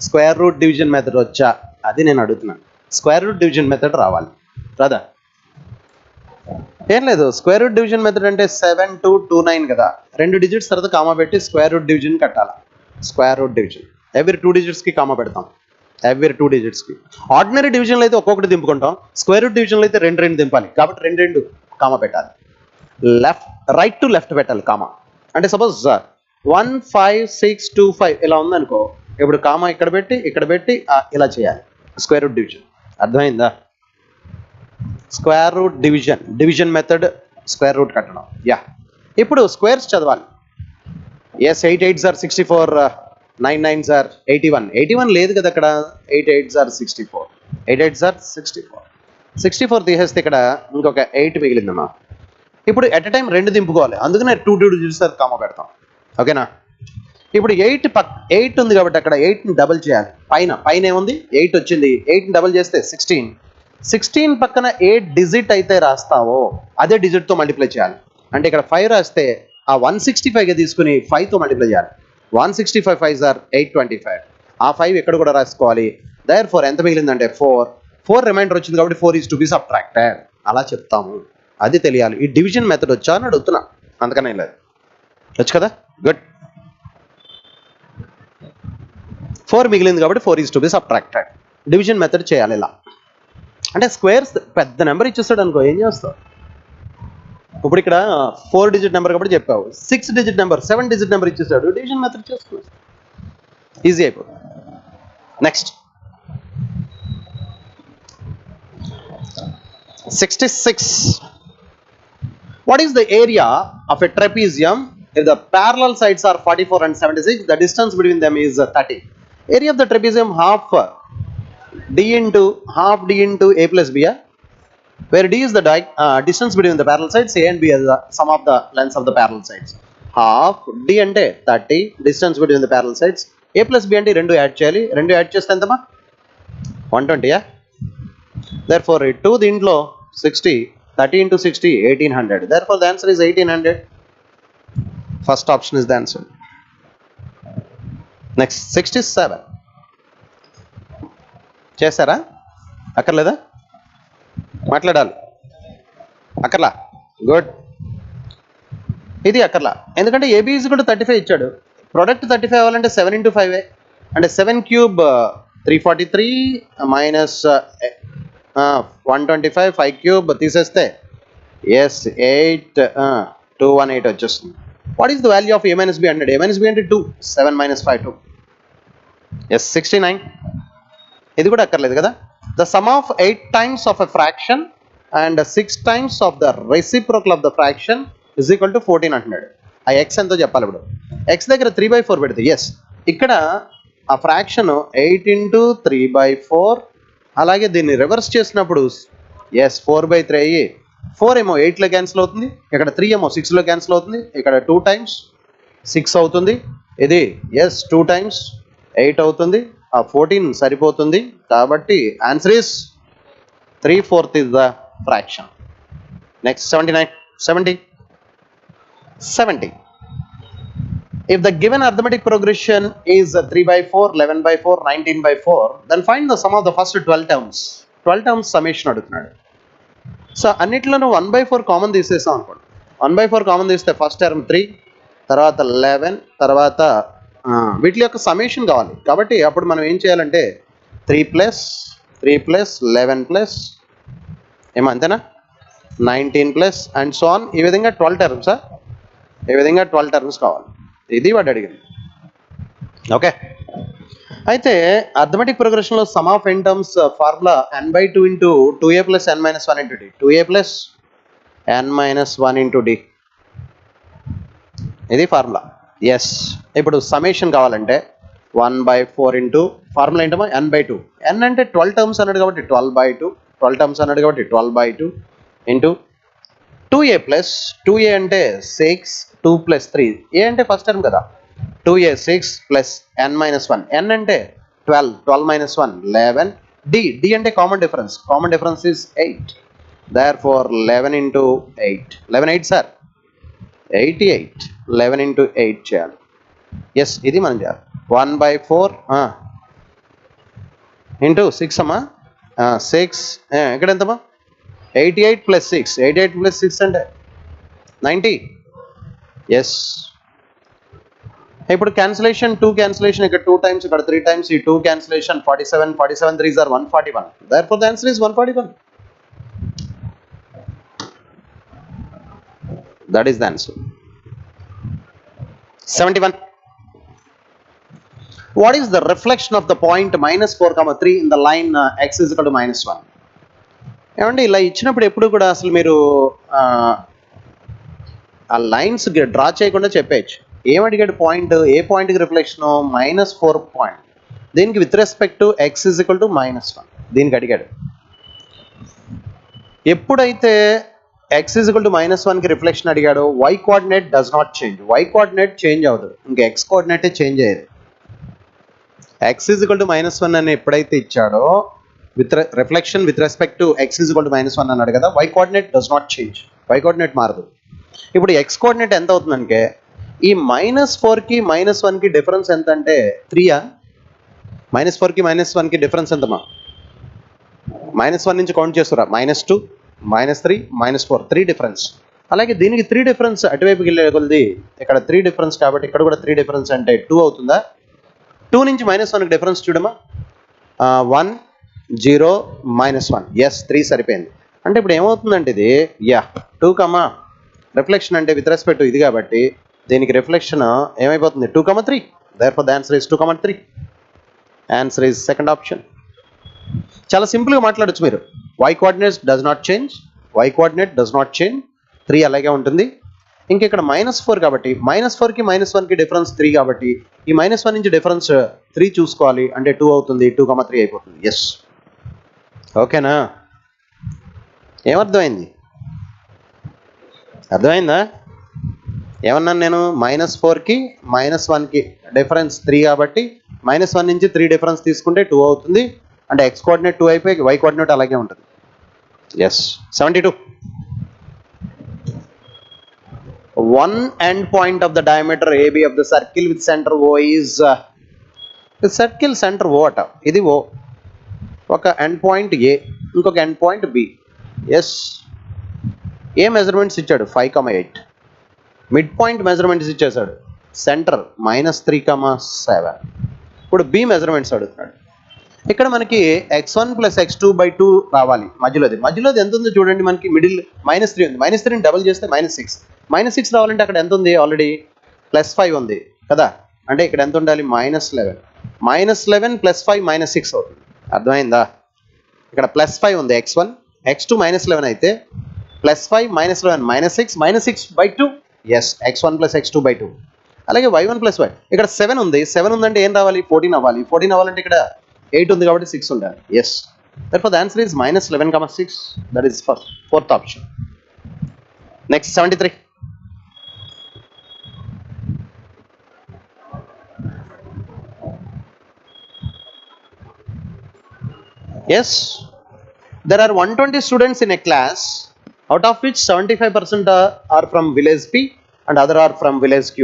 Speaker 2: స్క్వేర్ రూట్ డివిజన్ మెథడ్ వచ్చా, అది నేను అడుగుతున్నాను. స్క్వేర్ రూట్ డివిజన్ మెథడ్ రావాలి రాదా? ఏం లేదు, స్క్వేర్ రూట్ డివిజన్ మెథడ్ అంటే 7 to 29 కదా. 2 digits తర్వాత కామా పెట్టి స్క్వేర్ రూట్ డివిజన్ కట్టాలా. స్క్వేర్ రూట్ డివిజన్ ఎవ్రీ 2 digitsకి కామా పెడతాం. ఎవ్రీ 2 digitsకి. ఆర్డినరీ డివిజన్లో అయితే ఒక్కొక్కటి దింపుకుంటాం. స్క్వేర్ రూట్ డివిజన్లో అయితే 2 దింపాలి కాబట్టి 2 కామా పెట్టాలి. రైట్ టు లెఫ్ట్ పెట్టాలి కామా. అంటే సపోజ్ 1 5 6 2 5 ఇలా ఉందనుకో, ఇప్పుడు కామా ఇక్కడ పెట్టి ఇలా చేయాలి. స్క్వేర్ రూట్ డివిజన్ అర్థమైందా? Square root division method square root కట్టడం. ఇప్పుడు స్క్వేర్స్ చదవాలి. 8 8s are 64, 9 9s are 81. 81 లేదు కదా అక్కడ. 8 8s are 64. 8 8s are 64. 64 తీసేస్తే ఇక్కడ ఇంకొక 8 మిగిలిందమ్మా. ఇప్పుడు ఎట్ ఎ టైం 2 దింపుకోవాలి, అందుకనే 2 డిజిట్స్ కామ పెడతాం. ఓకేనా? ఇప్పుడు 8 ఉంది కాబట్టి అక్కడ 8ని డబుల్ చేయాలి. పైన ఏముంది 8 వచ్చింది, 8ని డబుల్ చేస్తే 16 పక్కన ఏ డిజిట్ అయితే రాస్తావో అదే డిజిట్తో మల్టిప్లై చేయాలి. అంటే ఇక్కడ 5 రాస్తే ఆ 165గా తీసుకుని 5తో మల్టిప్లై చేయాలి. 165 5s are 825. ఆ 5 ఇక్కడ కూడా రాసుకోవాలి. దేర్ఫోర్ ఎంత మిగిలిందంటే 4 రిమైండర్ వచ్చింది కాబట్టి 4 is to be subtracted. అలా చెప్తాము, అది తెలియాలి. ఈ డివిజన్ మెథడ్ వచ్చా అని అడుగుతున్నా, అందుకనే లేదు. వచ్చు కదా? గుడ్. 4 మిగిలింది కాబట్టి 4 is to be subtracted. Division method చేయాలి ఇలా. అంటే స్క్వేర్స్ పెద్ద నెంబర్ ఇచ్చేస్తాడు అనుకో, ఏం చేస్తావు? ఇప్పుడు ఇక్కడ 4 డిజిట్ నెంబర్ కాబట్టి చెప్పావు, 6 డిజిట్ నెంబర్ 7 డిజిట్ నెంబర్ ఇచ్చేసాడు, డివిజన్ మెథడ్ చేసుకున్నావు, ఈజీ అయిపోతుంది. Next 66. What is the area of a trapezium if the parallel sides are 44 and 76? The distance between them is 30. Area of the trapezium half d into a plus b, where d is the distance between the parallel sides, a and b is the sum of the lengths of the parallel sides. Half d అంటే 30, distance between the parallel sides, a plus b అంటే 2 add చేయాలి, 2 add చేస్తే ఎంతమా 120. Therefore 2 దీంట్లో 60, 30 into 60 1800. Therefore the answer is 1800. First option is the answer. Next 67. చేశారా? అక్కర్లేదా? మాట్లాడాలి. అక్కర్లా? Good. ఇది అక్కర్లా, ఎందుకంటే ఏబీ ఈజ్ కూడా 35 ఇచ్చాడు. ప్రొడక్ట్ 35 అవ్వాలంటే 7 into 5 అంటే 7 cube 343 minus 125, 5 cube తీసేస్తే ఎస్ 8 218 వచ్చేస్తుంది. What is the value of a minus b 100? a minus b అంటే 2, 7 minus 5 2. ఎస్ 69. ఇది కూడా అక్కర్లేదు కదా. The sum of 8 times of a fraction and 6 times of the reciprocal of the fraction is equal to 14 అంటున్నాడు. ఆ X ఎంతో చెప్పాలి. ఇప్పుడు ఎక్స్ దగ్గర 3/4 పెడితే ఎస్, ఇక్కడ ఆ ఫ్రాక్షన్ 8 into 3/4, అలాగే దీన్ని రివర్స్ చేసినప్పుడు ఎస్ 4/3 అయ్యి 4 ఏమో 8లో క్యాన్సిల్ అవుతుంది, ఇక్కడ 3 ఏమో 6లో క్యాన్సిల్ అవుతుంది, ఇక్కడ 2 times 6 అవుతుంది, ఇది ఎస్ 2 times 8 అవుతుంది, ఆ 14 సరిపోతుంది. కాబట్టి answer is 3/4 is the fraction. Next 79. 70. If the given arithmetic progression is 3/4, 11/4, 19/4, then find the sum of the first 12 terms. 12 terms summation అడుగుతున్నాడు. సో అన్నిట్లోనూ 1/4 కామన్ తీసేసాం అనుకోండి. 1/4 కామన్ తీస్తే ఫస్ట్ టర్మ్ 3, తర్వాత 11, తర్వాత వీటి యొక్క సమ్మేషన్ కావాలి. కాబట్టి అప్పుడు మనం ఏం చేయాలంటే 3 + 11 ఏమో అంతేనా 19 అండ్ సో ఆన్. ఈ విధంగా 12 టర్మ్స్, ఈ విధంగా 12 టర్మ్స్ కావాలి. ఇది వాడు అడిగింది. ఓకే, అయితే అర్థమెటిక్ ప్రోగ్రెషన్లో sum of n terms formula n/2 into 2a + n - 1 into d, 2a + n - 1 into d, ఇది ఫార్ములా. ఎస్, ఇప్పుడు సమ్మేషన్ కావాలంటే 1/4 ఇంటూ ఫార్ములా ఏంటమ్మా n/2. n అంటే 12 టర్మ్స్ అన్నాడు కాబట్టి 12/2, 12 టర్మ్స్ అన్నాడు కాబట్టి 12/2 ఇంటూ 2a + 2a అంటే 6, 2 + 3, a అంటే ఫస్ట్ టర్మ్ కదా, 2a 6 + n - 1, n అంటే 12, 12 - 1 11, d అంటే common difference is 8. Therefore 11 into 8, 11 8 sir 88, 11 into 8 చేయాలి. ఎస్, ఇది మనం చేయాలి. 1/4 ఇంటూ 6 అమ్మా 6, ఇక్కడ ఎంతమ్మా 88 + 6, 88 + 6 అంటే 90. ఎస్, ఇప్పుడు క్యాన్సిలేషన్ 2 క్యాన్సిలేషన్, ఇక్కడ 2 times, ఇక్కడ 3 times, ఈ 2 cancellation 47, 47 3s are 141. Therefore the answer is 141. That is the answer. 71. What is the reflection of the point -4, 3 in the line x is equal to -1? ఏమంటే ఇలా ఇచ్చినప్పుడు ఎప్పుడు కూడా అసలు మీరు ఆ లైన్స్ డ్రా చేయకుండా చెప్పేయచ్చు. ఏమడిగాడు పాయింట్, ఏ పాయింట్కి రిఫ్లెక్షన్ -4 పాయింట్, దీనికి with respect to x is equal to -1, దీనికి అడిగాడు. ఎప్పుడైతే x is equal to -1 కి రిఫ్లెక్షన్ అడిగాడు. y coordinate does not change. y coordinate change అవ్వదు, ఇంకా x కోఆర్డినేటే చేంజ్ అయ్యేది. x is equal to -1 అని ఎప్పుడైతే ఇచ్చాడో with reflection with respect to x is equal to -1 అన్నాడు కదా, y coordinate does not change, y coordinate మారదు. ఇప్పుడు x కోఆర్డినేట్ ఎంత అవుతుందంటే ఈ -4 కి -1 కి డిఫరెన్స్ ఎంత అంటే 3 -4 కి -1 కి డిఫరెన్స్ ఎంతమా? -1 నుంచి కౌంట్ చేస్తురా, -2 -3 -4 3 డిఫరెన్స్. అలాగే దీనికి 3 డిఫరెన్స్ అటువైపుకి వెళ్ళే కొద్ది ఇక్కడ 3 డిఫరెన్స్ కాబట్టి ఇక్కడ కూడా 3 డిఫరెన్స్ అంటే 2 అవుతుందా? 2 నుంచి -1 కి డిఫరెన్స్ చూడమా, 1 0 -1, ఎస్ 3 సరిపోయింది. అంటే ఇప్పుడు ఏమవుతుందంటే ఇది 2, రిఫ్లెక్షన్ అంటే విత్ రెస్పెక్ట్ టు ఇది కాబట్టి దీనికి రిఫ్లెక్షన్ ఏమైపోతుంది 2, 3. therefore the answer is 2, 3. Answer is second option. చాలా సింపుల్గా మాట్లాడచ్చు మీరు. y coordinate does not change, y coordinate does not change, 3 అలాగే ఉంటుంది. ఇంక ఇక్కడ -4 కాబట్టి -4 కి -1 కి డిఫరెన్స్ 3 కాబట్టి ఈ -1 నుంచి డిఫరెన్స్ 3 చూసుకోవాలి, అంటే 2 అవుతుంది, 2, 3 అయిపోతుంది. ఎస్, ఓకేనా? ఏమర్థమైంది? అర్థమైందా? ఏమన్నాను నేను? -4 కి -1 కి డిఫరెన్స్ 3 కాబట్టి -1 నుంచి 3 డిఫరెన్స్ తీసుకుంటే 2 అవుతుంది, అంటే x కోఆర్డినేట్ 2 అయిపోయి y కోఆర్డినేట్ అలాగే ఉంటుంది. Yes, 72. One end point of the diameter AB of the circle with center O is the circle center O అట, ఇది O, ఒక ఎండ్ పాయింట్ A, ఇంకొక ఎండ్ పాయింట్ B. ఎస్, ఏ measurements ఇచ్చాడు? 5, 8. Mid point measurements ఇచ్చేసాడు, centre -3, 7. ఇప్పుడు B measurements అడుగుతున్నాడు. ఇక్కడ మనకి x1 + x2/2 రావాలి. మధ్యలోది ఎంత ఉందో చూడండి, మనకి మిడిల్ -3 ఉంది. -3ని డబుల్ చేస్తే -6. -6 రావాలంటే అక్కడ ఎంత ఉంది? ఆల్రెడీ +5 ఉంది కదా, అంటే ఇక్కడ ఎంత ఉండాలి? -11. -11 + 5 -6 అవుతుంది. అర్థమైందా? ఇక్కడ +5 ఉంది x1, x2 -11 అయితే +5 -11 -6 -6/2. Yes, x1 + x2/2. అలాగే y1 + y, ఇక్కడ 7 ఉంది. 7 ఉందంటే ఏం రావాలి? 14 అవ్వాలి. 14 అవ్వాలంటే ఇక్కడ 8 ఉంది కాబట్టి 6 ఉండాలి. Yes, therefore the answer is -11, 6. that is fourth option. Next, 73. Yes, there are 120 students in a class, out of which 75% are from village P and other are from village Q.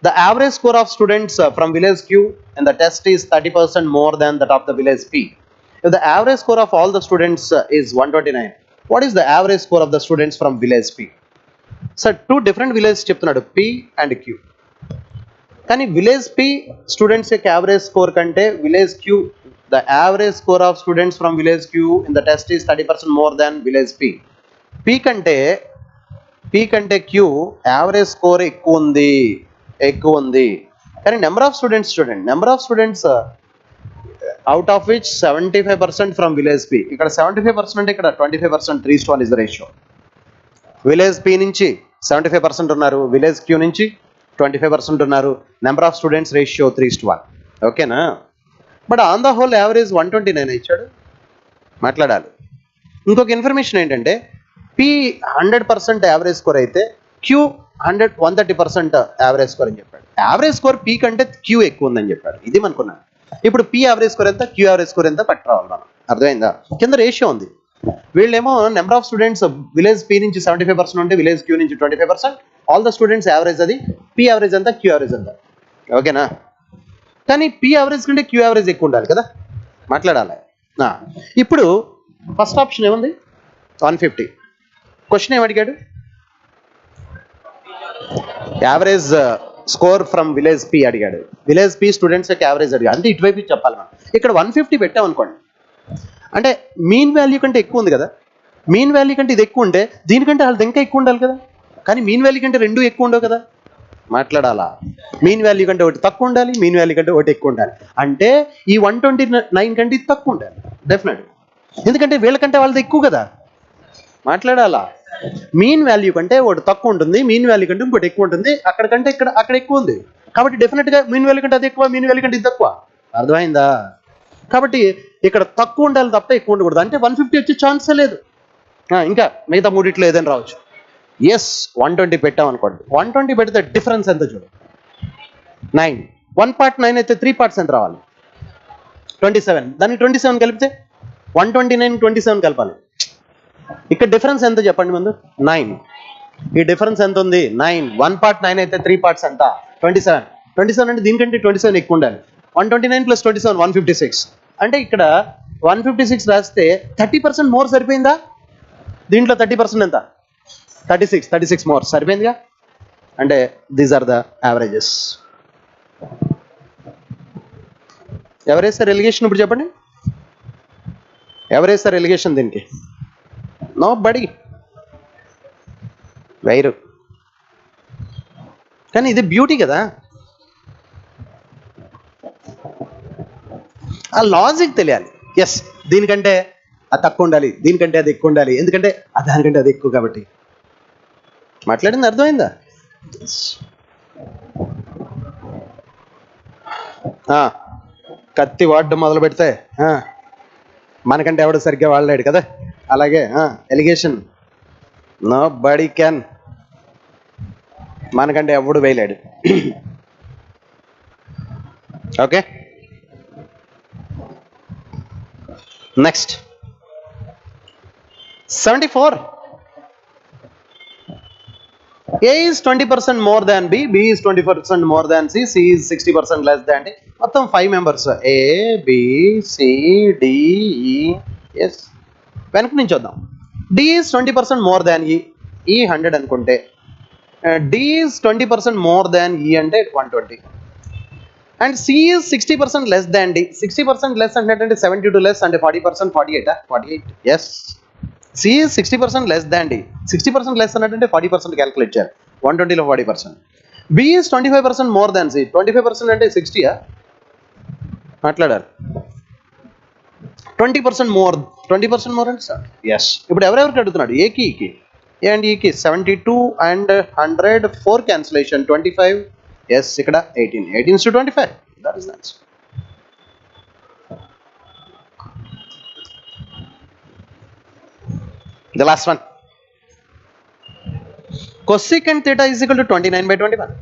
Speaker 2: The average score of students from village Q in the test is 30% more than that of the village P. If the average score of all the students is 129, what is the average score of the students from village P? So, two different villages చెప్తున్నాడు, P and Q. కానీ village P students యొక్క average score కంటే village Q, the average score of students from village Q in the test is 30% more than village P. P కంటే Q average score ఎక్కువ ఉంది. కానీ number of students చూడండి, number of students out of which 75% from village P. ఇక్కడ 75% అంటే ఇక్కడ 25%, 3:1 is the ratio. Village P నుంచి 75% ఉన్నారు, విలేజ్ Q నుంచి 25% ఉన్నారు. Number of students ratio 3:1. ఓకేనా? But on the whole average 129 ఇచ్చాడు. మాట్లాడాలి. ఇంకొక ఇన్ఫర్మేషన్ ఏంటంటే P 100% యావరేజ్ స్కోర్ అయితే Q 130% యావరేజ్ స్కోర్ అని చెప్పాడు. యావరేజ్ స్కోర్ P కంటే Q ఎక్కువ ఉందని చెప్పాడు. ఇది మనకున్నాను. ఇప్పుడు P యావరేజ్ స్కోర్ ఎంత, Q యావరేజ్ స్కోర్ ఎంత పట్టురావాలి మనం. అర్థమైందా? కింద రేషియో ఉంది. వీళ్ళేమో number of students village P నుంచి 75% ఉంటే విలేజ్ Q నుంచి 25%. ఆల్ ద స్టూడెంట్స్ యావరేజ్ అది. P యావరేజ్ ఎంత, Q యావరేజ్ ఎంత. ఓకేనా? కానీ P యావరేజ్ కంటే Q యావరేజ్ ఎక్కువ ఉండాలి కదా, మాట్లాడాలి. ఇప్పుడు ఫస్ట్ ఆప్షన్ ఏముంది? 150. క్వశ్చన్ ఏమడిగాడు? Average score from village P అడిగాడు. విలేజ్ P స్టూడెంట్స్ యొక్క యావరేజ్ అడిగాడు. అంటే ఇటువైపు చెప్పాలి మనం. ఇక్కడ 150 పెట్టామనుకోండి, అంటే మీన్ వాల్యూ కంటే ఎక్కువ ఉంది కదా. మీన్ వాల్యూ కంటే ఇది ఎక్కువ ఉంటే దీనికంటే వాళ్ళది ఇంకా ఎక్కువ ఉండాలి కదా. కానీ మీన్ వాల్యూ కంటే 2 ఎక్కువ ఉండవు కదా, మాట్లాడాలా. మీన్ వాల్యూ కంటే ఒకటి తక్కువ ఉండాలి, మీన్ వాల్యూ కంటే ఒకటి ఎక్కువ ఉండాలి. అంటే ఈ 129 కంటే ఇది తక్కువ ఉండాలి డెఫినెట్, ఎందుకంటే వీళ్ళకంటే వాళ్ళది ఎక్కువ కదా, మాట్లాడాలా. మీన్ వాల్యూ కంటే ఒకటి తక్కువ ఉంటుంది, మీన్ వాల్యూ కంటే ఇంకోటి ఎక్కువ ఉంటుంది. అక్కడికంటే అక్కడ ఎక్కువ ఉంది కాబట్టి డెఫినెట్గా మీన్ వాల్యూ కంటే అది ఎక్కువ, మీన్ వాల్యూ కంటే ఇది తక్కువ. అర్థమైందా? కాబట్టి ఇక్కడ తక్కువ ఉండాలి తప్ప ఎక్కువ ఉండకూడదు. అంటే 150 వచ్చే ఛాన్సే లేదు. ఇంకా మిగతా మూడిట్లో ఏదైనా రావచ్చు. ఎస్ 120 పెట్టాం అనుకోండి, 120 పెడితే డిఫరెన్స్ ఎంత చూడు, 9. 1 part 9 అయితే 3 parts ఎంత రావాలి, 27. దానికి 27 కలిపితే 129 27 కలపాలి. ఇక్కడ డిఫరెన్స్ ఎంత చెప్పండి ముందు, 9. ఈ డిఫరెన్స్ ఎంత ఉంది, 9. 1 part 9 అయితే 3 parts ఎంత, 27. 27 అంటే దీనికంటే 27 ఎక్కువ ఉండాలి. 129 + 27 156. అంటే ఇక్కడ 156 రాస్తే 30% మోర్ సరిపోయిందా, దీంట్లో 30% ఎంత, 36 మోర్ సరిపోయిందిగా. అంటే దీస్ ఆర్ ద యావరేజెస్. ఎవరేస్తారు ఎలిగేషన్ ఇప్పుడు చెప్పండి, ఎవరేస్తారు ఎలిగేషన్ దీనికి, నో బడి, వైరు. కానీ ఇది బ్యూటీ కదా, ఆ లాజిక్ తెలియాలి. ఎస్ దీనికంటే అది తక్కువ ఉండాలి, దీనికంటే అది ఎక్కువ ఉండాలి, ఎందుకంటే దానికంటే అది ఎక్కువ కాబట్టి. మాట్లాడింది అర్థమైందా. కత్తి వాడడం మొదలు పెడితే మనకంటే ఎవడు సరిగ్గా వాడలేడు కదా, అలాగే ఎలిగేషన్ నో బడీ క్యాన్, మనకంటే ఎవడు వేయలేడు. Okay, next 74. A is 20% more than B, B is 20% more than C, C is 60% less than D. మొత్తం 5 members, A, B, C, D, E, S. వెనక నుంచి వద్దాం. D is 20% more than E, E 100 అనుకుంటే, D is 20% more than E అంటే 120. And C is 60% less than D. 60% less అంటే 72 less అంటే 40%, 48. Yes, C is 60% less than D. 60% less అంటే 40% calculate చేయాలి, 120లో 40%. B is 25% more than C. 25% అంటే 60 మాట్లాడారు. 20% more, 20% more అంటే yes. ఇప్పుడు ఎవరెవరికి అడుగుతున్నాడు, ఏకి ఈకి, ఏ అండ్ ఈకి 72 and 100 4 క్యాన్సిలేషన్ 25. ఎస్, ఇక్కడ 18 to 25. That is answer. The last one. Cosecant theta is equal to 29/21.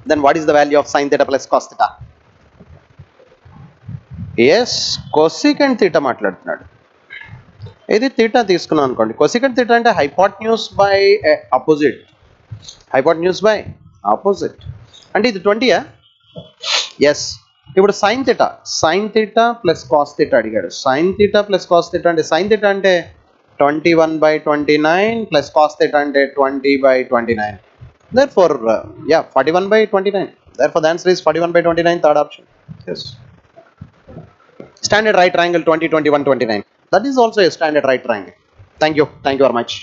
Speaker 2: Then what is the value of sin theta plus cos theta? Yes, cosecant theta మాట్లాడుతున్నాడు. ఇది theta తీసుకున్నాం అనుకోండి. cosecant theta అంటే hypotenuse by opposite. hypotenuse by opposite. అంటే ఇది 20. Yes. ఇప్పుడు sin theta plus cos theta అడిగాడు. sin theta plus cos theta అంటే sin theta అంటే 21/29 plus cos theta అంటే 20/29. Therefore, 41/29. Therefore, the answer is 41/29, third option. Yes. Standard right triangle 20, 21, 29. That is also a standard right triangle. Thank you very much.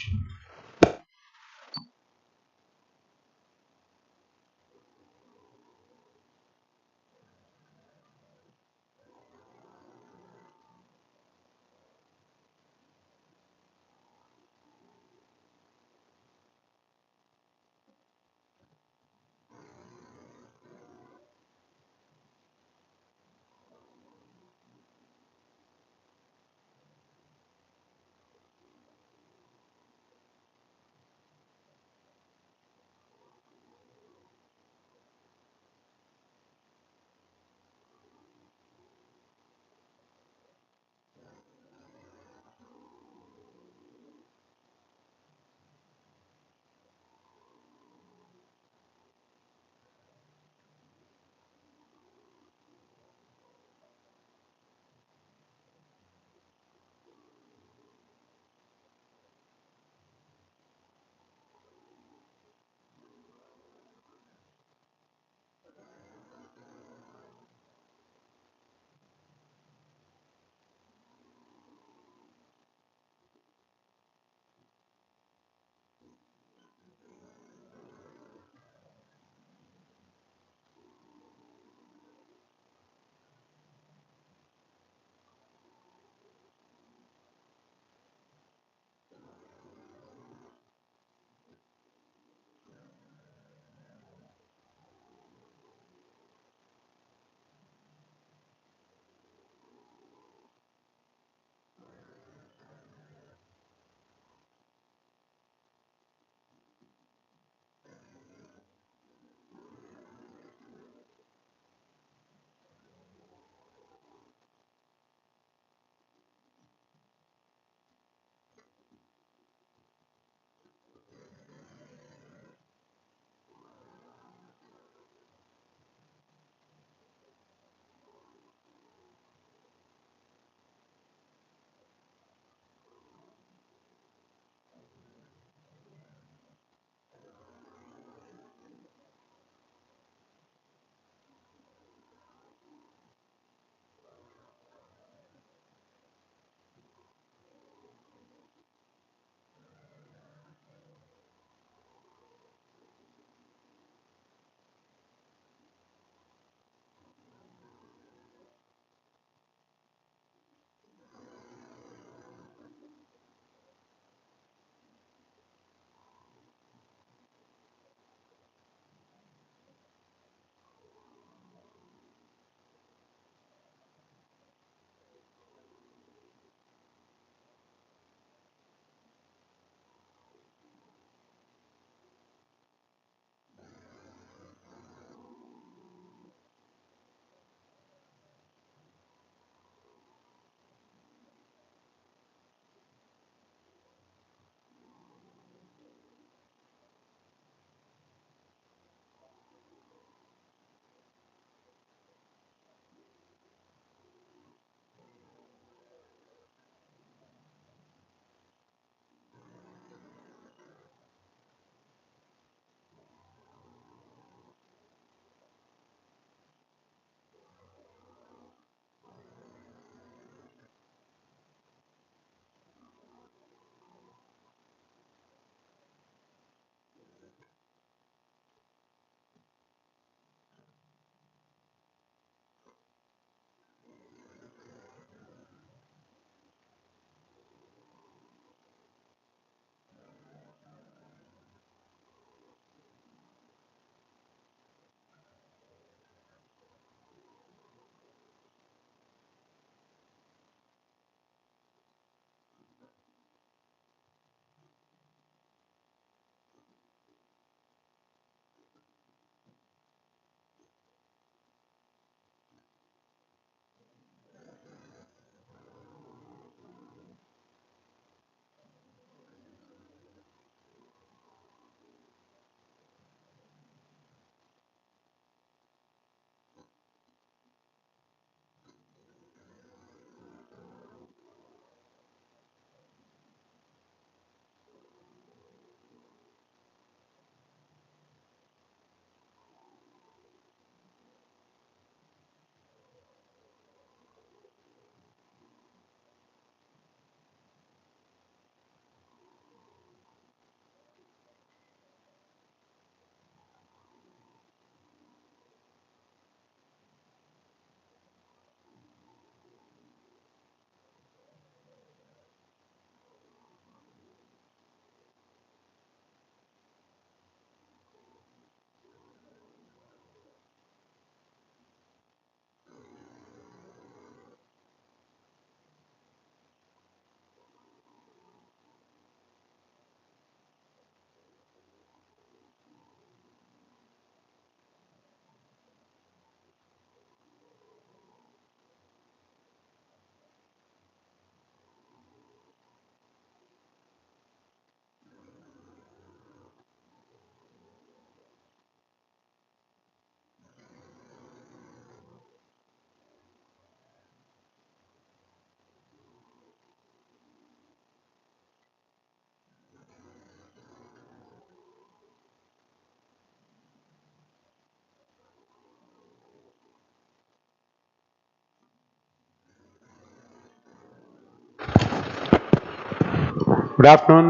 Speaker 3: Good afternoon.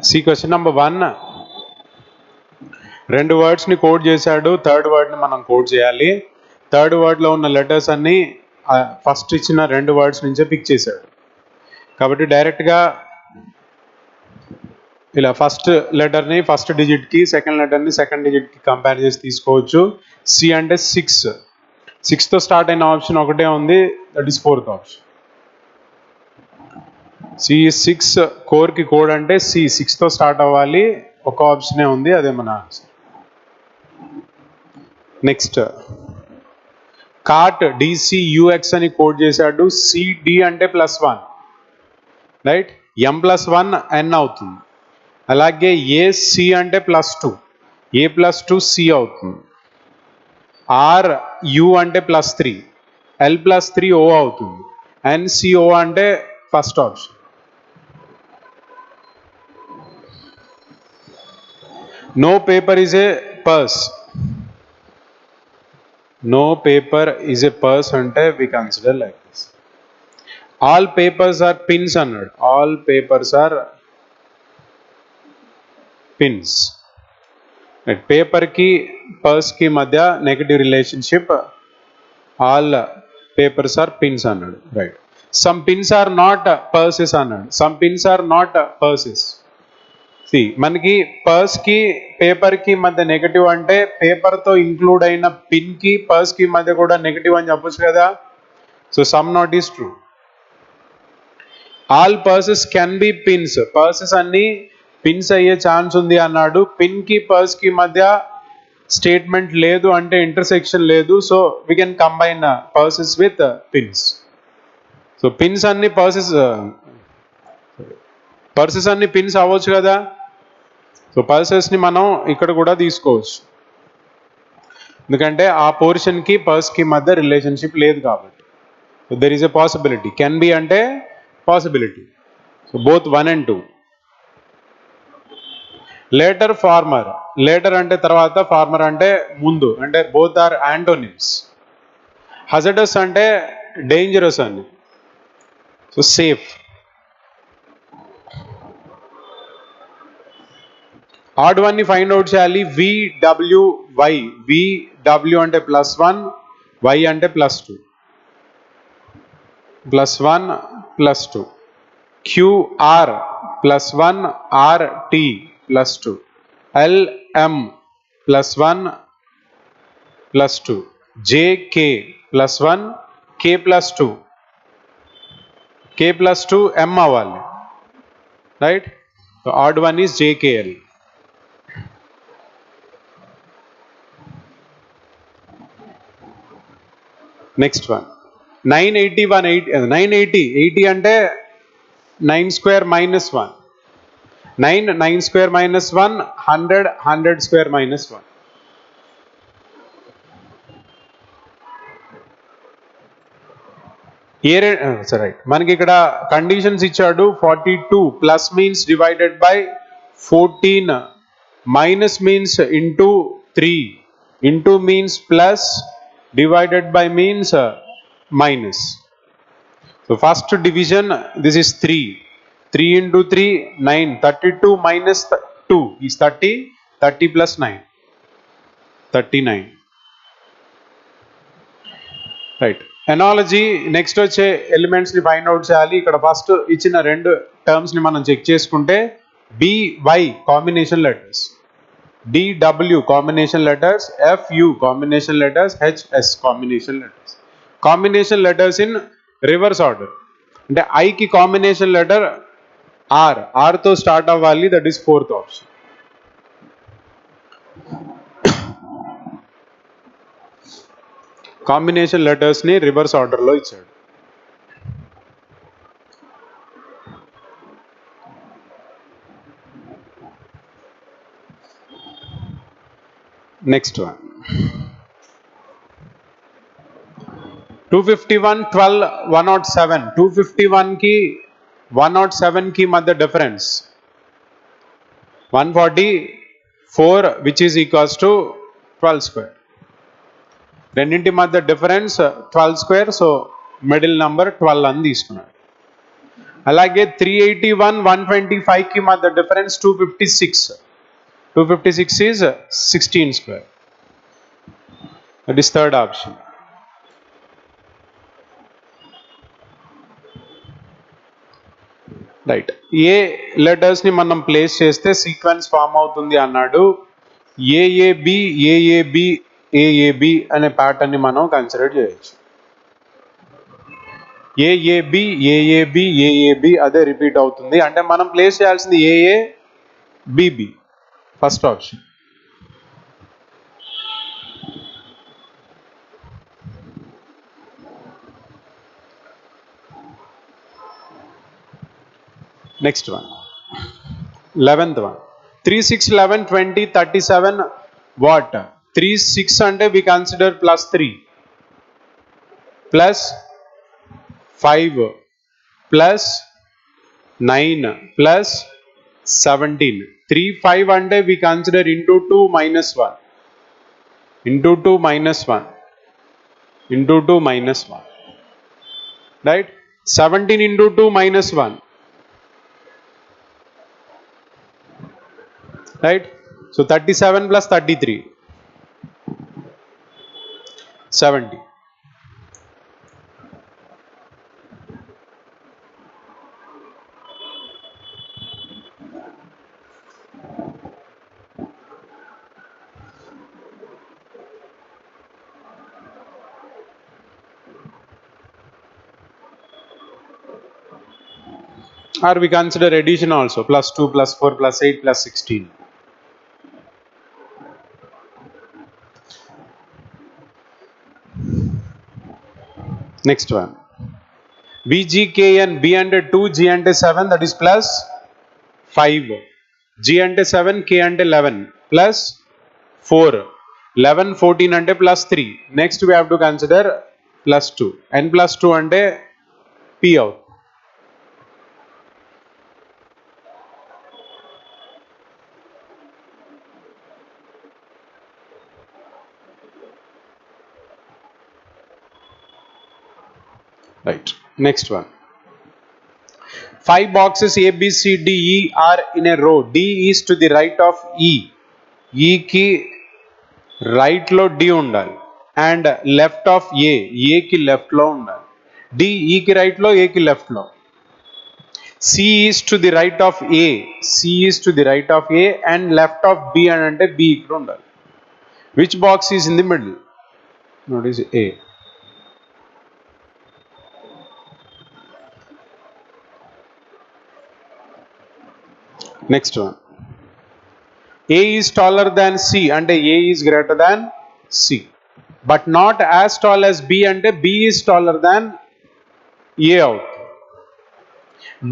Speaker 3: See question number 1. రెండు words ని code చేశాడు, third word ని మనం code చేయాలి. Third word లో ఉన్న letters అన్ని first ఇచ్చిన రెండు వర్డ్స్ నుంచే పిక్ చేశాడు. కాబట్టి డైరెక్ట్ గా ఇలా ఫస్ట్ లెటర్ ని ఫస్ట్ డిజిట్ కి, సెకండ్ లెటర్ ని సెకండ్ డిజిట్ కి కంపేర్ చేసి తీసుకోవచ్చు. సి అంటే 6 తో స్టార్ట్ అయిన ఆప్షన్ ఒకటే ఉంది, that is fourth option. C6 core కి కోడ్ అంటే C6 తో స్టార్ట్ అవ్వాలి, ఒక ఆప్షనే ఉంది, అదే మన ఆన్సర్. నెక్స్ట్ కార్ట్ DCUX అని కోడ్ చేశాడు. CD అంటే +1, రైట్? M+1 N అవుతుంది. అలాగే AC అంటే +2, A+2 C అవుతుంది. RU అంటే +3, L+3 O అవుతుంది. NCO అంటే first option. No paper is a purse. No paper is a purse అంటే we consider like this. All papers are pins అన్నాడు. All papers are pins. Right. Paper కి purse కి మధ్య negative relationship. All papers are pins అన్నాడు. Right. Some pins are not purses అన్నాడు. Some pins are not purses. మనకి purse కి paper కి మధ్య నెగటివ్ అంటే పేపర్ తో ఇంక్లూడ్ అయిన పిన్ కి పర్స్ కి మధ్య కూడా నెగటివ్ అని చెప్పొచ్చు కదా. So some not is true. All purses can be pins. Purses అన్ని పిన్స్ అయ్యే ఛాన్స్ ఉంది అన్నాడు. పిన్ కి పర్స్ కి మధ్య స్టేట్మెంట్ లేదు అంటే ఇంటర్సెక్షన్ లేదు. So we can combine purses with pins. So pins అన్ని పర్సెస్ అన్ని పిన్స్ అవ్వచ్చు కదా. సో పర్సెస్ ని మనం ఇక్కడ కూడా తీసుకోవచ్చు, ఎందుకంటే ఆ పోర్షన్ కి పర్స్ కి మధ్య రిలేషన్షిప్ లేదు కాబట్టి. So there is a possibility. Can be అంటే possibility. So both 1 and 2. Latter former. Latter అంటే తర్వాత, ఫార్మర్ అంటే ముందు, అంటే బోత్ ఆర్ యాంటోనిమ్స్. హజర్డస్ అంటే డేంజరస్ అని. So safe. ఆడ్ వన్ ని ఫైండ్ అవుట్ చేయాలి. VWY. VW అంటే +1, Y అంటే +2. +1 +2. QR +1, RT +2. LM +1 +2. JK +1, K +2. K +2 M అవ్వాలి, right? Odd one is JKL. Next one 981. 980 అంటే 9 square minus 1. 9 square minus 1, 100 square minus 1. Right. మనకి ఇక్కడ conditions ఇచ్చాడు. 42 plus means divided by 14, minus means into 3, into means plus, divided by means minus. So first division, this is 3. 3 into 3, 9. 32 minus 2 is 30. 30 plus 9, 39. Right. Analogy, next వచ్చే elements ని find out చేయాలి. ఇక్కడ first ఇచ్చిన రెండు terms ని మనం check చేసుకుంటే, BY combination letters, DW combination letters, FU combination letters, HS combination letters. Combination letters in reverse order. అంటే I కి combination letter R తో స్టార్ట్ అవ్వాలి, that is fourth option. Combination letters ని రివర్స్ ఆర్డర్ లో ఇచ్చాడు. Next one 251, 12, 107. 251 కి 107 కి మధ్య difference 144, which is equals to 12 square. రెండింటి మధ్య difference 12 square, so middle number 12 అని తీసుకున్నాడు. అలాగే 381 125 కి మధ్య difference 256 is 16 square. That is third option. Right, A letters ని మనం ప్లేస్ చేస్తే సీక్వెన్స్ ఫామ్ అవుతుంది అన్నాడు. ఏఏబి ఏఏబి ఏఏబి అనే ప్యాటర్న్ ని మనం కన్సిడర్ చేయొచ్చు. ఏఏబి ఏఏబి ఏఏబి అదే రిపీట్ అవుతుంది, అంటే మనం ప్లేస్ చేయాల్సింది ఏఏ BB, first option. Next one, 11th one. 3 6 11 20 37 what? 3 6 అంటే we consider plus 3 plus 5 plus 9 plus 17. 3 5 అంటే we consider into 2 minus 1 into 2 minus 1 into 2 minus 1, right? 17 into 2 minus 1, right? So 37 plus 33, 70. Or we consider addition also, plus 2 plus 4 plus 8 plus 16. Next one, B, G, K, N, B అంటే 2, G అంటే 7, that is plus 5. G అంటే 7, K అంటే 11, plus 4. 11, 14 అంటే plus 3. Next we have to consider plus 2. N plus 2 అంటే P out. Right, next one. 5 boxes A, B, C, D, E are in a row. D is to the right of E. E ki right lo D undali and left of A. A ki left lo undali. D E ki right lo, A ki left lo. C is to the right of A. C is to the right of A and left of B and ante B ikkada undali. Which box is in the middle? Notice A. Next one. A is taller than C and A is greater than C, but not as tall as B and B is taller than A out.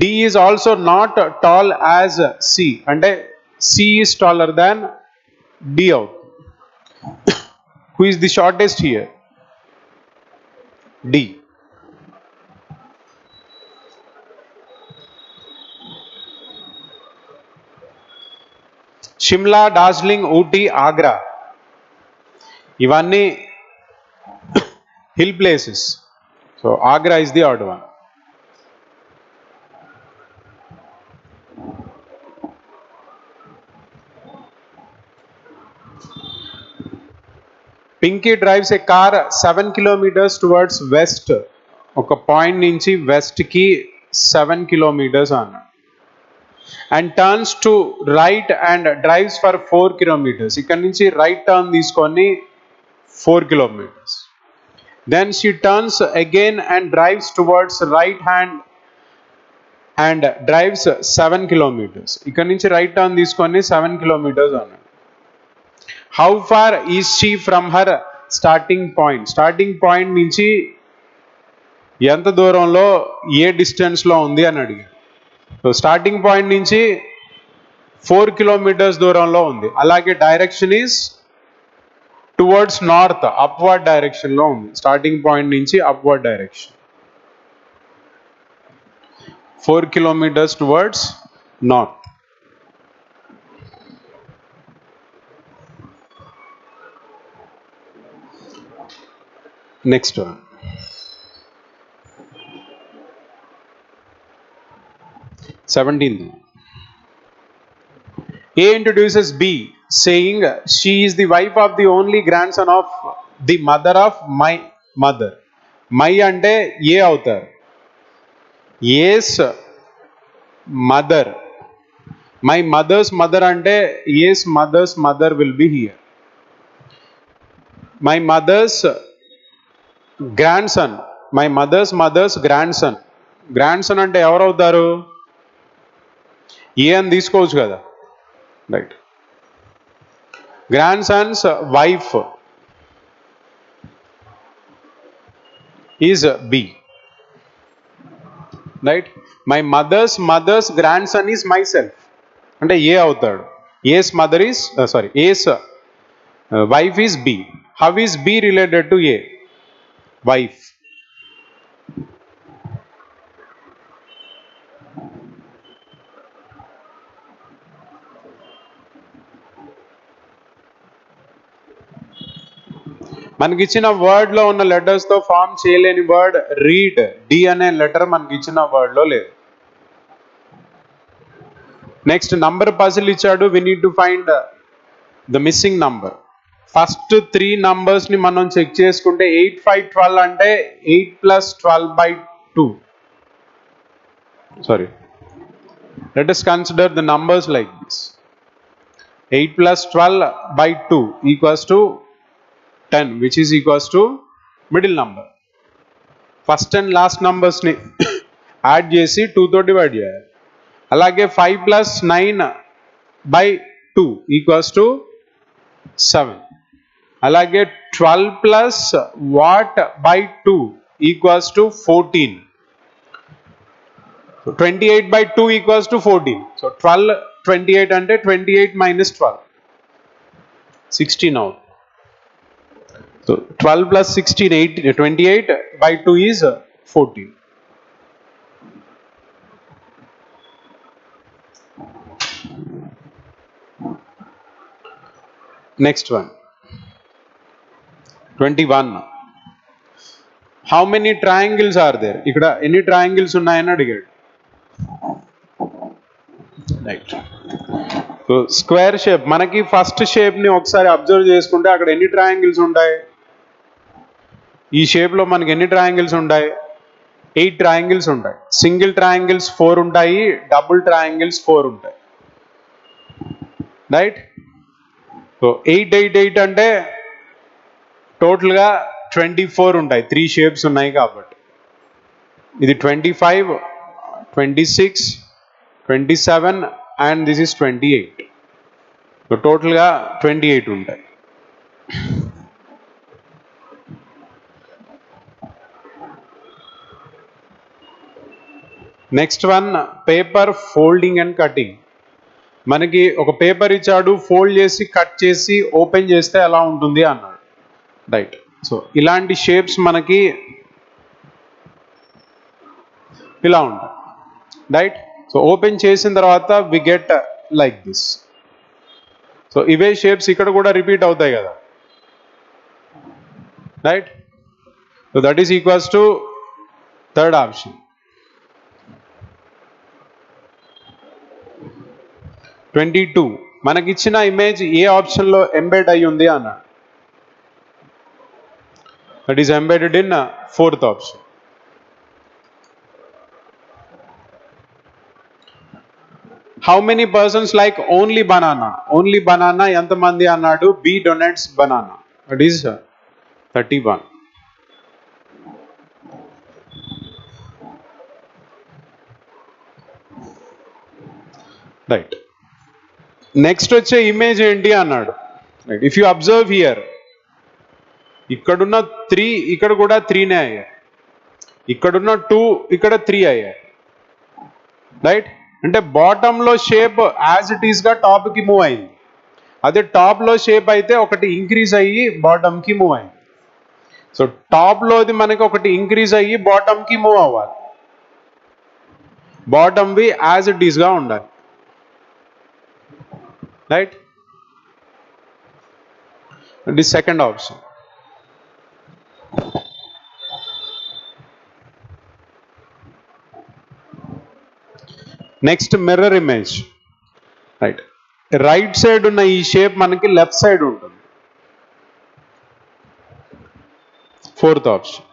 Speaker 3: D is also not tall as C and C is taller than D out. Who is the shortest here? D. Shimla, Darjeeling, Ooty, Agra. Ivanni hill places. So Agra is the odd one. Pinky drives a car 7 kilometers towards west. Oka point nunchi west ki 7 kilometers anna. And turns to right and drives for 4 kilometers. Ikkada nunchi right turn తీసుకొని 4 kilometers. Then she turns again and drives towards right hand and drives 7 kilometers. Ikkada nunchi right turn తీసుకొని 7 kilometers అన్నాడు. How far is she from her starting point? Starting point నుంచి ఎంత దూరంలో a distance లో ఉంది అని అడిగాడు. సో స్టార్టింగ్ పాయింట్ నుంచి 4 kilometers దూరంలో ఉంది. అలాగే direction is towards north, upward direction లో ఉంది. స్టార్టింగ్ పాయింట్ నుంచి upward direction 4 kilometers towards north. Next one. 17th. A introduces B, saying she is the wife of the only grandson of the mother of my mother. My అంటే ఏ అవుతారు. A's mother. My mother's mother అంటే A's mother's mother will be here. My mother's grandson. My mother's mother's grandson. Grandson అంటే ఎవరు అవుతారు. ఏ అని తీసుకోవచ్చు కదా. Right. Grandson's wife is B. Right. My mother's grandson is myself. అంటే ఏ అవుతాడు. A's mother is A's wife is B. How is B related to A? Wife. మనకి ఇచ్చిన వర్డ్ లో ఉన్న లెటర్స్ తో ఫామ్ చేయలేని వర్డ్ రీడ్. డి అనే లెటర్ మనకి ఇచ్చిన వర్డ్ లో లేదు. నెక్స్ట్ నంబర్ పజిల్ ఇచ్చాడు. We need to find the missing number. First 3 numbers ని మనం చెక్ చేసుకుంటే 8, 5, 12 అంటే 8 + 12/2. Sorry. Let us consider the numbers like this. 8 + 12/2 equals to 10, which is equals to middle number. First and last numbers ని add చేసి 2 తో divide చేయాలి. అలాగే 5 + 9/2 equals to 7. అలాగే 12 + what/2 equals to 14. So 28/2 equals to 14. So 12, 28 అంటే 28 - 12. 16 out. So 12 + 16, 28/2 is 14. Next one. 21. How many triangles are there? ఇక్కడ ఎన్ని triangles ఉన్నాయని అడిగాడు. రైట్. సో స్క్వేర్ షేప్ మనకి ఫస్ట్ షేప్ ని ఒకసారి అబ్జర్వ్ చేసుకుంటే అక్కడ ఎన్ని ట్రయాంగిల్స్ ఉంటాయి. ఈ షేప్ లో మనకి ఎన్ని ట్రయాంగిల్స్ ఉంటాయి. 8 ట్రయాంగిల్స్ ఉంటాయి. సింగిల్ ట్రయాంగిల్స్ 4 ఉంటాయి. డబుల్ ట్రయాంగిల్స్ 4 ఉంటాయి. రైట్. సో 8, 8, 8 అంటే టోటల్గా 24 ఉంటాయి. 3 షేప్స్ ఉన్నాయి కాబట్టి. ఇది 25, 26, 27 అండ్ దిస్ ఇస్ 28. సో టోటల్గా 28 ఉంటాయి. Next one paper folding and cutting. మనకి ఒక పేపర్ ఇచ్చాడు, ఫోల్డ్ చేసి కట్ చేసి ఓపెన్ చేస్తే ఎలా ఉంటుంది అన్నాడు. రైట్. సో ఇలాంటి షేప్స్ మనకి ఇలా ఉంటాయి. రైట్. సో ఓపెన్ చేసిన తర్వాత we get like this. So ఇవే షేప్స్ ఇక్కడ కూడా రిపీట్ అవుతాయి కదా. Right. So that is equals to third option. 22. మనకిచ్చిన ఇమేజ్ ఏ ఆప్షన్ లో ఎంబెడ్ అయి ఉంది అన్నాడు. That is embedded in 4th option. How many persons like only banana. Only banana ఎంతమంది అన్నాడు. B donates banana. That is 31. Right. Next వచ్చే image ఏంటి అన్నాడు. ఇఫ్ యూ అబ్జర్వ్ హియర్, ఇక్కడున్న 3 ఇక్కడ కూడా 3నే అయ్యాయి. ఇక్కడున్న 2 ఇక్కడ 3 అయ్యాయి. రైట్. అంటే బాటమ్ లో షేప్ యాజ్ ఇట్ ఈస్ గా టాప్ కి మూవ్ అయింది. అదే టాప్ లో షేప్ అయితే ఒకటి ఇంక్రీజ్ అయ్యి బాటమ్ కి మూవ్ అయింది. సో టాప్ లోది మనకి ఒకటి ఇంక్రీజ్ అయ్యి బాటమ్ కి మూవ్ అవ్వాలి. Bottom we as it is గా ఉండాలి. Right. The second option. Next mirror image. Right, right side ఉన్న ఈ షేప్ మనకి లెఫ్ట్ సైడ్ ఉంటుంది. Fourth option.